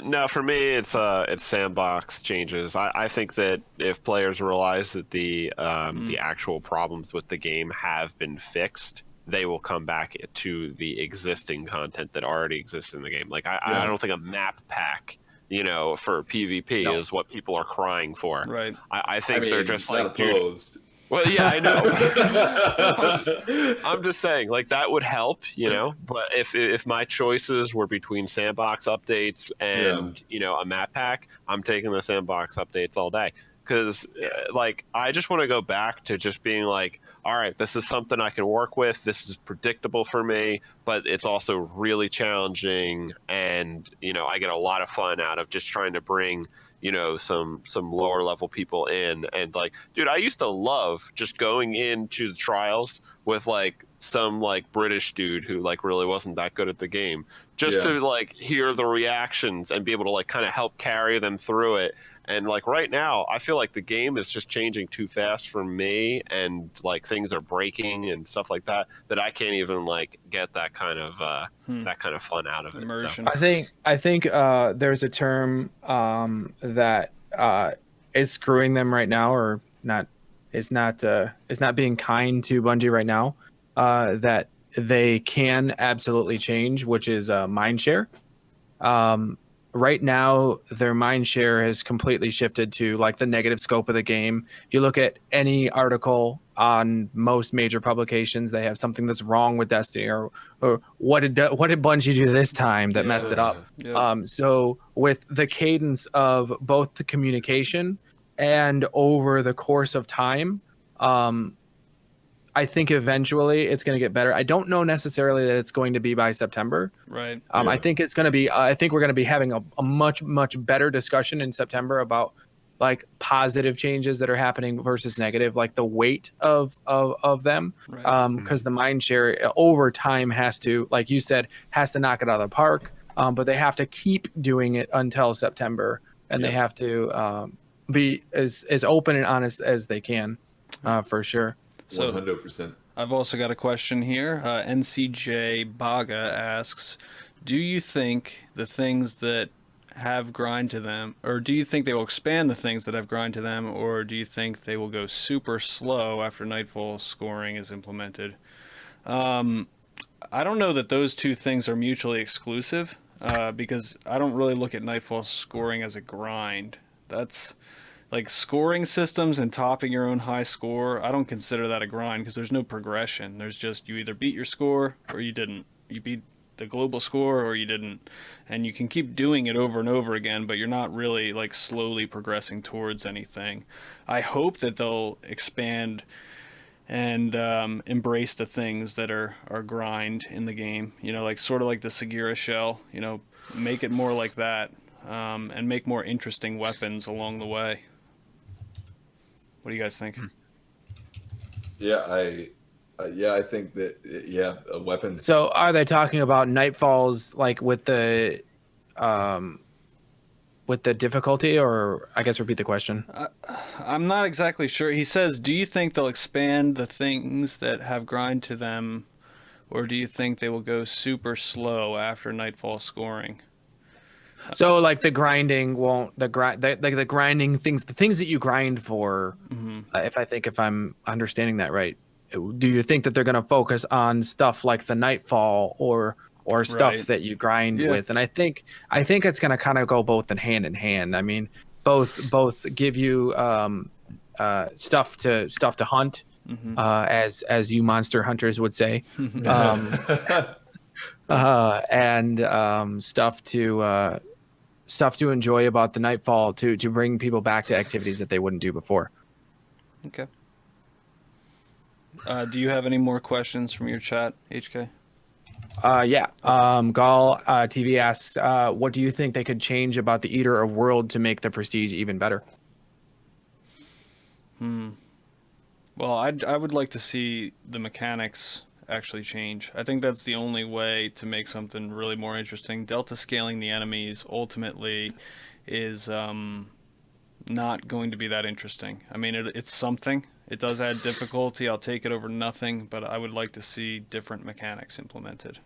No, for me, it's sandbox changes. I think that if players realize that the actual problems with the game have been fixed, they will come back to the existing content that already exists in the game. Like I don't think a map pack, for PvP is what people are crying for. Right. I think they're just not like, dude, opposed. well, yeah, I know. I'm just saying, like, that would help, But if my choices were between sandbox updates and a map pack, I'm taking the sandbox updates all day. Because, I just want to go back to just being like, all right, this is something I can work with. This is predictable for me, but it's also really challenging, and I get a lot of fun out of just trying to bring some lower level people in. And like, dude, I used to love just going into the trials with like some like British dude who like really wasn't that good at the game, just to like hear the reactions and be able to like kind of help carry them through it. And like right now, I feel like the game is just changing too fast for me, and like things are breaking and stuff like that I can't even like get that kind of fun out of it. Immersion. So. I think there's a term that is screwing them right now, or not is not being kind to Bungie right now. That they can absolutely change, which is mind share. Right now, their mind share has completely shifted to like the negative scope of the game. If you look at any article on most major publications, they have something that's wrong with Destiny, or what did Bungie do this time that messed it up? Yeah. So with the cadence of both the communication and over the course of time, I think eventually it's going to get better. I don't know necessarily that it's going to be by September. Right. I think it's going to be. I think we're going to be having a much better discussion in September about like positive changes that are happening versus negative, like the weight of them. Right. Because the mind share over time has to, like you said, has to knock it out of the park. But they have to keep doing it until September, and they have to be as open and honest as they can, for sure. So 100%. I've also got a question here. NCJ Baga asks, do you think the things that have grind to them, or do you think they will expand the things that have grind to them, or do you think they will go super slow after Nightfall scoring is implemented? I don't know that those two things are mutually exclusive, because I don't really look at Nightfall scoring as a grind. That's like scoring systems and topping your own high score. I don't consider that a grind because there's no progression. There's just, you either beat your score or you didn't. You beat the global score or you didn't. And you can keep doing it over and over again, but you're not really like slowly progressing towards anything. I hope that they'll expand and embrace the things that are grind in the game. Like sort of like the Segura shell, make it more like that, and make more interesting weapons along the way. What do you guys think? Yeah, I think that weapons. So are they talking about Nightfalls like with the difficulty, or I guess repeat the question? I'm not exactly sure. He says, do you think they'll expand the things that have grind to them, or do you think they will go super slow after Nightfall scoring? So like the grinding won't the grinding things, the things that you grind for. If I'm understanding that right, do you think that they're going to focus on stuff like the Nightfall or stuff that you grind with? And I think it's going to kind of go both in hand. I mean, both give you stuff to hunt, as you monster hunters would say, and stuff to enjoy about the Nightfall to bring people back to activities that they wouldn't do before. Okay. Do you have any more questions from your chat, HK? Yeah. Gall TV asks, what do you think they could change about the Eater of World to make the Prestige even better? Well, I would like to see the mechanics actually change. I think that's the only way to make something really more interesting. Delta scaling the enemies ultimately is not going to be that interesting. I mean, it's something. It does add difficulty. I'll take it over nothing, but I would like to see different mechanics implemented.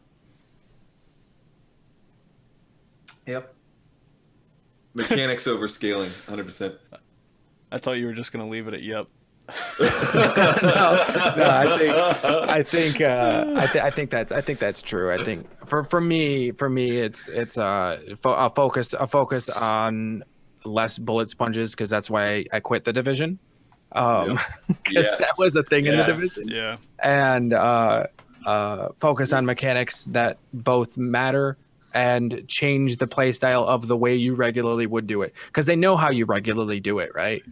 Yep. Mechanics over scaling, 100%. I thought you were just going to leave it at yep. I think that's true. I think for me, it's a focus on less bullet sponges, because that's why I quit the division. Because that was a thing in the division. Yeah. And focus on mechanics that both matter and change the play style of the way you regularly would do it, because they know how you regularly do it, right?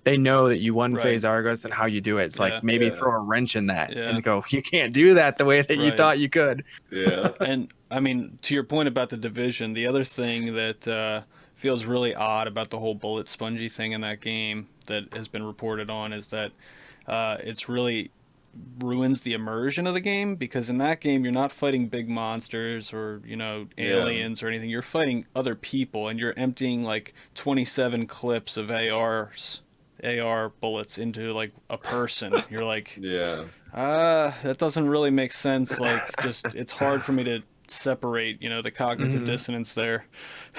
They know that you one phase Argos and how you do it. It's like maybe throw a wrench in that and go, you can't do that the way that you thought you could. Yeah. And I mean, to your point about the division, the other thing that feels really odd about the whole bullet spongy thing in that game that has been reported on is that it's really ruins the immersion of the game, because in that game you're not fighting big monsters or aliens or anything. You're fighting other people, and you're emptying like 27 clips of AR bullets into like a person. You're like, that doesn't really make sense. Like, just it's hard for me to separate the cognitive dissonance there.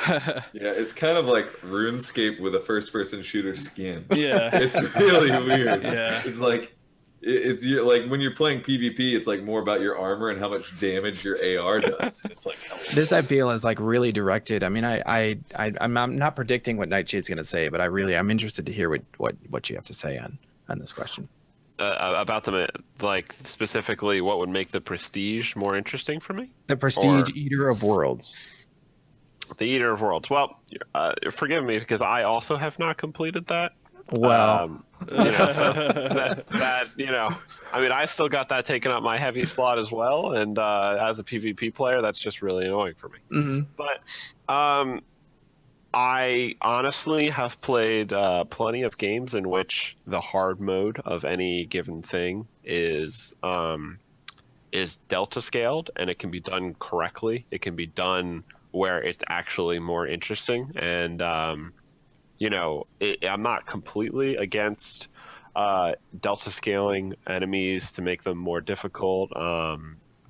Yeah, it's kind of like RuneScape with a first-person shooter skin. Yeah. It's really weird. Yeah. It's like it's like when you're playing PvP, it's like more about your armor and how much damage your AR does. It's like this, I feel, is like really directed. I mean, I'm not predicting what Nightshade's going to say, but I'm interested to hear what you have to say on this question. About them, like specifically, what would make the Prestige more interesting for me? The Prestige Eater of Worlds. The Eater of Worlds. Well, forgive me, because I also have not completed that. Well, so that I mean, I still got that taken up my heavy slot as well, and as a PvP player, that's just really annoying for me. Mm-hmm. But I honestly have played plenty of games in which the hard mode of any given thing is delta scaled, and it can be done correctly. It can be done where it's actually more interesting, and I'm not completely against delta scaling enemies to make them more difficult.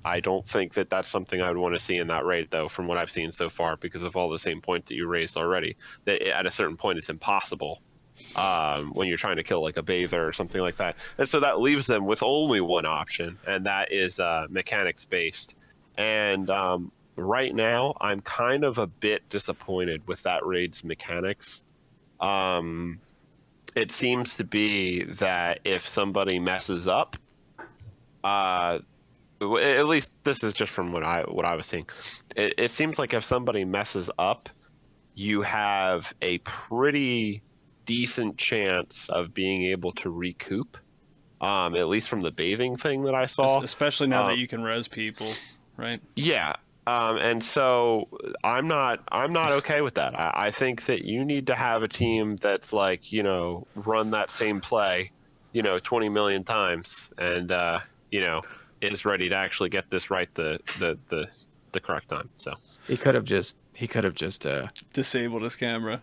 I don't think that that's something I would want to see in that raid, though, from what I've seen so far, because of all the same points that you raised already. That at a certain point, it's impossible when you're trying to kill like a bather or something like that. And so that leaves them with only one option, and that is mechanics based. And right now, I'm kind of a bit disappointed with that raid's mechanics. It seems to be that if somebody messes up, at least this is just from what I was seeing, it seems like if somebody messes up, you have a pretty decent chance of being able to recoup, at least from the bathing thing that I saw. Especially now that you can res people, right? Yeah. And so I'm not okay with that. I think that you need to have a team that's like, run that same play, 20 million times, and is ready to actually get this right the correct time. So he could have just disabled his camera.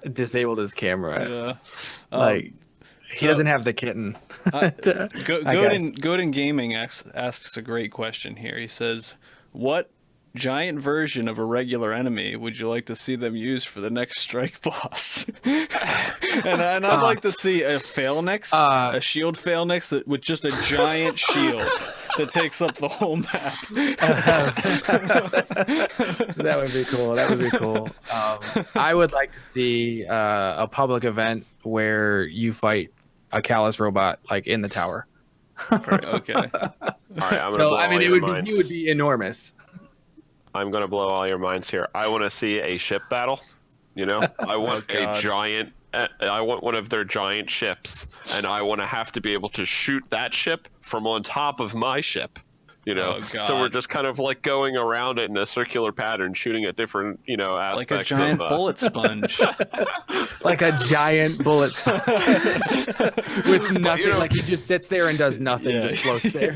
Yeah. He doesn't have the kitten. Godin Gaming asks a great question here. He says, what giant version of a regular enemy would you like to see them use for the next strike boss? and I'd like to see a Phalanx, a shield Phalanx with just a giant shield that takes up the whole map. That would be cool. I would like to see a public event where you fight a Callus robot like in the tower. Okay. All right. He would be enormous. I'm going to blow all your minds here. I want to see a ship battle. I want a giant. I want one of their giant ships, and I want to have to be able to shoot that ship from on top of my ship You know, Oh, God. so we're just kind of like going around it in a circular pattern, shooting at different, you know, Like a aspects giant of. bullet sponge. Like a giant bullet with nothing. know- Like he just sits there and does nothing, Yeah. just floats there.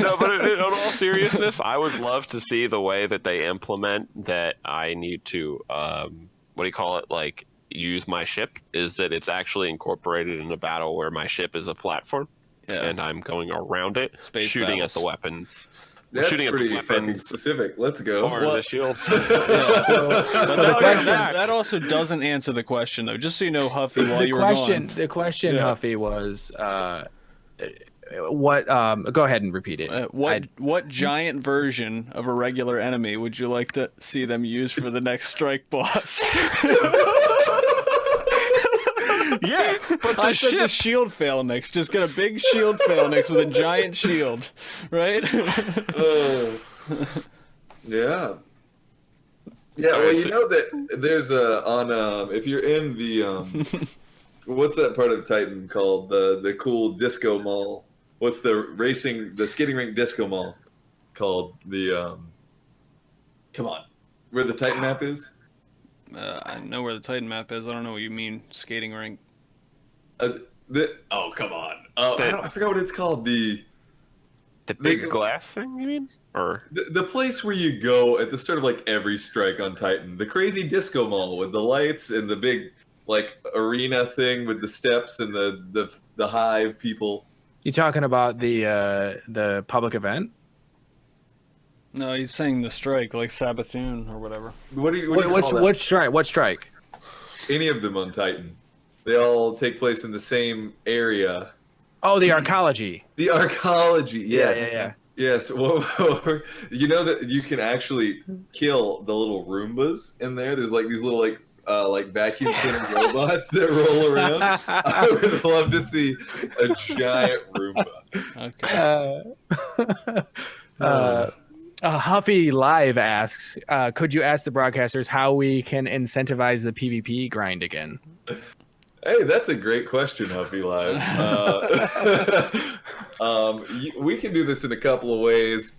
No, but in all seriousness, I would love to see the way that they implement that. I need to, what do you call it? Like use my ship. Is that it's actually incorporated in a battle where my ship is a platform, Yeah. and I'm going around it, Space shooting battles. at the weapons. That's shooting at the pretty fucking weapons. specific. Let's go. Or the shields. Yeah. So But the question, that also doesn't answer the question, though. Just so you know, Huffy, while you were gone. the question, Yeah. Huffy, was what? Go ahead and repeat it. What giant version of a regular enemy would you like to see them use for the next strike boss? Yeah, but I the said the ship. shield phalanx. Just get a big shield phalanx with a giant shield, right? Yeah. Yeah, well, Alright, you so- know that there's a on if you're in the what's that part of Titan called the cool disco mall? What's the skating rink disco mall called? The come on, where the Titan map is? I know where the Titan map is. I don't know what you mean, skating rink. Oh come on, I forgot what it's called. The big glass thing, you mean? Or The place where you go at the start of like every strike on Titan, the crazy disco mall with the lights and the big like arena thing with the steps and the hive people. You talking about the public event? No, he's saying the strike, like Sabathun or whatever. What do you call that? What strike? What strike? Any of them on Titan? They all take place in the same area. Oh, the arcology. The arcology, yes. Yeah. Yes, well, you know that you can actually kill the little Roombas in there. There's like these little like vacuum cleaner robots that roll around. I would love to see a giant Roomba. Okay. Huffy Live asks, could you ask the broadcasters how we can incentivize the PvP grind again? Hey, that's a great question, Huffy Live. We can do this in a couple of ways.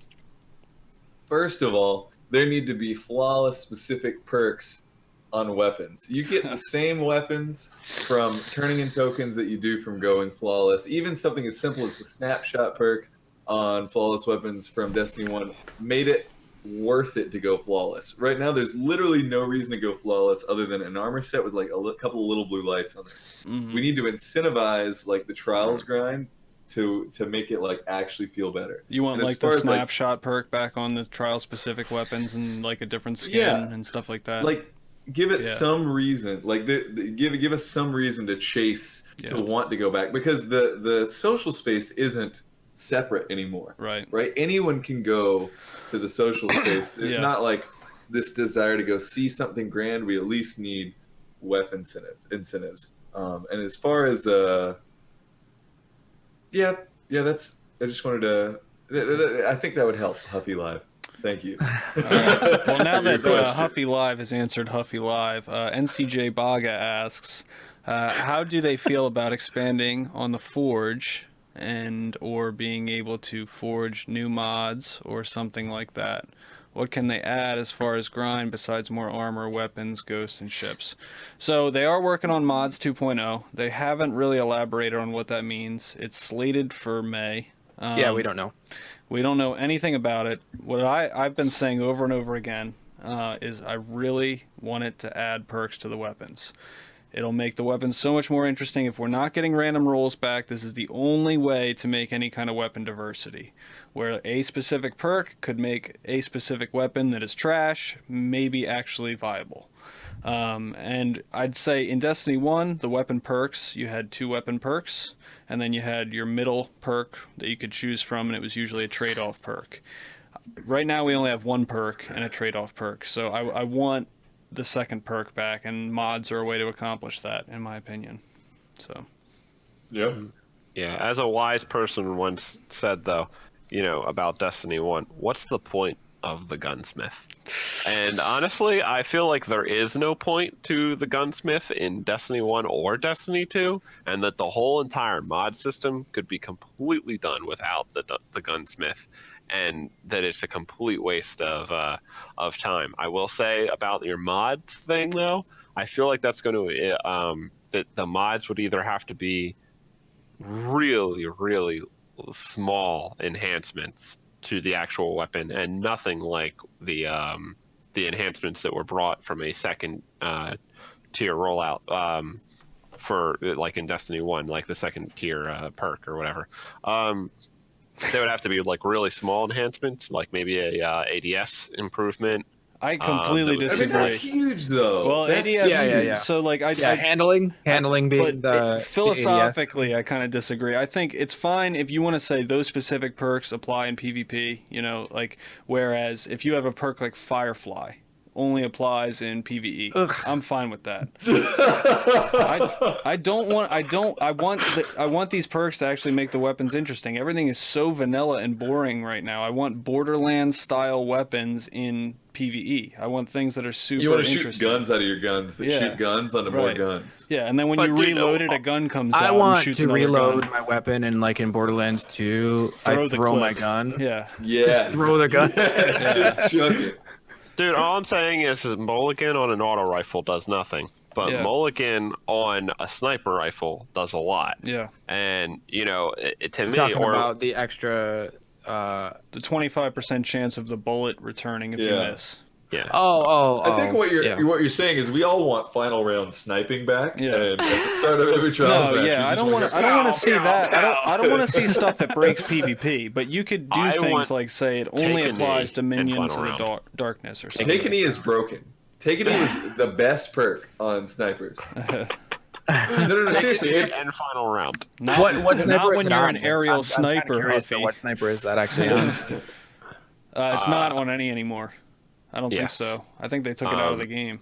First of all, there need to be flawless specific perks on weapons. You get the same weapons from turning in tokens that you do from going flawless. Even something as simple as the snapshot perk on flawless weapons from Destiny 1 made it worth it to go flawless. Right now, there's literally no reason to go flawless other than an armor set with like a couple of little blue lights on there. Mhm. We need to incentivize like the trials grind to make it like actually feel better. You want And as like the far as, like- snapshot perk back on the trial specific weapons and like a different skin Yeah. and stuff like that. Like give it Yeah. some reason, like give us some reason to chase Yeah. to want to go back, because the social space isn't separate anymore. Right. Right? Anyone can go to the social space. There's Yeah. not like this desire to go see something grand. We at least need weapon incentives. And as far as that's. I just wanted to. I think that would help Huffy Live. Thank you. Alright. Well, now For your that question. Huffy Live has answered Huffy Live, NCJ Baga asks, how do they feel about expanding on the Forge and or being able to forge new mods or something like that? What can they add as far as grind besides more armor, weapons, ghosts, and ships? So they are working on mods 2.0. They haven't really elaborated on what that means. It's slated for May. Yeah, we don't know. We don't know anything about it. What I've been saying over and over again is I really want it to add perks to the weapons. It'll make the weapons so much more interesting. If we're not getting random rolls back, this is the only way to make any kind of weapon diversity. Where a specific perk could make a specific weapon that is trash, maybe actually viable. And I'd say in Destiny 1, the weapon perks, you had 2 weapon perks, and then you had your middle perk that you could choose from, and it was usually a trade-off perk. Right now we only have 1 perk and a trade-off perk, so I want the second perk back, and mods are a way to accomplish that, in my opinion. So Yep. yeah, as a wise person once said though, you know, about Destiny 1, what's the point of the gunsmith. And honestly, I feel like there is no point to the gunsmith in Destiny 1 or Destiny 2, and that the whole entire mod system could be completely done without the gunsmith, and that it's a complete waste of time. I will say about your mods thing, though, I feel like that's going to that the mods would either have to be really, really small enhancements to the actual weapon, and nothing like the enhancements that were brought from a second tier rollout for like in Destiny 1, like the second tier perk or whatever. They would have to be like really small enhancements, like maybe a ADS improvement. I completely I mean, disagree. that's huge, though. Well, That's ADS. Yeah. So like handling being but the philosophically, I kind of disagree. I think it's fine if you want to say those specific perks apply in PvP. You know, like whereas if you have a perk like Firefly, only applies in PvE. Ugh. I'm fine with that. I want these perks to actually make the weapons interesting. Everything is so vanilla and boring right now. I want Borderlands style weapons in PvE. I want things that are super You want to shoot interesting. guns out of your guns that Yeah. shoot guns onto more Right. guns. Yeah, and then when But you dude, reload it, a gun comes out I and want shoots to another reload gun. my weapon, and like in Borderlands 2, Throw I the throw my clip. gun. Yeah. Yes. throw the gun. Yes, just chuck it. Dude, all I'm saying is Mulligan on an auto rifle does nothing, but Yeah. Mulligan on a sniper rifle does a lot. Yeah. And to me, Talking or about the extra. The 25% chance of the bullet returning if you Yeah. miss. yeah. I think what yeah. you're saying is we all want final round sniping back. Yeah. And at the start of every trials No, match, yeah, we I just don't want to. go, I don't want "Pow, to see pow, that. I don't want to pow." see stuff that breaks PvP. But you could do I things want like say it only Take a applies knee to in minions final of the round. darkness or something. Take a knee is broken. Take a knee was the best perk on snipers. No, seriously. And final round. Not, What sniper not is when it you're on? an aerial I'm kinda sniper. curious Huffy. what sniper is that actually on? It's not on any anymore. I don't think Yes. so. I think they took it out of the game.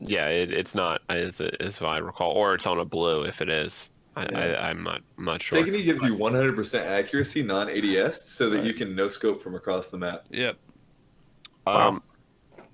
Yeah, it's not as I recall, or it's on a blue if it is. Yeah. I'm not sure. Take a knee gives you 100% accuracy, non-ADS, so that Right. you can no scope from across the map. Yep.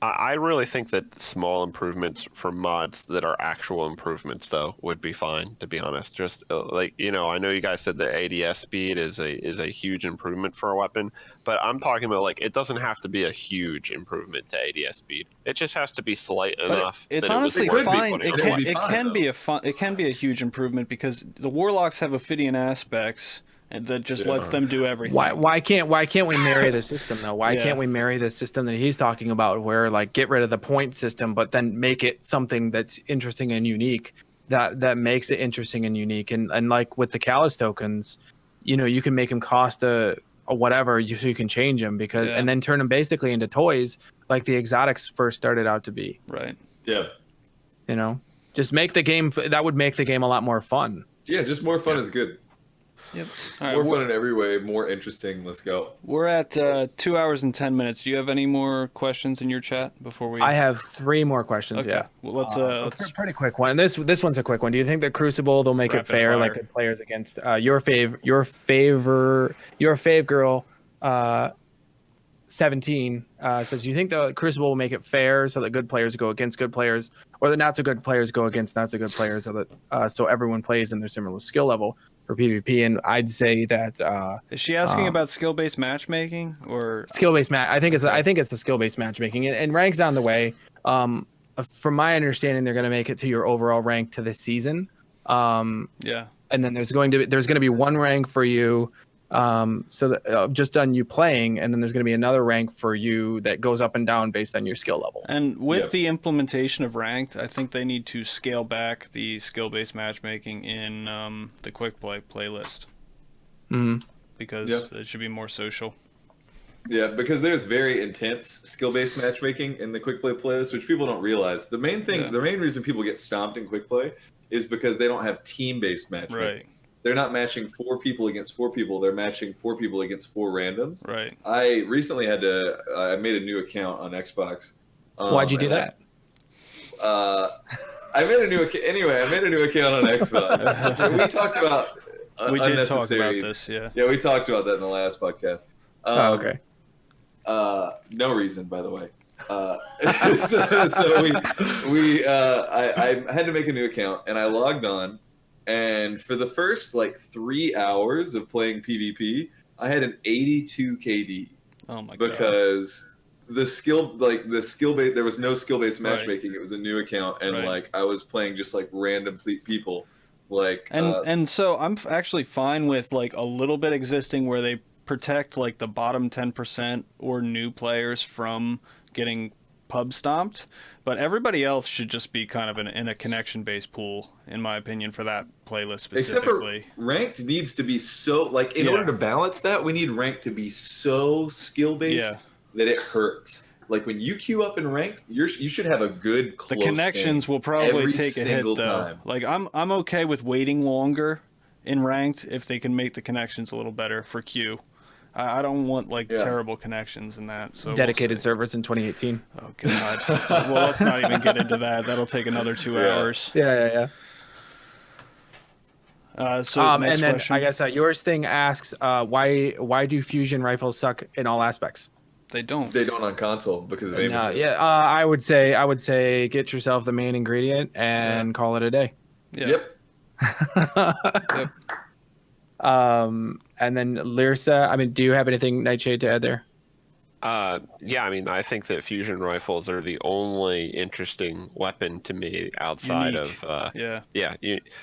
I really think that small improvements for mods that are actual improvements, though, would be fine. To be honest, just I know you guys said that ADS speed is a huge improvement for a weapon, but I'm talking about like it doesn't have to be a huge improvement to ADS speed. It just has to be slight But enough. it's that it honestly was worth fine. putting It on. can, be it fine, can though. be it can be a huge improvement because the warlocks have Ophidian aspects and that just Yeah. lets them do everything. Why can't we marry the system though? Why Yeah. can't we marry the system that he's talking about, where like get rid of the point system, but then make it something that's interesting and unique, that makes it interesting and unique, and like with the Callus tokens, you can make them cost a whatever, so you can change them Yeah. and then turn them basically into toys, like the exotics first started out to be. Right. Yeah. Just make the game. That would make the game a lot more fun. Yeah, just more fun is good. Yep. All right. More We're, fun in every way, more interesting. Let's go. we're at 2 hours and 10 minutes. Do you have any more questions in your chat before we? I have 3 more questions. Okay. Yeah. Well, let's. Pretty quick one. This one's a quick one. Do you think that Crucible they'll make Rapid it fair, fire. like good players against your fave girl, 17 says, do you think the Crucible will make it fair so that good players go against good players, or that not so good players go against not so good players, so that so everyone plays in their similar skill level for PvP? And I'd say that Is she asking about skill-based matchmaking or? skill-based match. I think it's the skill-based matchmaking, and ranks on the way. From my understanding, they're going to make it to your overall rank to this season. Yeah. And then there's going to be one rank for you, so that just on you playing, and then there's going to be another rank for you that goes up and down based on your skill level. And with Yep. the implementation of ranked, I think they need to scale back the skill-based matchmaking in the quick play playlist Mhm. because Yep. it should be more social. Yeah, because there's very intense skill-based matchmaking in the quick play playlist, which people don't realize. The main thing, Yeah. the main reason people get stomped in quick play is because they don't have team-based matchmaking. Right. They're not matching 4 people against 4 people. They're matching 4 people against 4 randoms. Right. I recently I made a new account on Xbox. Why'd you do and that? I made a new account. Anyway, I made a new account on Xbox. We talked about We did talk about unnecessary. this. Yeah. Yeah, we talked about that in the last podcast. Oh, okay. No reason, by the way. So I had to make a new account, and I logged on, and for the first like 3 hours of playing PvP, I had an 82 KD Oh my god. because the skill base, there was no skill based Right. matchmaking. It was a new account, and Right. like I was playing just like random people, like And so I'm actually fine with like a little bit existing where they protect like the bottom 10% or new players from getting pub stomped, but everybody else should just be kind of in a connection based pool, in my opinion, for that playlist except for specifically. ranked needs to be so like in Yeah. order to balance that, we need ranked to be so skill based Yeah. that it hurts. Like when you queue up in ranked, you should have a good The close connections game will probably every take a hit single though. time. Like I'm okay with waiting longer in ranked if they can make the connections a little better for queue. I don't want like Yeah. terrible connections in that. So we'll Dedicated see. servers in 2018. Oh god. Well, let's not even get into that. That'll take another 2 Yeah. hours. Yeah. So And next then question. I guess yours thing asks, why do fusion rifles suck in all aspects? They don't. They don't on console because of aim No, assist. yeah, I would say get yourself the main ingredient and call it a day. Yeah. Yep. Yep. And then Lyrsa, I mean, do you have anything, Nightshade, to add there? Yeah, I mean, I think that fusion rifles are the only interesting weapon to me outside Unique. of Yeah.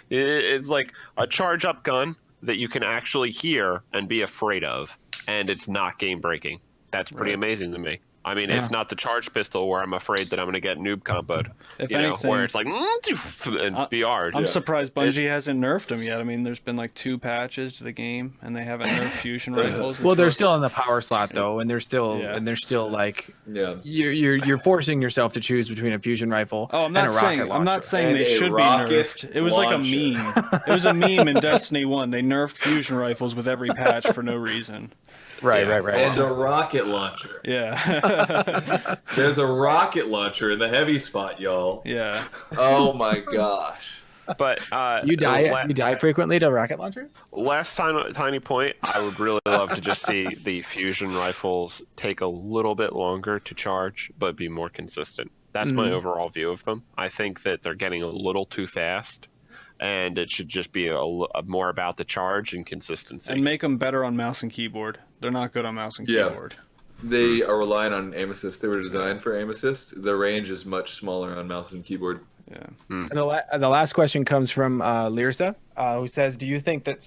it's like a charge up gun that you can actually hear and be afraid of, and it's not game breaking. That's pretty Right. amazing to me. I mean, Yeah. it's not the charge pistol where I'm afraid that I'm going to get noob comboed. If You know, anything, where it's like and be hard. I'm Yeah. surprised Bungie It's- hasn't nerfed them yet. I mean, there's been like 2 patches to the game, and they haven't nerfed fusion rifles. Well, It's they're like- still in the power slot though, and they're still Yeah. like Yeah. you're forcing yourself to choose between a fusion rifle Oh, I'm and not a rocket saying launcher. I'm not saying And they a should be rocket nerfed. It was like a launcher. meme. It was a meme in Destiny 1. They nerfed fusion rifles with every patch for no reason. Right. And a rocket launcher. Yeah. There's a rocket launcher in the heavy spot, y'all. Yeah. Oh my gosh. But You die frequently to rocket launchers? Last tiny point, I would really love to just see the fusion rifles take a little bit longer to charge, but be more consistent. That's my overall view of them. I think that they're getting a little too fast, and it should just be more about the charge and consistency. And make them better on mouse and keyboard. They're not good on mouse and Yeah. keyboard. They are relying on aim assist. They were designed for aim assist. The range is much smaller on mouse and keyboard. Yeah. And the last question comes from Lyrsa, who says, "Do you think that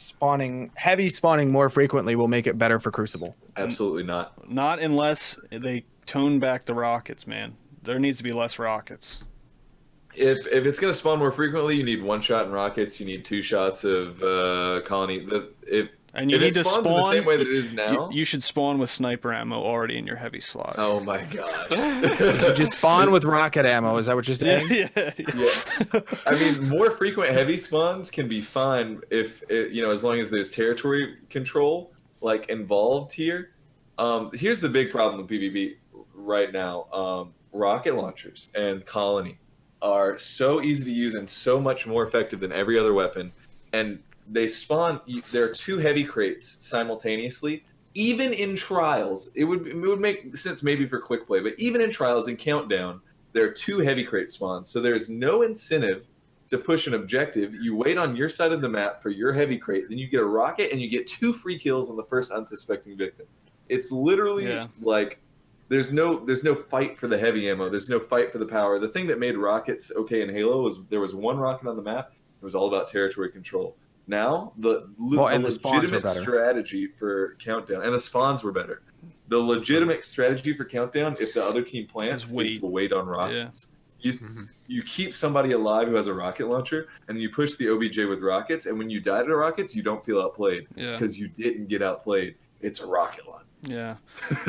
heavy spawning more frequently will make it better for Crucible?" Absolutely not. Not unless they tone back the rockets, man. There needs to be less rockets. If it's gonna spawn more frequently, you need 1 shot in rockets. You need 2 shots of colony. And you If need it to spawns spawn in the same way that it is now. You should spawn with sniper ammo already in your heavy slot. Oh my gosh. Just spawn with rocket ammo. Is that what you're saying? yeah. Yeah. I mean, more frequent heavy spawns can be fine if as long as there's territory control like involved here. Here's the big problem with PvP right now. Rocket launchers and colony are so easy to use and so much more effective than every other weapon, and they spawn. There are 2 heavy crates simultaneously. Even in trials, it would make sense maybe for quick play, but even in trials and countdown, there are 2 heavy crate spawns. So there's no incentive to push an objective. You wait on your side of the map for your heavy crate, then you get a rocket and you get 2 free kills on the first unsuspecting victim. It's literally like there's no fight for the heavy ammo. There's no fight for the power. The thing that made rockets okay in Halo was there was 1 rocket on the map. It was all about territory control. Now the spawns were legitimate better. strategy for countdown, and the spawns were better. The legitimate strategy for countdown, if the other team plants, Is wait. is to wait on rockets. You keep somebody alive who has a rocket launcher, and then you push the OBJ with rockets. And when you die to rockets, you don't feel outplayed Yeah. because you didn't get outplayed. It's a rocket launcher. Yeah.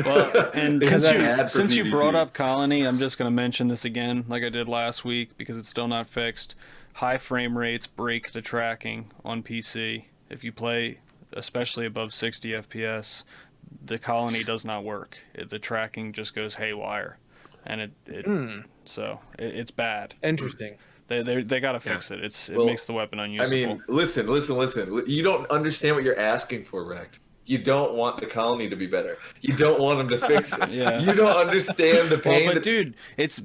Well, and Because since you PvP. brought up Colony, I'm just going to mention this again, like I did last week, because it's still not fixed. High frame rates break the tracking on PC. If you play, especially above 60 FPS, the Colony does not work. The tracking just goes haywire, and it's bad. Interesting. They got to fix it. It Well, makes the weapon unusable. I mean, listen. You don't understand what you're asking for, Rect. you don't want the colony to be better. You don't want them to fix it. Yeah. You don't understand the pain. Well, but dude,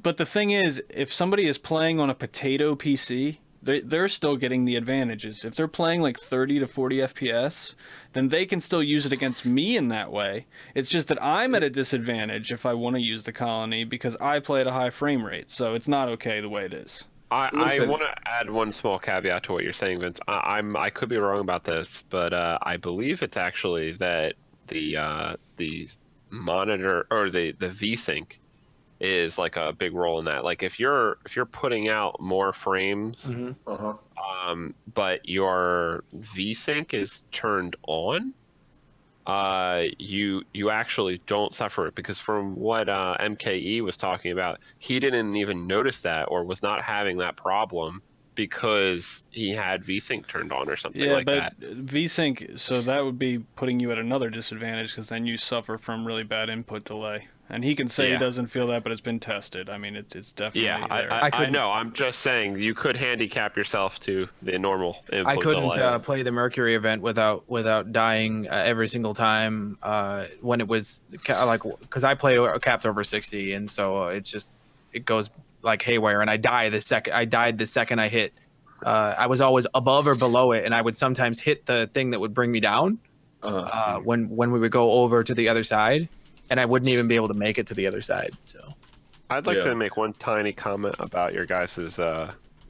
but the thing is, if somebody is playing on a potato PC, they're still getting the advantages. If they're playing like 30 to 40 FPS, then they can still use it against me in that way. It's just that I'm at a disadvantage if I want to use the colony because I play at a high frame rate. So it's not okay the way it is. I Listen. want to add one small caveat to what you're saying, Vince. I could be wrong about this, but I believe it's actually that the monitor or the VSync is like a big role in that. Like if you're putting out more frames, Uh-huh. but your VSync is turned on, you actually don't suffer it because from what MKE was talking about, he didn't even notice that or was not having that problem because he had VSync turned on or something Yeah, like but that. VSync, so that would be putting you at another disadvantage because then you suffer from really bad input delay. And he can say he Yeah. doesn't feel that, but it's been tested. I mean, it's definitely Yeah, there. I couldn't- know. I'm just saying you could handicap yourself to the normal input I couldn't delay. play the Mercury event without dying every single time when it was like because I play capped over 60, and so it goes like haywire, and I died the second I hit. I was always above or below it, and I would sometimes hit the thing that would bring me down Uh-huh. when we would go over to the other side, and I wouldn't even be able to make it to the other side. So I'd like Yeah. to make one tiny comment about your guys'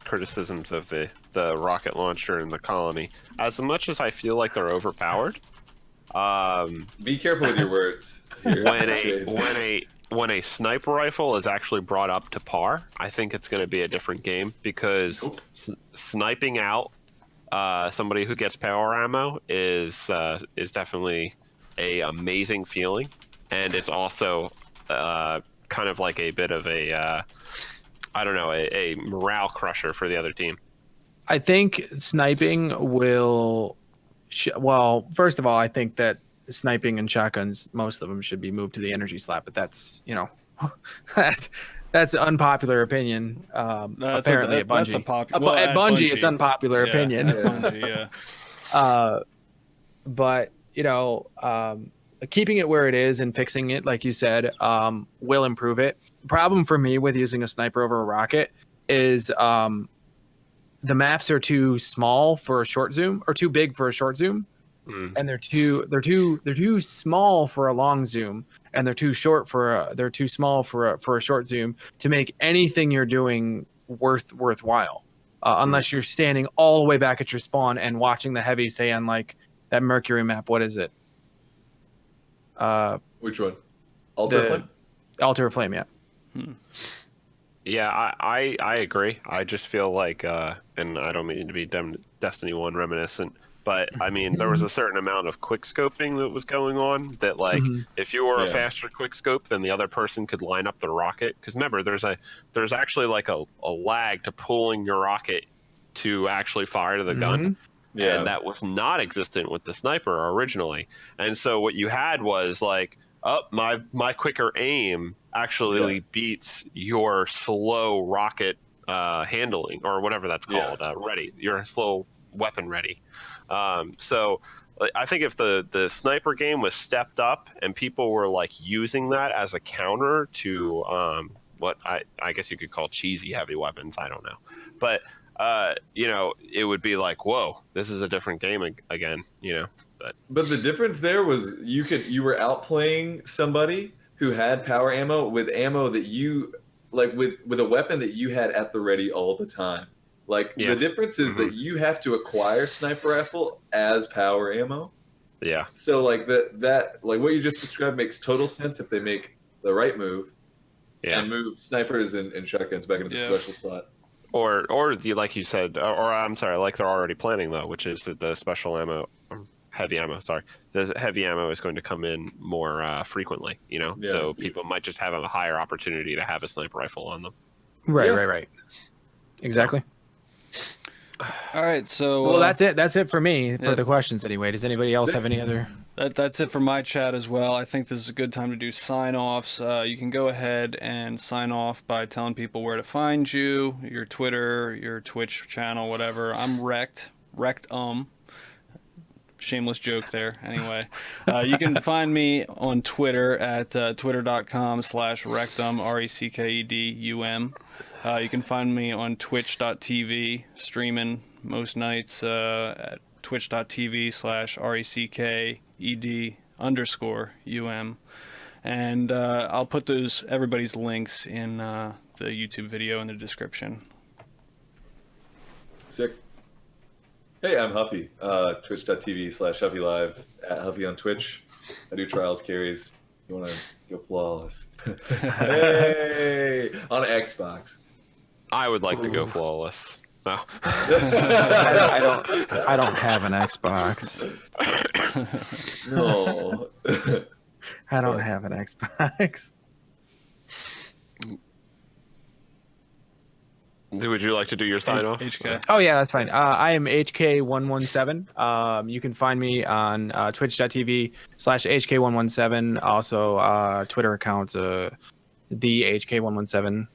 criticisms of the rocket launcher and the colony. As much as I feel like they're overpowered, Be careful with your words. Here. when a sniper rifle is actually brought up to par, I think it's going to be a different game because Nope. sniping out somebody who gets power ammo is definitely a amazing feeling, and it's also kind of like a bit of a I don't know, a morale crusher for the other team. I think sniping will. Well, first of all, I think that sniping and shotguns, most of them should be moved to the energy slap. But that's that's unpopular opinion. Apparently, at Bungie. That's a popular. At Bungie, it's unpopular opinion. At Bungie, yeah. But keeping it where it is and fixing it, like you said, will improve it. The problem for me with using a sniper over a rocket is the maps are too small for a short zoom, or too big for a short zoom, and they're too small for a long zoom, and they're too small for a short zoom to make anything you're doing worthwhile. Unless you're standing all the way back at your spawn and watching the heavy, say on like that Mercury map. What is it? Which one? Ultra The- Flame? Altar of Flame, yeah. Yeah, I agree. I just feel like, and I don't mean to be Destiny 1 reminiscent, but I mean, there was a certain amount of quick scoping that was going on that, like, if you were a Yeah. faster quick scope, then the other person could line up the rocket. Because remember, there's actually like a lag to pulling your rocket to actually fire to the gun. Yeah. And that was not existent with the sniper originally. And so what you had was like, my quicker aim actually beats your slow rocket handling or whatever that's called. Ready, your slow weapon ready. So I think if the sniper game was stepped up and people were like using that as a counter to what I guess you could call cheesy heavy weapons, I don't know, but it would be like, whoa, this is a different game again, But the difference there was you were outplaying somebody who had power ammo with ammo that you like with a weapon that you had at the ready all the time. Like Yeah. the difference is that you have to acquire sniper rifle as power ammo. Yeah. So like that like what you just described makes total sense if they make the right move Yeah. and move snipers and shotguns back into the Yeah. special slot. Or like you said, or I'm sorry, like they're already planning though, which is that the special ammo, heavy ammo. Sorry, the heavy ammo is going to come in more frequently. Yeah. So people might just have a higher opportunity to have a sniper rifle on them. Right, Yeah. right. Exactly. All right, so Well, that's it. That's it for me for yeah. the questions anyway. Does anybody else That's it. have any other? that's it for my chat as well. I think this is a good time to do sign-offs. You can go ahead and sign off by telling people where to find you, your Twitter, your Twitch channel, whatever. I'm Wrecked. shameless joke there. Anyway, you can find me on Twitter at twitter.com/rectum, RECKEDUM. You can find me on twitch.tv, streaming most nights at twitch.tv/RECKED_UM. And I'll put everybody's links in the YouTube video in the description. Sick. Hey, I'm Huffy. Twitch.tv/HuffyLive, at Huffy on Twitch. I do trials carries. You want to go flawless? Hey, on Xbox. I would like to go flawless. No. I don't have an Xbox. No. I don't have an Xbox. Would you like to do your sign off? HK. Oh yeah, that's fine. I am HK117. You can find me on twitch.tv/HK117. Also, Twitter accounts, the HK117.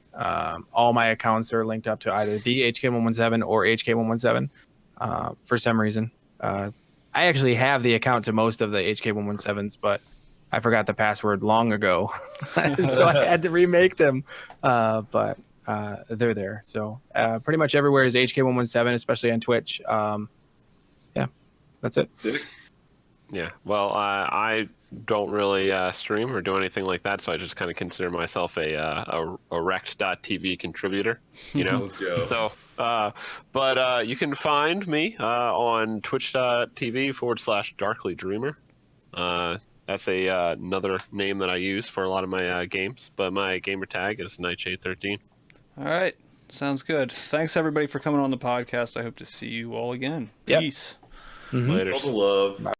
All my accounts are linked up to either the HK117 or HK117. For some reason, I actually have the account to most of the HK117s, but I forgot the password long ago, so I had to remake them. But they're there. So pretty much everywhere is HK117, especially on Twitch. Yeah, that's it. Yeah. Well, I don't really stream or do anything like that, so I just kind of consider myself a Rex.tv contributor, you know? Let's go. So, but you can find me on twitch.tv/darklydreamer. That's another name that I use for a lot of my games, but my gamer tag is Nightshade13. All right. Sounds good. Thanks, everybody, for coming on the podcast. I hope to see you all again. Yep. Peace. Later. All the love.